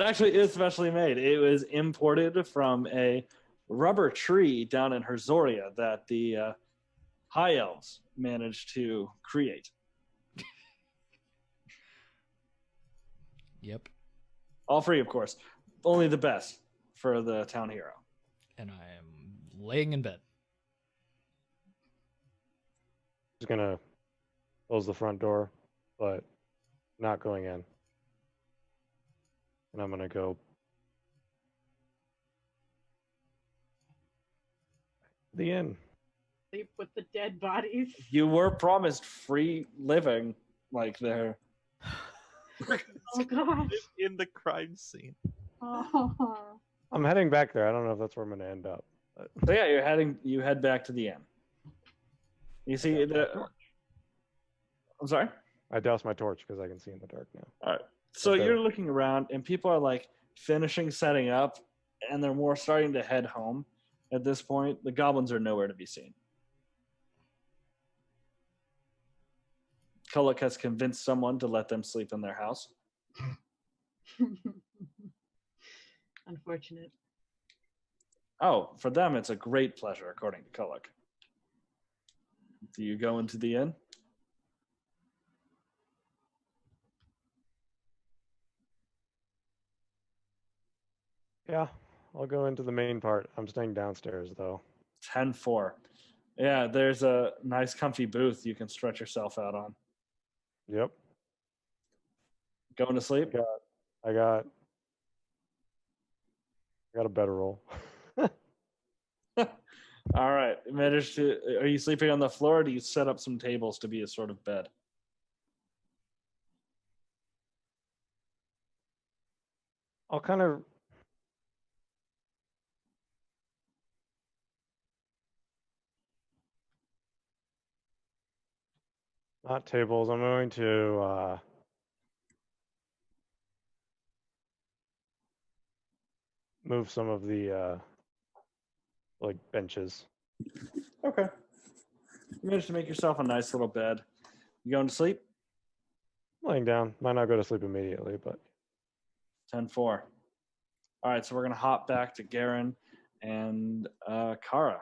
actually is specially made. It was imported from a rubber tree down in Herzoria that the High Elves managed to create. Yep. All free, of course. Only the best for the town hero. And I am laying in bed. Just gonna close the front door, but not going in. And I'm gonna go the inn. Sleep with the dead bodies. You were promised free living, like there. Oh gosh. In the crime scene. Oh. I'm heading back there. I don't know if that's where I'm gonna end up. But So yeah, you head back to the inn. You see I'm sorry? I douse my torch because I can see in the dark now. All right. So Okay. you're looking around, and people are like finishing setting up, and they're more starting to head home at this point. The goblins are nowhere to be seen. Kullik has convinced someone to let them sleep in their house. Unfortunate. Oh, for them, it's a great pleasure, according to Kullik. Do you go into the inn? Yeah, I'll go into the main part. I'm staying downstairs though. 10-4. Yeah, there's a nice comfy booth you can stretch yourself out on. Yep. Going to sleep? I got a better roll. All right. Are you sleeping on the floor, or do you set up some tables to be a sort of bed? I'll kind of not tables. I'm going to move some of the like benches. Okay. You managed to make yourself a nice little bed. You going to sleep? Laying down. Might not go to sleep immediately, but 10-4. All right, so we're going to hop back to Garen and Kara.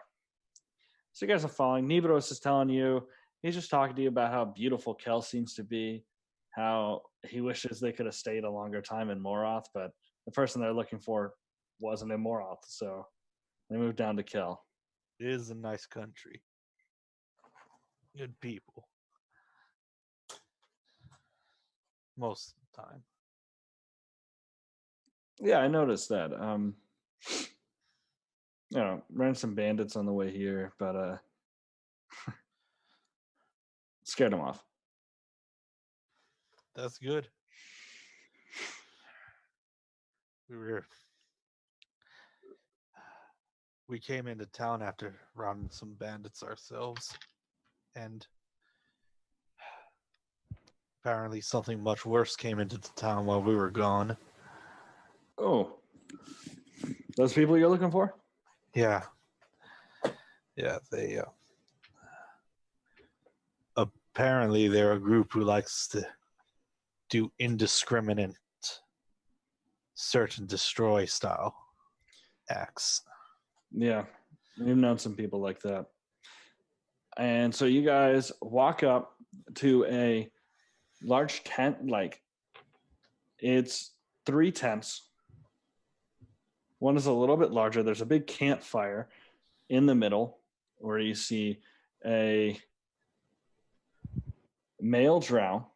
So you guys are following. Nibiros is telling you, he's just talking to you about how beautiful Kel seems to be, how he wishes they could have stayed a longer time in Moroth, but the person they're looking for wasn't in Moroth, so they moved down to Kel. It is a nice country. Good people. Most of the time. Yeah, I noticed that. Ran some bandits on the way here, but scared them off. That's good. We came into town after rounding some bandits ourselves, and apparently something much worse came into the town while we were gone. Oh. Those people you're looking for? Yeah. Yeah, they apparently they're a group who likes to do indiscriminate search and destroy style acts. Yeah, we've known some people like that. And so you guys walk up to a large tent, like it's 3 tents. One is a little bit larger. There's a big campfire in the middle where you see a male drow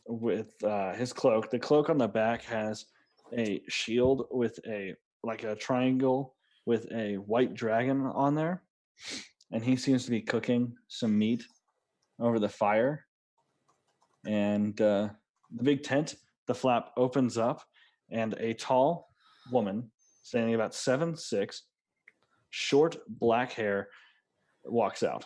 with his cloak. The cloak on the back has a shield with a triangle with a white dragon on there, and he seems to be cooking some meat over the fire. And the big tent, the flap opens up, and a tall woman standing about 7'6", short black hair, walks out.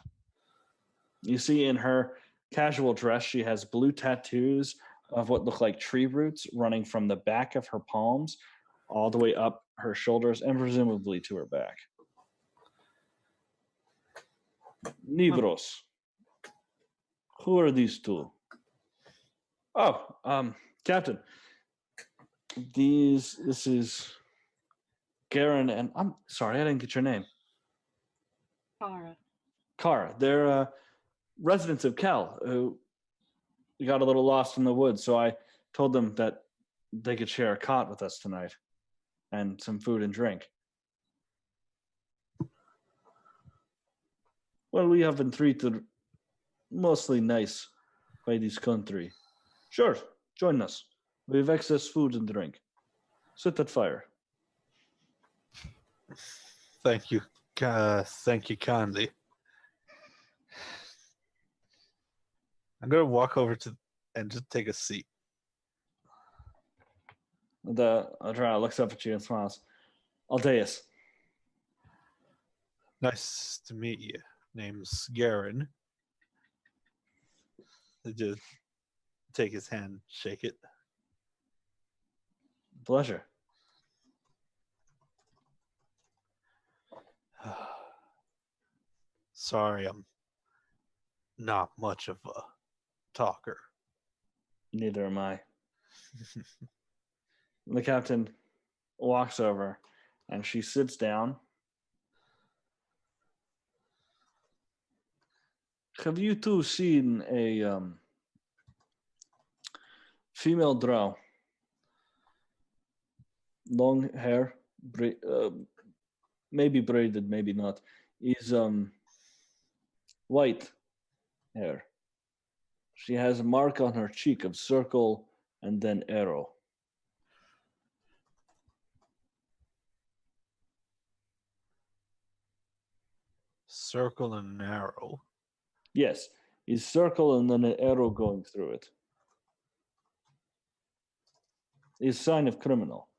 You see in her casual dress, she has blue tattoos of what look like tree roots running from the back of her palms all the way up her shoulders and presumably to her back. Negros. Who are these two? Oh, Captain. This is Garen, and I'm sorry, I didn't get your name. Kara. Kara. They're residents of Cal who got a little lost in the woods, so I told them that they could share a cot with us tonight and some food and drink. Well, we have been treated mostly nice by this country. Sure, join us. We have excess food and drink. Sit at fire. Thank you kindly. I'm gonna walk over to and just take a seat. The Drow looks up at you and smiles. Aldeus. Nice to meet you. Name's Garen. I just take his hand, shake it. Pleasure. Sorry, I'm not much of a talker. Neither am I. The captain walks over and she sits down. Have you two seen a female drow? Long hair, maybe braided, maybe not. Is white hair. She has a mark on her cheek of circle and then arrow. Circle and an arrow. Yes, is circle and then an arrow going through it. Is sign of criminal.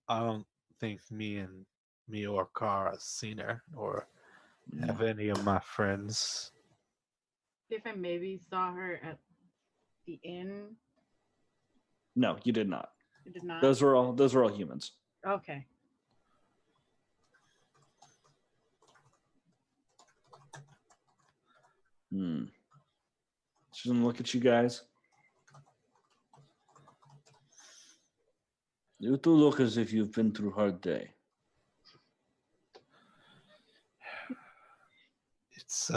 I don't think me or Kara seen her or have any of my friends. If I maybe saw her at the inn. No, you did not. You did not. Those were all humans. Okay. She's gonna look at you guys. You two look as if you've been through a hard day. It's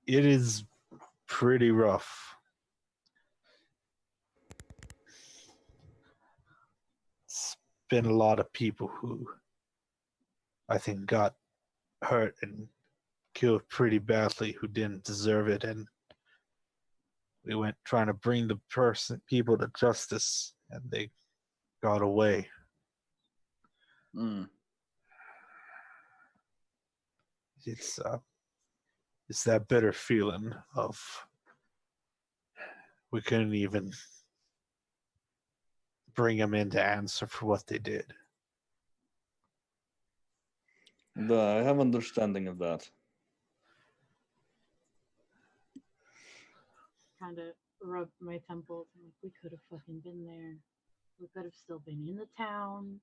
it is pretty rough. It's been a lot of people who I think got hurt and killed pretty badly who didn't deserve it, and we went trying to bring the people to justice, and they got away. It's that bitter feeling of we couldn't even bring them in to answer for what they did. I have understanding of that. kind of rub my temples. I'm like, we could have fucking been there. We could have still been in the town.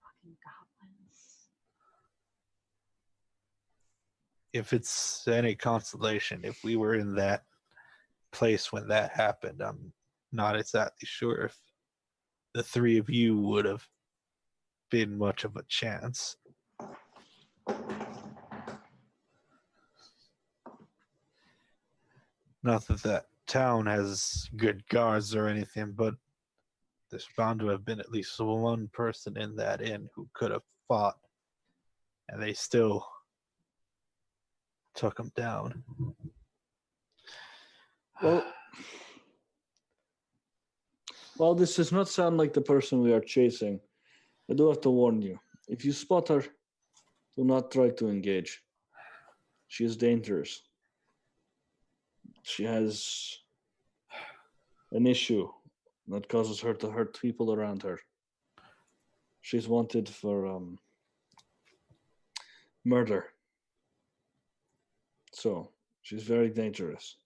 Fucking goblins. If it's any consolation, if we were in that place when that happened, I'm not exactly sure if the three of you would have been much of a chance. Not that that town has good guards or anything, but there's bound to have been at least one person in that inn who could have fought, and they still took him down. Well, this does not sound like the person we are chasing. I do have to warn you. If you spot her, do not try to engage. She is dangerous. She has an issue that causes her to hurt people around her. She's wanted for murder. So, she's very dangerous.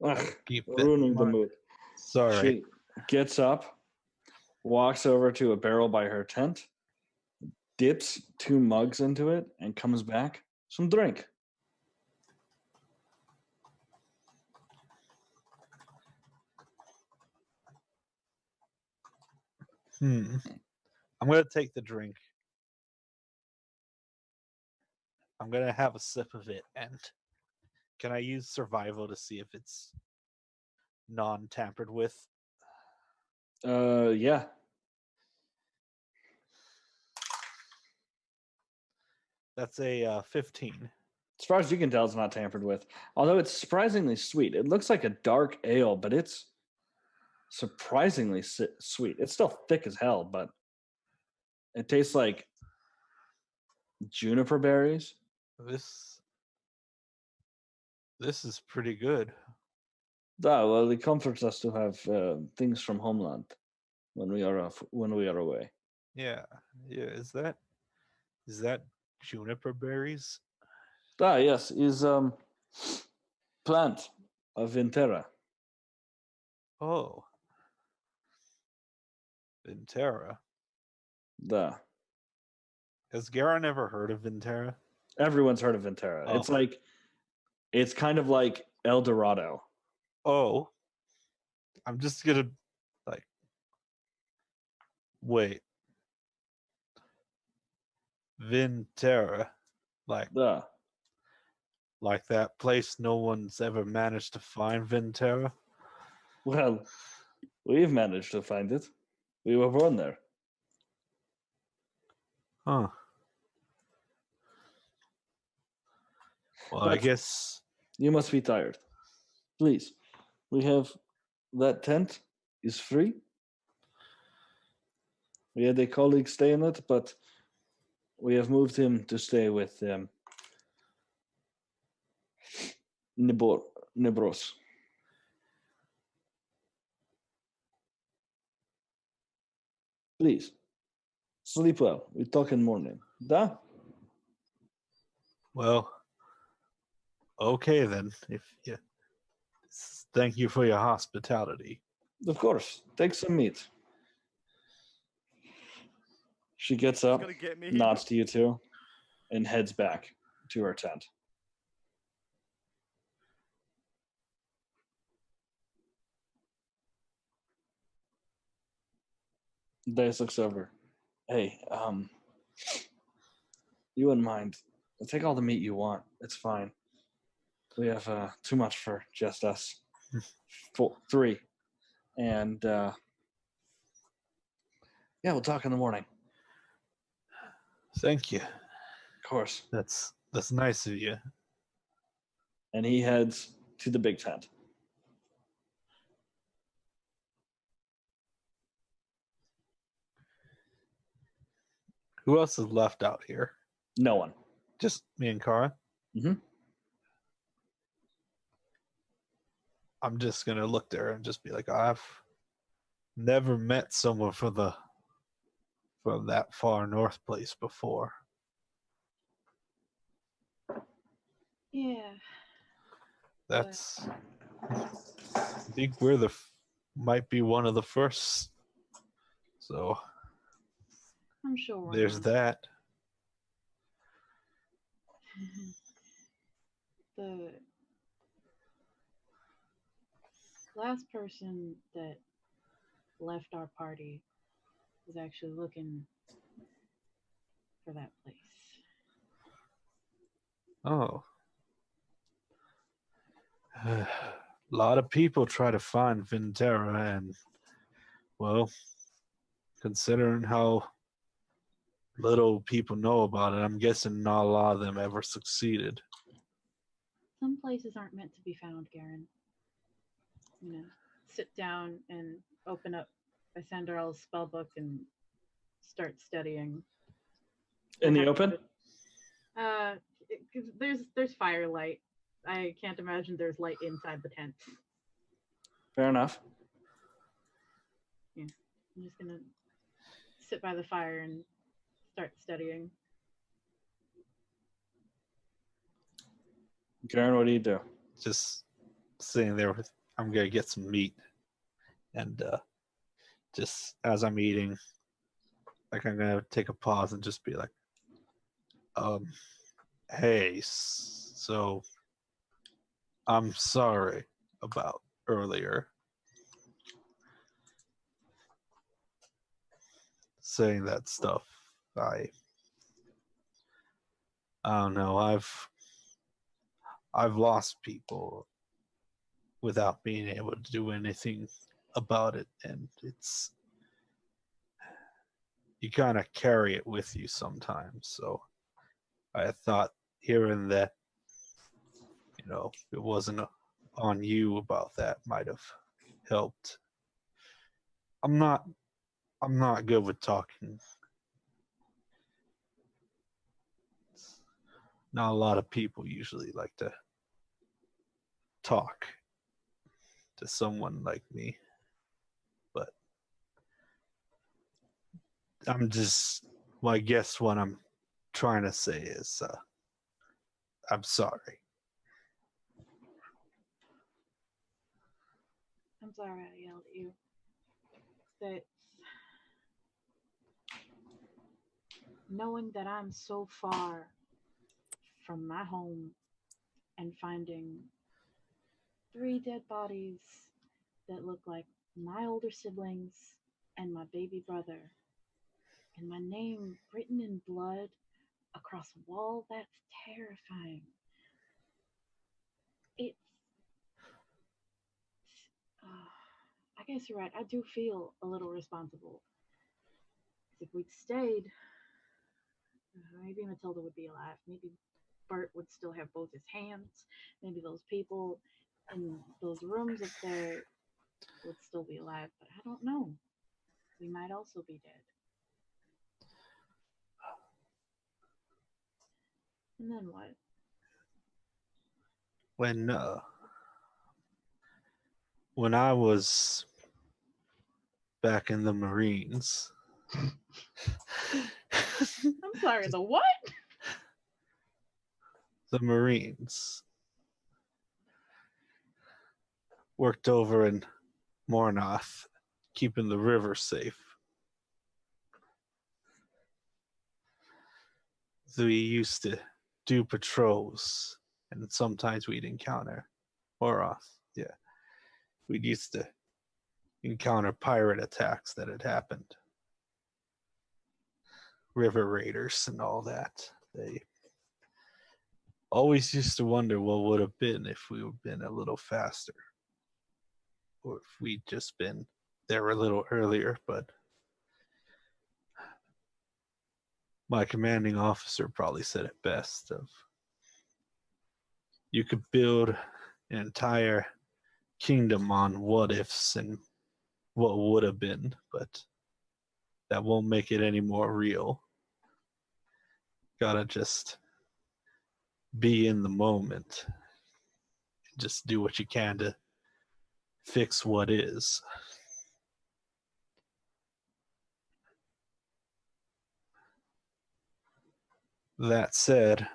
Ugh, Keep that ruining in the mind. mood. Sorry. She gets up, walks over to a barrel by her tent, dips 2 mugs into it, and comes back. Some drink. I'm going to take the drink. I'm going to have a sip of it, and can I use survival to see if it's non-tampered with? Yeah. That's a 15. As far as you can tell, it's not tampered with. Although it's surprisingly sweet. It looks like a dark ale, but it's surprisingly sweet. It's still thick as hell, but it tastes like juniper berries. This is pretty good. Ah, well, it comforts us to have things from homeland when we are away. Yeah. Is that juniper berries? Ah, yes, is plant of Vintera. Oh, Vintera. Da. Has Garon ever heard of Vintera? Everyone's heard of Vintera. Oh. It's kind of like El Dorado. Oh, I'm just gonna wait. Vintera, Da. like that place no one's ever managed to find Vintera. Well, we've managed to find it. We were born there. Huh. Well, I But guess you must be tired. Please, we have that tent is free. We had a colleague stay in it, but we have moved him to stay with Nibros. Please, sleep well. We talk in morning. Da? well, okay then. Thank you for your hospitality. Of course. Take some meat. She gets up, gonna get me. nods to you two, and heads back to her tent. Dice looks over. Hey, you wouldn't mind. Take all the meat you want. It's fine. We have too much for just us. 3. And yeah, we'll talk in the morning. Thank you. Of course. That's nice of you. And he heads to the big tent. Who else is left out here? No one. Just me and Kara? Mhm. I'm just gonna look there and just be like, I've never met someone from the from that far north place before. Yeah. That's. I think we're might be one of the first. So I'm sure we're there's not. that. The last person that left our party was actually looking for that place. Oh. A lot of people try to find Vintera, and, well, considering how little people know about it, I'm guessing not a lot of them ever succeeded. Some places aren't meant to be found, Garen. You know, sit down and open up Isandarel's spellbook and start studying. In the open? There's firelight. I can't imagine there's light inside the tent. Fair enough. Yeah, I'm just gonna sit by the fire and start studying. Garen, what do you do? Just sitting there with, I'm gonna get some meat, and just as I'm eating, like, I'm gonna take a pause and just be like, hey, so I'm sorry about earlier saying that stuff. I don't know. I've lost people without being able to do anything about it, and it's, you kind of carry it with you sometimes. So I thought hearing that, it wasn't on you about that might have helped. I'm not good with talking. Not a lot of people usually like to talk to someone like me, but I guess what I'm trying to say is, I'm sorry. I'm sorry I yelled at you. That knowing that I'm so far from my home and finding 3 dead bodies that look like my older siblings and my baby brother, and my name written in blood across a wall, that's terrifying. It's. I guess you're right. I do feel a little responsible. 'Cause if we'd stayed, maybe Matilda would be alive. Maybe Bert would still have both his hands. Maybe those people in those rooms up there would still be alive. But I don't know. We might also be dead. And then what? When I was back in the Marines, I'm sorry, the what? the Marines worked over in Mornoth, keeping the river safe. We used to do patrols, and sometimes we'd encounter Mornoth. Yeah, we'd used to encounter pirate attacks that had happened, river raiders and all that. They always used to wonder what would have been if we would have been a little faster, or if we'd just been there a little earlier. But my commanding officer probably said it best: of, you could build an entire kingdom on what ifs and what would have been, but that won't make it any more real. Gotta just be in the moment. Just do what you can to fix what is. That said,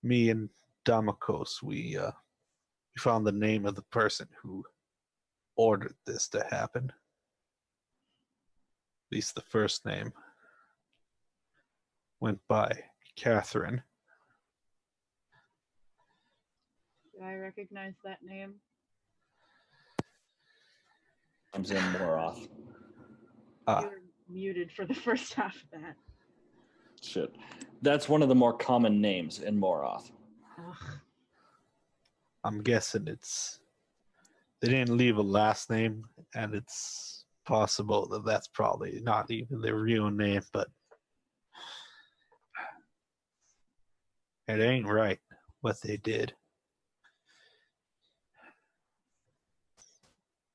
me and Damakos, we found the name of the person who ordered this to happen. At least the first name went by Catherine. Do I recognize that name? Comes in more off. Ah, You were muted for the first half of that. Shit. That's one of the more common names in Moroth. Ugh. I'm guessing they didn't leave a last name, and it's possible that that's probably not even their real name, but it ain't right what they did.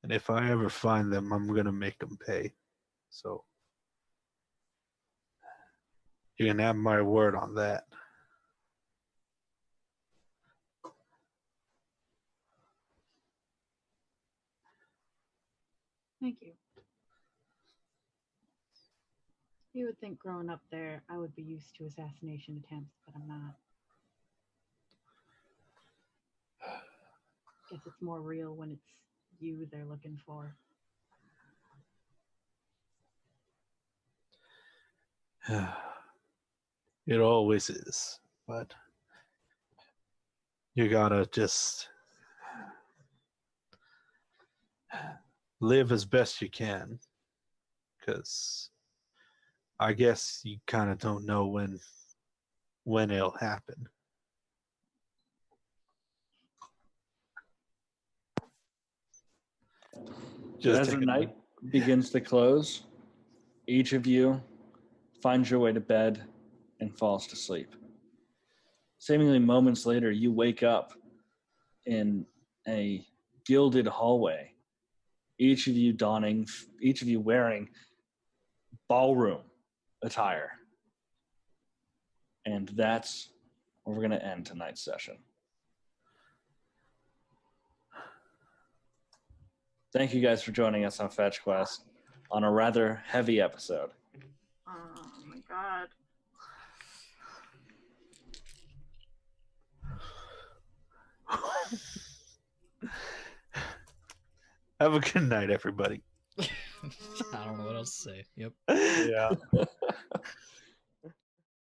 And if I ever find them, I'm gonna make them pay. So you can have my word on that. Thank you. You would think growing up there, I would be used to assassination attempts, but I'm not. Guess it's more real when it's you they're looking for. It always is, but you gotta just live as best you can, because I guess you kind of don't know when it'll happen. Just As the take a- night begins to close, each of you finds your way to bed and falls to sleep. Seemingly moments later, you wake up in a gilded hallway. Each of you wearing ballroom attire. And that's where we're going to end tonight's session. Thank you guys for joining us on FetchQuest on a rather heavy episode. Oh my god. Have a good night, everybody. I don't know what else to say. Yep. Yeah.